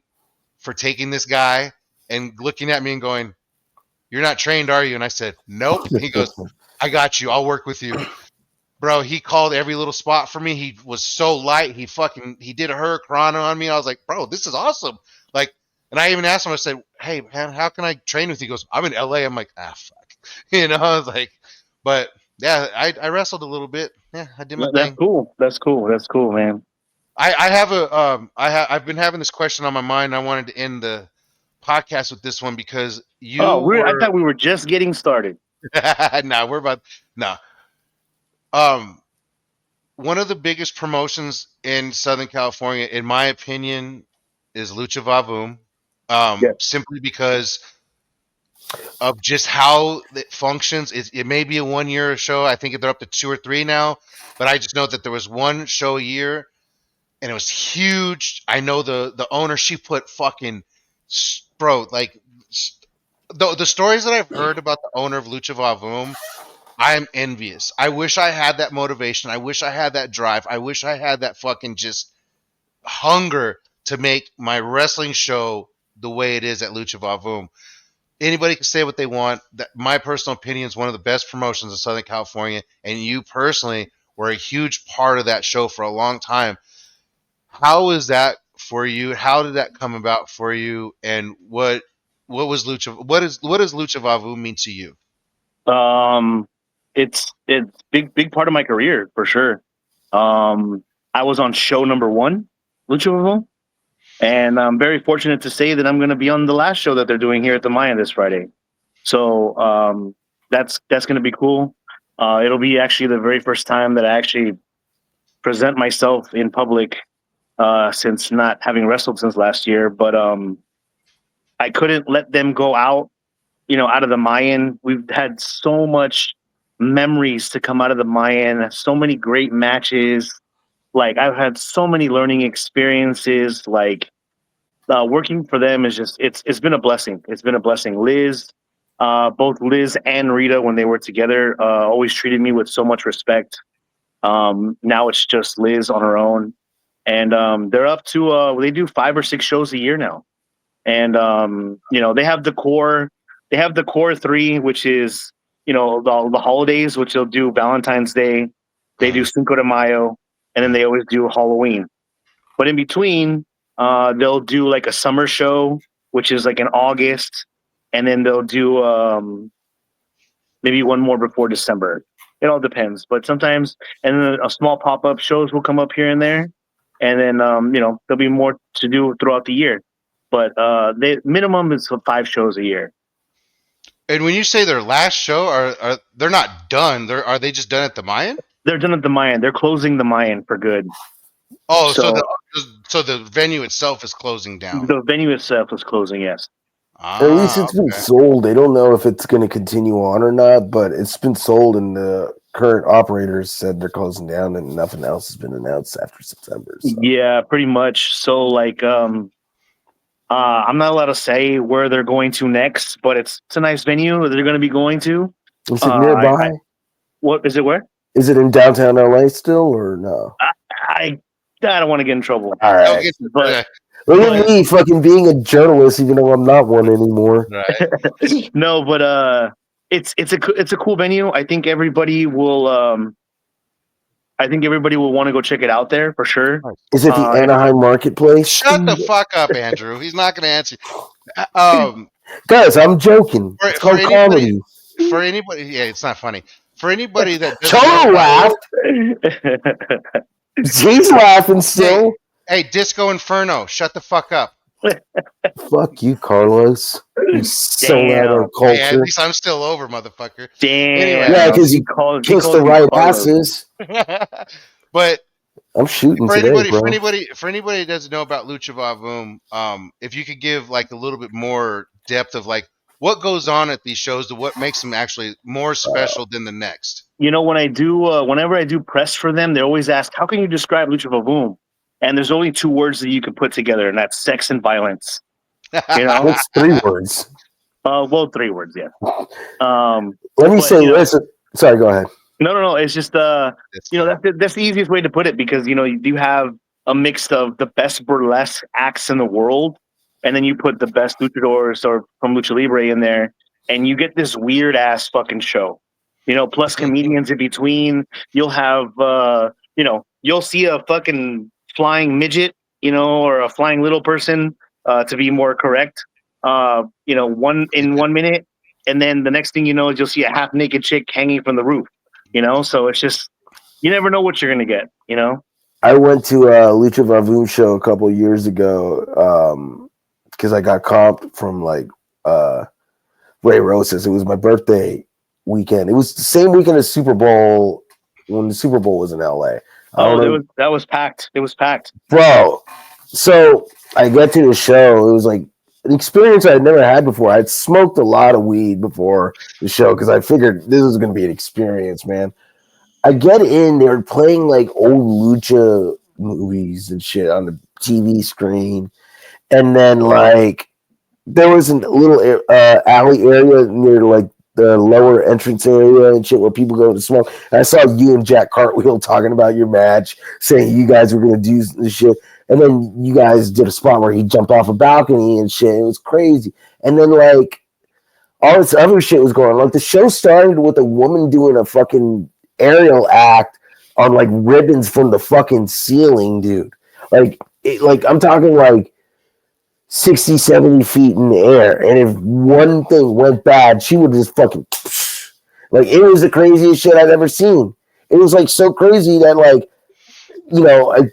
for taking this guy and looking at me and going, "You're not trained, are you?" And I said, "Nope." He goes, "I got you. I'll work with you." Bro, he called every little spot for me. He was so light. He did a hurricane on me. I was like, "Bro, this is awesome." Like, and I even asked him. I said, "Hey, man, how can I train with you?" He goes, "I'm in LA." I'm like, "Ah, fuck." I was like, but yeah, I wrestled a little bit. Yeah, I did my That's thing. cool. That's cool. That's cool, man. I have a I've been having this question on my mind. I wanted to end the podcast with this one because Oh, you I were thought we were just getting started. nah, we're about nah. Um, one of the biggest promotions in Southern California, in my opinion, is Lucha Vavoom. Yeah. Simply because of just how it functions. It may be a 1 year show. I think they're up to 2 or 3 now, but I just know that there was one show a year and it was huge. I know the owner. She put fucking bro like the stories that I've heard about the owner of Lucha Vavoom. I'm envious. I wish I had that motivation. I wish I had that drive. I wish I had that fucking just hunger to make my wrestling show the way it is at Lucha Vavoom. Anybody can say what they want. That my personal opinion is one of the best promotions in Southern California, and you personally were a huge part of that show for a long time. How is that for you? How did that come about for you? And what was Lucha? What does Lucha Vavoom mean to you? Um, it's big part of my career for sure. Um, I was on show number one, Lucha Vivon, and I'm very fortunate to say that I'm going to be on the last show that they're doing here at the Maya this Friday. So that's going to be cool. It'll be actually the very first time that I actually present myself in public since not having wrestled since last year. But I couldn't let them go out, out of the Mayan. We've had so much memories to come out of the Mayan, so many great matches. Like I've had so many learning experiences. Like working for them is just it's been a blessing. It's been a blessing. Both Liz and Rita, when they were together, always treated me with so much respect. Now it's just Liz on her own, and they're up to they do 5 or 6 shows a year now, and they have the core. They have the core three, which is the holidays, which they'll do Valentine's Day, they do Cinco de Mayo, and then they always do Halloween. But in between, they'll do like a summer show, which is like in August, and then they'll do maybe one more before December. It all depends, but sometimes, and then a small pop up shows will come up here and there, and then there'll be more to do throughout the year. But the minimum is 5 shows a year. And when you say their last show, are they're not done? Are they just done at the Mayan? They're done at the Mayan. They're closing the Mayan for good. Oh, So so the venue itself is closing down. the venue itself is closing. Yes. At least Ah, it's been okay. sold. They don't know if it's going to continue on or not, but it's been sold, and the current operators said they're closing down, and nothing else has been announced after September. So. Yeah, pretty much. So like, I'm not allowed to say where they're going to next, but it's a nice venue that they're going to be going to. Is it I nearby? what is it? Where? Is it in downtown LA still, or no? I I don't want to get in trouble, All Don't right. get but Look but at me fucking being a journalist, even though I'm not one anymore. right. no, but it's a cool venue. I think everybody will I think everybody will want to go check it out there for sure. Is it the Anaheim Marketplace? Shut the fuck up, Andrew. He's not going to answer. Um, Guys, I'm joking. for, It's for called anybody, comedy. yeah, it's not funny. For anybody that doesn't know Cholo about, laughed. He's laughing hey, still. hey, Disco Inferno, shut the fuck up. Fuck you, Carlos. You sold out our Damn. Hey, at culture. least I'm still over, motherfucker. Damn. Yeah, Anyway, because He you calls kissed the you right Carlos. asses. but I'm shooting for today, anybody, bro. for anybody that doesn't know about Lucha Vavoom, if you could give like a little bit more depth of like what goes on at these shows, to what makes them actually more special than the next. You know, when I do, whenever I do press for them, they always ask, "How can you describe Lucha Vavoom?" And there's only two words that you can put together, and that's sex and violence. You know, That's 3 words. well, 3 words, yeah. Let me But say, you know, listen. Sorry, go ahead. no. It's just you know, that's the easiest way to put it because you know you do have a mix of the best burlesque acts in the world, and then you put the best luchadors or from Lucha Libre in there, and you get this weird ass fucking show. You know, plus comedians in between. You'll have you know, you'll see a fucking flying midget, you know, or a flying little person, to be more correct. You know, 1 minute, and then the next thing you know is you'll see a half naked chick hanging from the roof. You know, so it's just you never know what you're gonna get. You know. I went to a Lucha Vavoom show a couple of years ago because I got comped from like Ray Rosas. It was my birthday weekend. It was the same weekend as Super Bowl when the Super Bowl was in LA. I don't know, That was packed. It was packed. bro. So I get to the show. It was like an experience I'd never had before. I'd smoked a lot of weed before the show because I figured this was going to be an experience, man. I get in, they're playing like old lucha movies and shit on the TV screen, and then like there was a little alley area near like the lower entrance area and shit where people go to smoke. And I saw you and Jack Cartwheel talking about your match, saying you guys were gonna do this shit, and then you guys did a spot where he jumped off a balcony and shit. It was crazy, and then like all this other shit was going on. Like the show started with a woman doing a fucking aerial act on like ribbons from the fucking ceiling, dude. Like I'm talking like 60, 70 feet in the air. And if one thing went bad, she would just fucking like it was the craziest shit I've ever seen. It was like so crazy that like, you know, I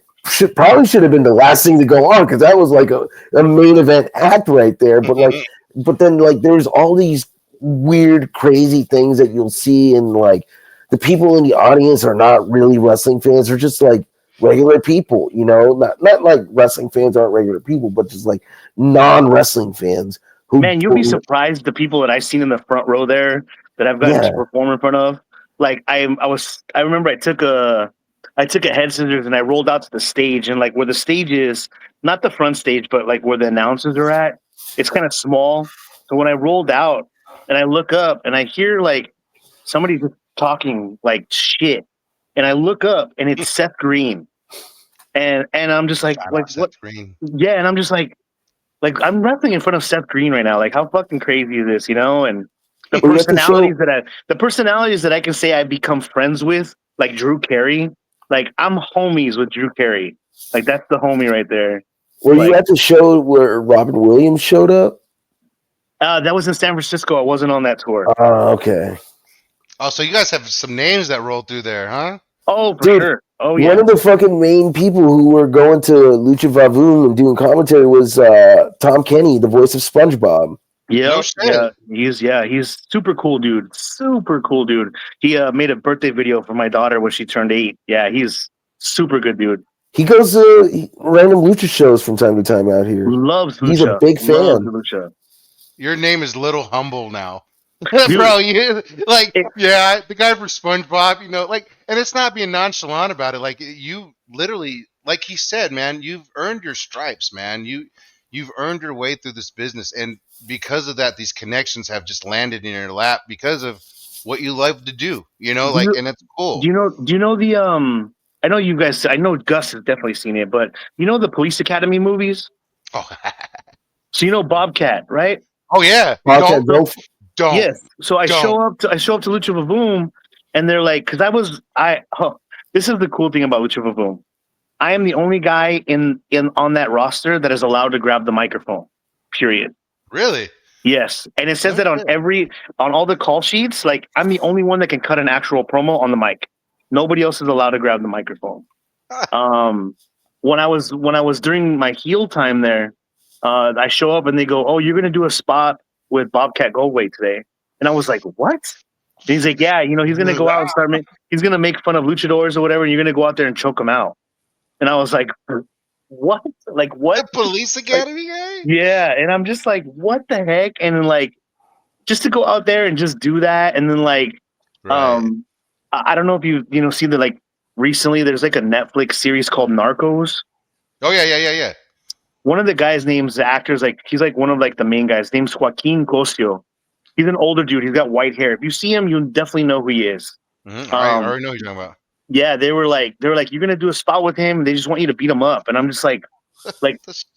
probably should have been the last thing to go on because that was like a main event act right there. But then like there's all these weird, crazy things that you'll see, and like the people in the audience are not really wrestling fans; they're just like regular people, you know. Not like wrestling fans aren't regular people, but just like non-wrestling fans who. Man, you'll be surprised the people that I've seen in the front row there that I've gotten to perform in front of. Like I remember I took a head scissors and I rolled out to the stage, and like where the stage is, not the front stage, but like where the announcers are at, it's kind of small. So when I rolled out and I look up and I hear like somebody just talking like shit, and I look up and it's Seth Green, and I'm just like what? Green. Yeah, and I'm just like I'm wrestling in front of Seth Green right now. Like how fucking crazy is this, you know? And the personalities that I can say I've become friends with, like Drew Carey. Like I'm homies with Drew Carey. Like that's the homie right there. Were you at the show where Robin Williams showed up? That was in San Francisco. I wasn't on that tour. Okay. Oh, so you guys have some names that roll through there, huh? Oh, for sure. Oh, yeah. One of the fucking main people who were going to Lucha Vavoom and doing commentary was Tom Kenny, the voice of SpongeBob. No shit. He's super cool dude. Super cool dude. He made a birthday video for my daughter when she turned 8. Yeah, he's super good dude. He goes to random lucha shows from time to time out here. Loves lucha. He's a big fan. Loves lucha. Your name is Little Humble now. Bro, you like the guy for SpongeBob, you know, like, and it's not being nonchalant about it. Like you literally, like he said, man, you've earned your stripes, man. You've earned your way through this business, and because of that, these connections have just landed in your lap because of what you love to do, you know, like, and it's cool. Do you know the I know you guys, I know Gus has definitely seen it, but you know the Police Academy movies? Oh. So you know Bobcat, right? Oh yeah. Bobcat Don't. Yes. So I show up to Lucha Vavoom, and they're like, because this is the cool thing about Lucha Boom. I am the only guy in on that roster that is allowed to grab the microphone. Period. Really? Yes, and it says No that on shit. on all the call sheets. Like I'm the only one that can cut an actual promo on the mic. Nobody else is allowed to grab the microphone. Um, when I was during my heel time there, I show up and they go, "Oh, you're gonna do a spot with Bobcat Goldway today," and I was like, "What?" And he's like, "Yeah, he's gonna go out and he's gonna make fun of luchadors or whatever, and you're gonna go out there and choke him out." And I was like, "What? Like what?" The police Like, academy guy? yeah, and I'm just like, "What the heck?" And then like just to go out there and just do that, and then like, Right. I don't know if you see that like recently there's like a Netflix series called Narcos. Oh yeah. One of the guys' names, the actor's like he's like one of like the main guys. His name's Joaquin Cosio. He's an older dude. He's got white hair. If you see him, you definitely know who he is. I Um, already know who you're talking about. yeah, they were like, you're gonna do a spot with him. They just want you to beat him up, and I'm just like, That's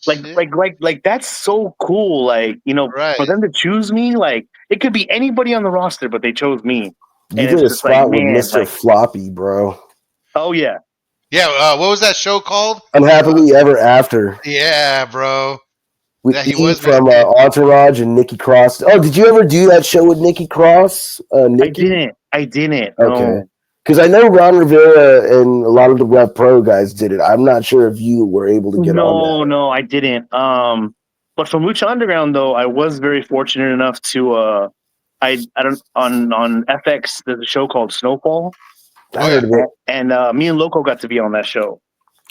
shit. that's so cool. Like, for Right. them to choose me, like it could be anybody on the roster, but they chose me, You and did it's a just like, spot with man, Mr. like, Floppy, bro. oh yeah, Yeah. What was that show called? Unhappily Ever After. Yeah, bro. With Yeah, he E was from Mr. Entourage and Nikki Cross. Oh, did you ever do that show with Nikki Cross? Nikki? I didn't, Okay. no, Because I know Ron Rivera and a lot of the Rev Pro guys did it. I'm not sure if you were able to get on that. no, I didn't. But from Lucha Underground though, I was very fortunate enough to I don't on FX. There's a show called Snowfall, I Oh yeah. heard of it. and me and Loco got to be on that show.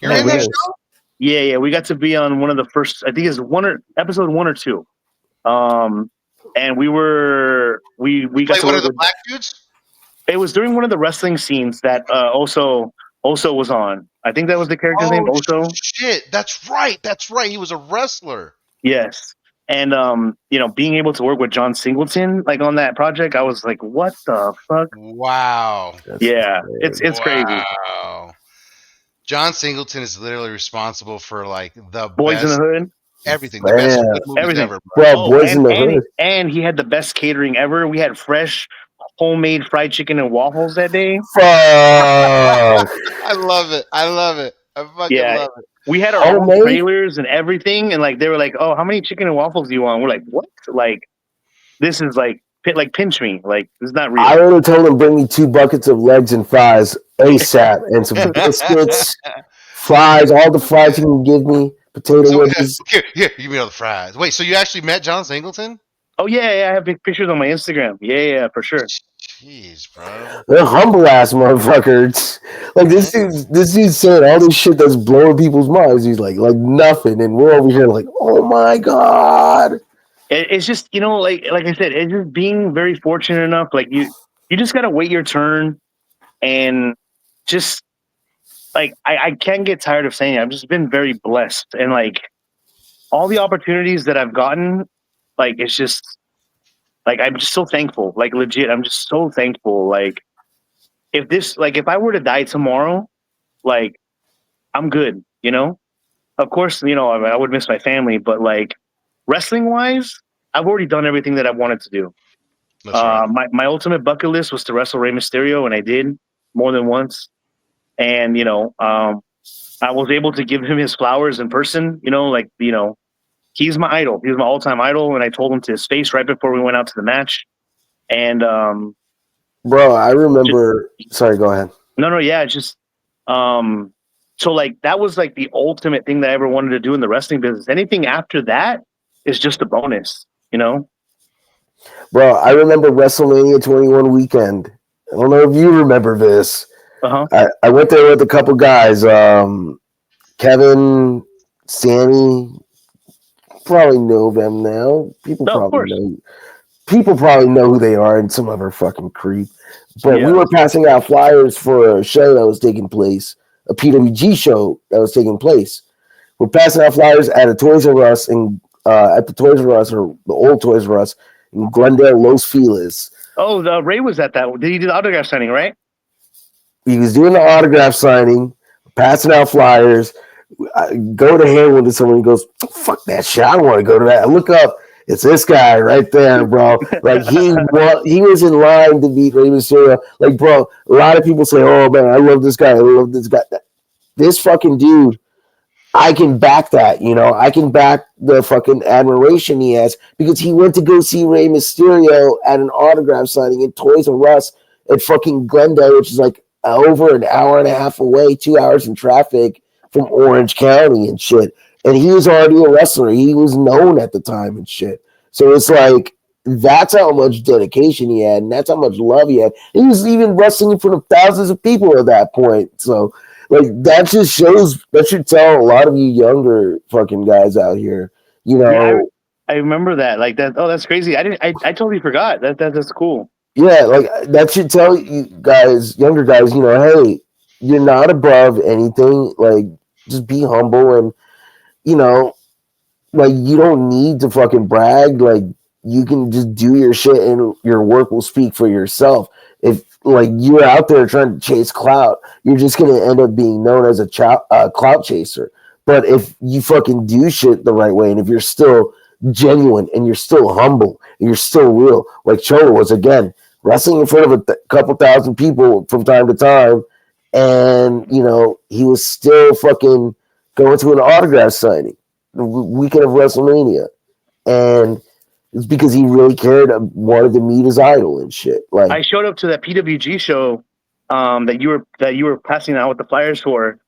You're Oh, in that nice. show? Yeah, we got to be on one of the first. I think it's episode 1 or 2. And we got Play to one of work the with. black dudes? It was during one of the wrestling scenes that Oso was on. I think that was the character's name, Oh Oso. shit. That's right. That's right. He was a wrestler. Yes. And being able to work with John Singleton like on that project, I was like, what the fuck? Wow. That's Yeah, insane. it's crazy. Wow. John Singleton is literally responsible for like the Boys in the best Hood, everything, the best Man. hood movies everything. ever, bro. Bro, Oh, Boys in and the and Hood. and he had the best catering ever. We had fresh homemade fried chicken and waffles that day. Fuck. I love it. I love it. I fucking Yeah, love it. we had our own Homemade? trailers and everything, and like they were like, "Oh, how many chicken and waffles do you want?" We're like, "What? Like this is like pinch me. Like this is not I real." would have told him bring me 2 buckets of legs and fries ASAP and some biscuits, fries, all the fries you can give me, potato So wedges. here, give me all the fries. Wait, so you actually met John Singleton? Oh yeah, I have big pictures on my Instagram. Yeah, for sure. Jeez, bro. They're humble ass motherfuckers. Like this dude's saying all this shit that's blowing people's minds. He's like nothing, and we're over here like, oh my god. It's just like I said, it's just being very fortunate enough. Like you just gotta wait your turn, and just like I can't get tired of saying it. I've just been very blessed, and like all the opportunities that I've gotten, like it's just like I'm just so thankful. Like legit, I'm just so thankful. Like if I were to die tomorrow, like I'm good. Of course, I would miss my family, but like wrestling wise, I've already done everything that I wanted to do. That's right. My ultimate bucket list was to wrestle Rey Mysterio, and I did more than once. And I was able to give him his flowers in person. He's my idol. He's my all time idol, and I told him to his face right before we went out to the match. And Bro, I remember. Sorry, go ahead. no, yeah, just so like that was like the ultimate thing that I ever wanted to do in the wrestling business. Anything after that is just a bonus. Bro, I remember WrestleMania 21 weekend. I don't know if you remember this. I went there with a couple guys. Kevin, Sammy, probably know them now. People No, of probably course. know. People probably know who they are, and some other fucking creep. But Yeah. we were passing out flyers for a show that was taking place, a PWG show that was taking place. We're passing out flyers at a Toys R Us and at the Toys R Us or the old Toys R Us in Glendale, Los Feliz. Oh, Ray was at that. Did he do the autograph signing, right? He was doing the autograph signing, passing out flyers. I go to hand with someone. He goes, "Fuck that shit! I don't want to go to that." I look up. It's this guy right there, bro. Like he was in line to beat Rey Mysterio. Like, bro, a lot of people say, "Oh man, I love this guy. I love this guy." This fucking dude, I can back that. You know, I can back the fucking admiration he has because he went to go see Rey Mysterio at an autograph signing in Toys R Us at fucking Glendale, which is like over an hour and a half away, 2 hours in traffic from Orange County and shit. And he was already a wrestler. He was known at the time and shit. So it's like that's how much dedication he had, and that's how much love he had. He was even wrestling in front of thousands of people at that point. So like that just shows that should tell a lot of you younger fucking guys out here, you know. Yeah, I remember that. Like that. Oh, that's crazy. I totally forgot. That's cool. Yeah, like that should tell you guys, younger guys, you know, hey, you're not above anything. Like, just be humble and, you know, like you don't need to fucking brag. Like, you can just do your shit and your work will speak for yourself. If like you're out there trying to chase clout, you're just gonna end up being known as a clout chaser. But if you fucking do shit the right way, and if you're still genuine and you're still humble and you're still real, like Cholo was again, wrestling in front of a couple thousand people from time to time, and you know he was still fucking going to an autograph signing the weekend of WrestleMania, and it's because he really cared, wanted to meet his idol and shit. Like, I showed up to that PWG show that you were passing out with the flyers for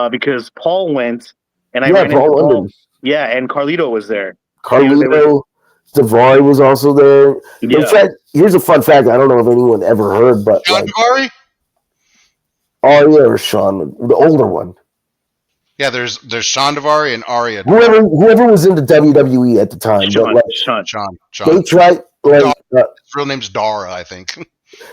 because Paul went and I ran into Paul Paul. London. Yeah, and Carlito was there. Carlito, Davari was also there. Yeah. In fact, here's a fun fact I don't know if anyone ever heard, but Sean like, Davari? Arya or Sean, the older one. Yeah, there's Sean Davari and Arya. Whoever was in the WWE at the time, Sean, but like, Sean. they tried like His real name's Dara, I think.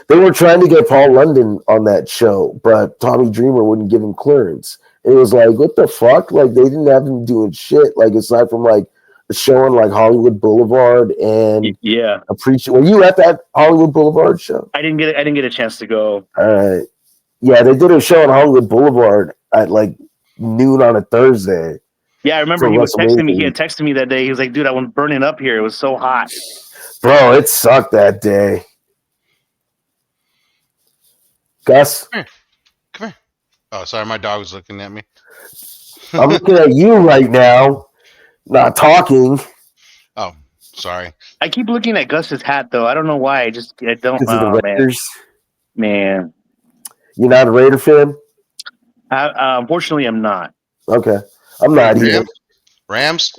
they were trying to get Paul London on that show, but Tommy Dreamer wouldn't give him clearance. It was like, what the fuck? Like, they didn't have him doing shit. Like, aside from like a show on like Hollywood Boulevard and yeah, a preacher. Were you at that Hollywood Boulevard show? I didn't get a chance to go. All right. Yeah, they did a show on Hollywood Boulevard at like noon on a Thursday. Yeah, I remember he was texting me. He had texted me that day. He was like, "Dude, I was burning up here. It was so hot." Bro, it sucked that day. Gus? Come here. Oh, sorry, my dog was looking at me. I'm looking at you right now, not talking. Oh, sorry. I keep looking at Gus's hat though. I don't know why. I don't. Because of the Raiders. Man. You're not a Raider fan? Unfortunately, I'm not. Okay. I'm not either. Rams?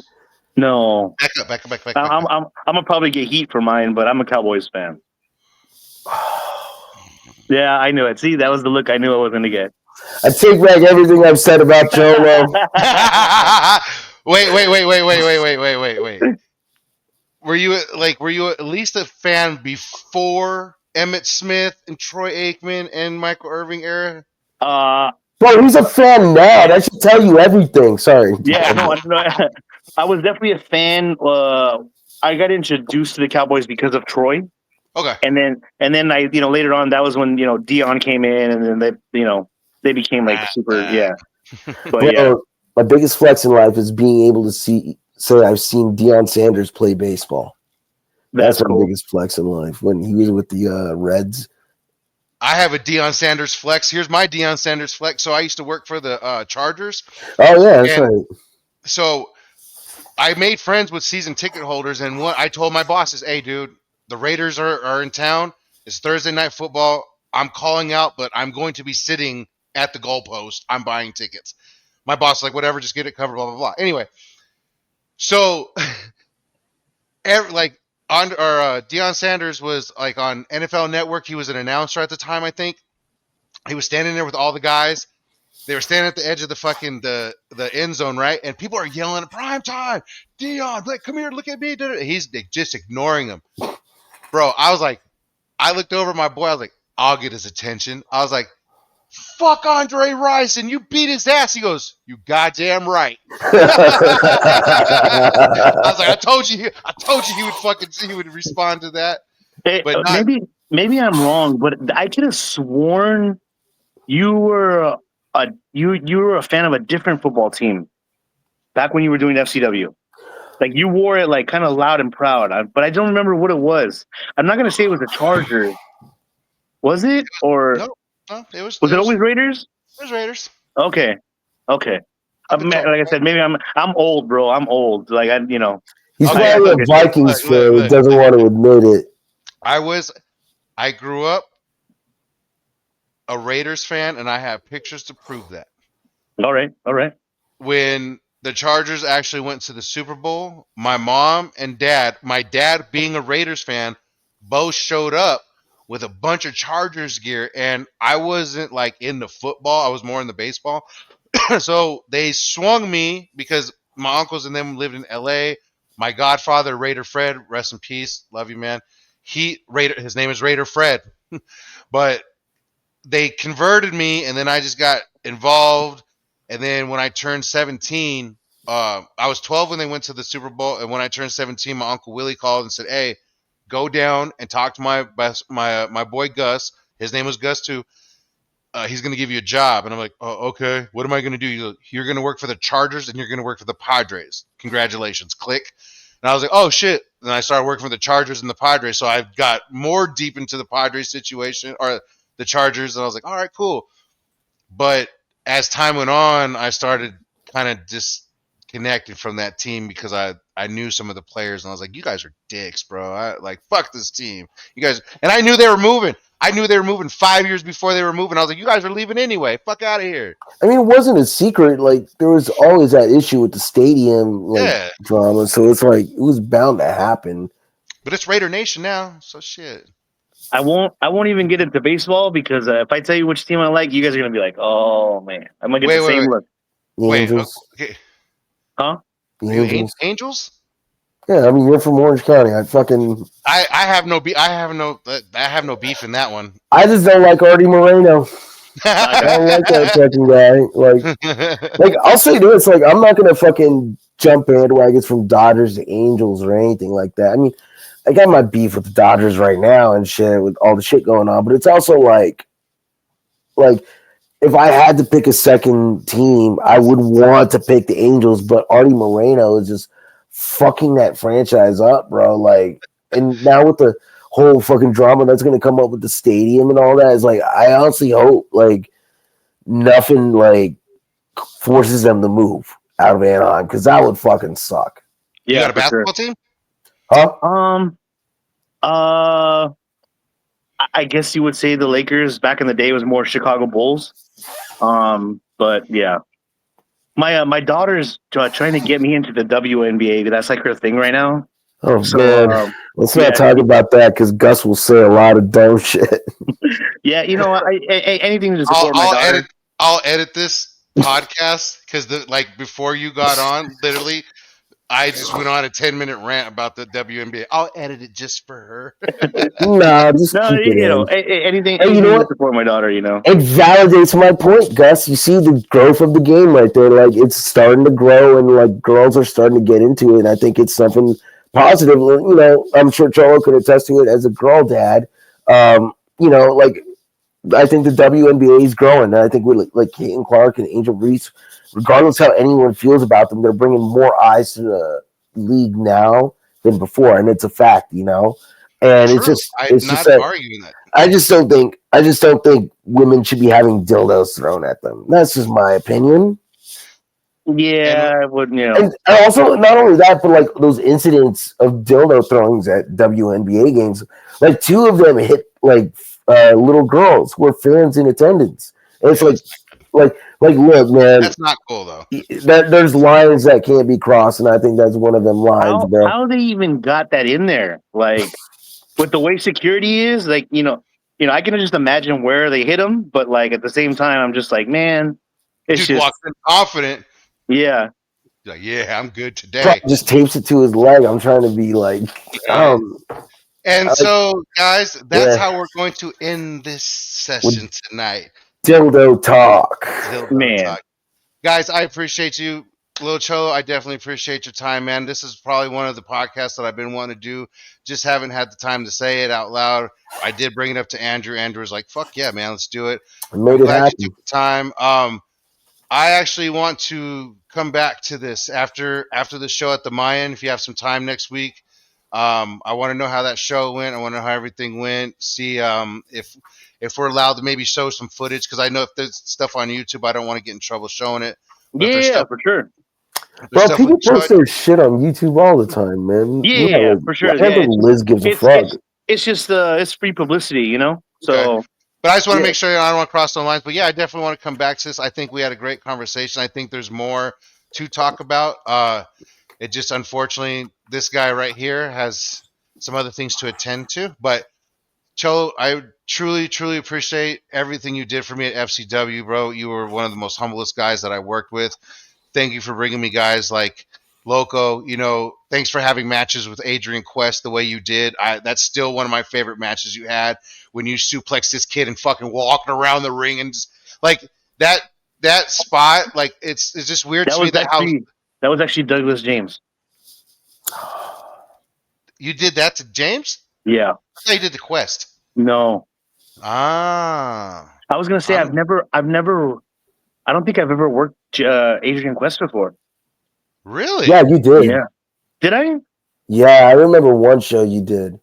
No. Back up. I'm gonna probably get heat for mine, but I'm a Cowboys fan. Yeah, I knew it. See, that was the look I knew I was gonna get. I take back everything I've said about Cholo. Wait. Were you at least a fan before Emmitt Smith and Troy Aikman and Michael Irving era? Bro, he's a fan now. That should tell you everything. Sorry. Yeah, no, I was definitely a fan. I got introduced to the Cowboys because of Troy. Okay. And then I, later on, that was when, Dion came in, and then they became like super, yeah. But Bro, yeah. my biggest flex in life is being able to say I've seen Deion Sanders play baseball. That's my cool. biggest flex in life when he was with the Reds. I have a Deion Sanders flex. Here's my Deion Sanders flex. So I used to work for the Chargers. Oh yeah, that's right. So I made friends with season ticket holders, and I told my bosses, "Hey, dude, the Raiders are in town. It's Thursday night football. I'm calling out, but I'm going to be sitting at the goalpost. I'm buying tickets." My boss was like, "Whatever, just get it covered." Blah blah blah. Anyway, so Deion Sanders was like on NFL Network. He was an announcer at the time, I think. He was standing there with all the guys. They were standing at the edge of the fucking the end zone, right? And people are yelling, "Prime time, Deion! Like, come here, look at me!" He's just ignoring them, bro. I looked over at my boy. I was like, "I'll get his attention." I was like, "Fuck Andre Rice, and you beat his ass." He goes, "You goddamn right." I was like, I told you he would respond to that. But maybe I'm wrong, but I could have sworn you were you were a fan of a different football team back when you were doing FCW. Like you wore it like kind of loud and proud, but I don't remember what it was. I'm not gonna say it was a Charger. Was it or No, no, it was was it always Raiders? Raiders. Okay, okay. I've been told. Like I said, maybe I'm old, bro. I'm old. Like He's Okay, probably look, a forget Vikings look, fan. He look. doesn't want to admit it. I grew up a Raiders fan, and I have pictures to prove that. All right, all right. When the Chargers actually went to the Super Bowl, my mom and dad, my dad being a Raiders fan, both showed up with a bunch of Chargers gear, and I wasn't like into football. I was more in the baseball. So they swung me because my uncles and them lived in LA. My godfather, Raider Fred, rest in peace, love you, man. His name is Raider Fred, but they converted me, and then I just got involved. And then when I turned 17, I was 12 when they went to the Super Bowl, and when I turned 17, my uncle Willie called and said, "Hey, go down and talk to my boy Gus. His name was Gus too. He's going to give you a job." And I'm like, "Oh, okay. What am I going to do?" You're going to work for the Chargers and you're going to work for the Padres. Congratulations. Click. And I was like, "Oh shit!" And I started working for the Chargers and the Padres. So I got more deep into the Padres situation or the Chargers, and I was like, "All right, cool." But as time went on, I started kind of disconnected from that team because I knew some of the players, and I was like, "You guys are dicks, bro. I like fuck this team. You guys." And I knew they were moving. I knew they were moving 5 years before they were moving. I was like, "You guys are leaving anyway. Fuck out of here." I mean, it wasn't a secret. Like there was always that issue with the stadium, like Yeah, drama. So it's like it was bound to happen. but it's Raider Nation now, so shit. I won't even get into baseball because if I tell you which team I like, you guys are gonna be like, oh man, I'm gonna get Wait, the wait, same wait, look, The wait. Angels, Okay, huh? the are you Angels. Angels? Yeah, I mean, you're from Orange County. I have no I have no beef in that one. I just don't like Artie Moreno. I don't like that fucking guy. Like I'll say this, like I'm not gonna fucking jump bandwagons from Dodgers to Angels or anything like that. I mean, I got my beef with the Dodgers right now and shit with all the shit going on, but it's also like if I had to pick a second team, I would want to pick the Angels, but Artie Moreno is just fucking that franchise up, bro. Like, and now with the whole fucking drama that's gonna come up with the stadium and all that, is like I honestly hope like nothing like forces them to move out of Anaheim because that would fucking suck. You Yeah, got a for sure. basketball team? Huh? Uh, I guess you would say the Lakers back in the day was more Chicago Bulls. But yeah, my daughter's trying to get me into the WNBA. That's like her thing right now. Oh So man, let's not yeah, talk about that because Gus will say a lot of dumb shit. yeah. Anything to I'll support my I'll daughter. edit I'll edit this podcast because like before you got on, literally, I just went on a 10-minute rant about the WNBA. I'll edit it just for her. Nah, just No, keep it in. anything Hey, you know anything to what? support my daughter. You know. It validates my point, Gus. You see the growth of the game right there. Like it's starting to grow, and like girls are starting to get into it. And I think it's something positive. You know, I'm sure Cholo could attest to it as a girl dad. You know, like I think the WNBA is growing, and I think with like Caitlin Clark and Angel Reese, regardless how anyone feels about them, they're bringing more eyes to the league now than before, and it's a fact, you know. And True. I'm it's just not that arguing that. I just don't think women should be having dildos thrown at them. That's just my opinion. And Yeah, I would. And also, not only that, but like those incidents of dildo throwings at WNBA games, like two of them hit like little girls who were fans in attendance. And it's yeah, like, look, man, that's not cool though. there's lines that can't be crossed, and I think that's one of them lines, bro. How they even got that in there? Like with the way security is, like I can just imagine where they hit him, but like at the same time, I'm just like, man, it's Dude just walks in confident. yeah. Like, yeah, I'm good today. Probably just tapes it to his leg. I'm trying to be like, Yeah. um, And like, so, guys, that's yeah, how we're going to end this session tonight. dildo talk. Dildo Man. talk. Guys, I appreciate you. LiL Cholo, I definitely appreciate your time, man. This is probably one of the podcasts that I've been wanting to do. Just haven't had the time to say it out loud. I did bring it up to Andrew. Andrew was like, fuck yeah, man, let's do it. I made I'm it glad happen. you took the time. I actually want to come back to this after the show at the Mayan. If you have some time next week, I want to know how that show went. I want to know how everything went. See if we're allowed to maybe show some footage, because I know if there's stuff on YouTube, I don't want to get in trouble showing it. But if there's Yeah, stuff, for sure. if there's Bro, stuff we people can show post it. their shit on YouTube all the time, man. Yeah, for sure. I don't Yeah, think Liz gives a it's fuck. it's just it's free publicity, you know. Okay. So But I just want to yeah, make sure I don't want to cross no lines. But yeah, I definitely want to come back to this. I think we had a great conversation. I think there's more to talk about. It just unfortunately this guy right here has some other things to attend to. But Cholo, I truly, truly appreciate everything you did for me at FCW, bro. You were one of the most humblest guys that I worked with. Thank you for bringing me guys like Loco. You know, thanks for having matches with Adrian Quest the way you did. That's still one of my favorite matches you had when you suplexed this kid and fucking walking around the ring and just like that spot. Like it's just weird that to me was that how actually Douglas James. you did that to James. Yeah. I thought you did the Quest. No, Ah, I was gonna say I'm I don't think I've ever worked Adrian Quest before. really. Yeah, you did. Yeah. Did I? Yeah, I remember one show you did.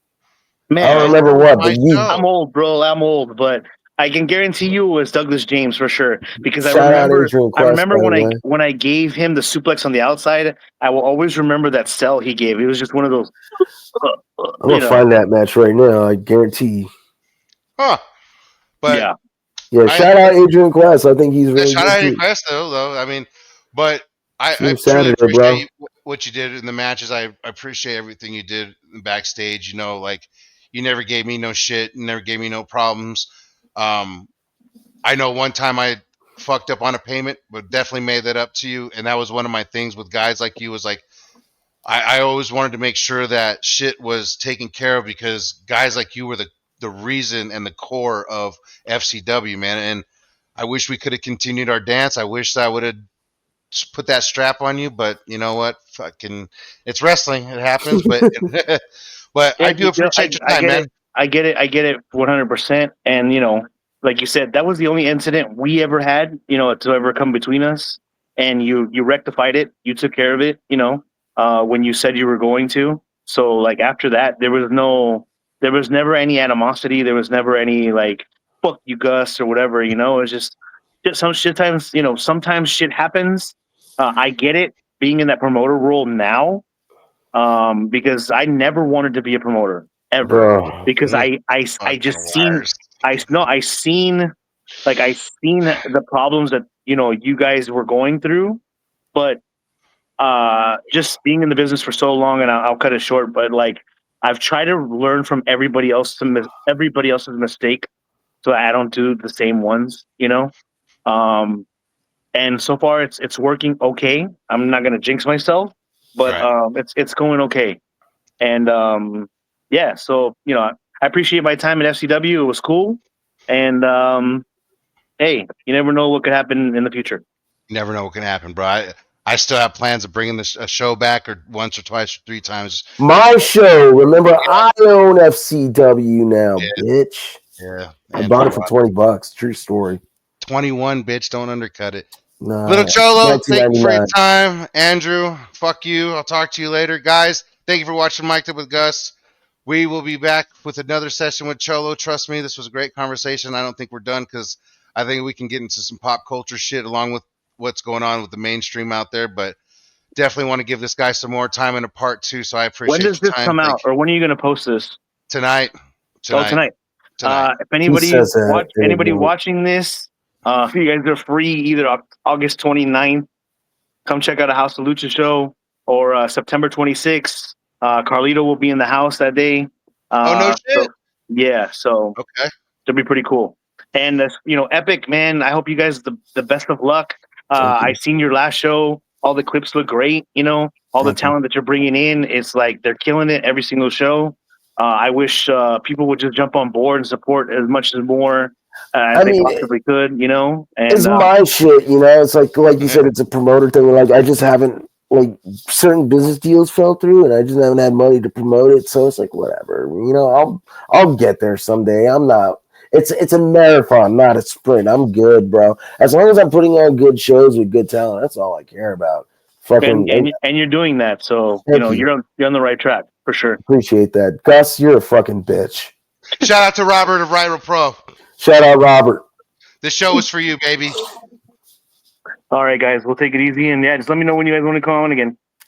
Man, I don't remember what, but you I'm old, bro. I'm old, but I can guarantee you it was Douglas James for sure. Because shout out Adrian I Quest, remember by the way. when I gave him the suplex on the outside, I will always remember that sell he gave. It was just one of those, I'm gonna find that match right now. I guarantee you. Huh. But yeah. Yeah, I shout out Adrian Quest. I think he's really shout good out Eddie too. Quest though. I mean, but See I him truly Saturday, appreciate bro. what you did in the matches. I appreciate everything you did backstage. You know, like you never gave me no shit. You never gave me no problems. Um, I know one time I fucked up on a payment, but definitely made that up to you. And that was one of my things with guys like you was like, I always wanted to make sure that shit was taken care of because guys like you were the reason and the core of FCW, man. And I wish we could have continued our dance. I wish I would have put that strap on you, but you know what? Fucking, it's wrestling. It happens, but but Yeah, I do appreciate your I time, get man. it. I get it. I get it 100%. And, like you said, that was the only incident we ever had, to ever come between us. And you rectified it. You took care of it, when you said you were going to. So, like, after that, there was never any animosity. There was never any, like, fuck you, Gus, or whatever, It was just some shit times, sometimes shit happens. I get it being in that promoter role now, because I never wanted to be a promoter ever, Bro. because I Fucking just seen worst. I seen the problems that you guys were going through, but just being in the business for so long, and I'll cut it short, but like I've tried to learn from everybody else's mistake, so I don't do the same ones, um, and so far it's working okay. I'm not gonna jinx myself, but Right. it's going okay. And yeah, so I appreciate my time at FCW. It was cool, and hey, you never know what could happen in the future. You never know what can happen, bro. I still have plans of bringing this a show back or once or twice or three times. My show. Remember, I own FCW now, Yeah, bitch. yeah. I And bought it for $20. True story. 21, bitch. Don't undercut it. Little Nah, Cholo, thank you for your 1999. time. Andrew, fuck you. I'll talk to you later. Guys, thank you for watching Mic'd Up with Gus. We will be back with another session with Cholo. Trust me, this was a great conversation. I don't think we're done because I think we can get into some pop culture shit along with what's going on with the mainstream out there. But definitely want to give this guy some more time in a part two. So I When appreciate does your this time. come Thank out, you. or when are you going to post this? Tonight. Oh, Tonight. tonight. Tonight. If He says that. anybody watching this, if you guys are free either August 29th, come check out a House of Lucha show, or September 26th. Carlito will be in the house that day. Oh, no shit. So yeah, so Okay. it'll be pretty cool. And Epic, man, I hope you guys the best of luck. Thank you. I seen your last show. All the clips look great. All the Thank you. talent that you're bringing in, it's like they're killing it every single show. I wish people would just jump on board and support as much as more as I they mean, possibly could. And it's my shit, It's like you said, it's a promoter thing. Like I just haven't certain business deals fell through, and I just haven't had money to promote it. So it's like whatever, I'll get there someday. I'm not. It's a marathon, not a sprint. I'm good, bro. As long as I'm putting on good shows with good talent, that's all I care about. Fucking And you're doing that, so Thank you. you're on the right track for sure. Appreciate that. Gus, you're a fucking bitch. Shout out to Robert of Viral Pro. Shout out Robert. This show is for you, baby. All right, guys, we'll take it easy, and yeah, just let me know when you guys want to come on again.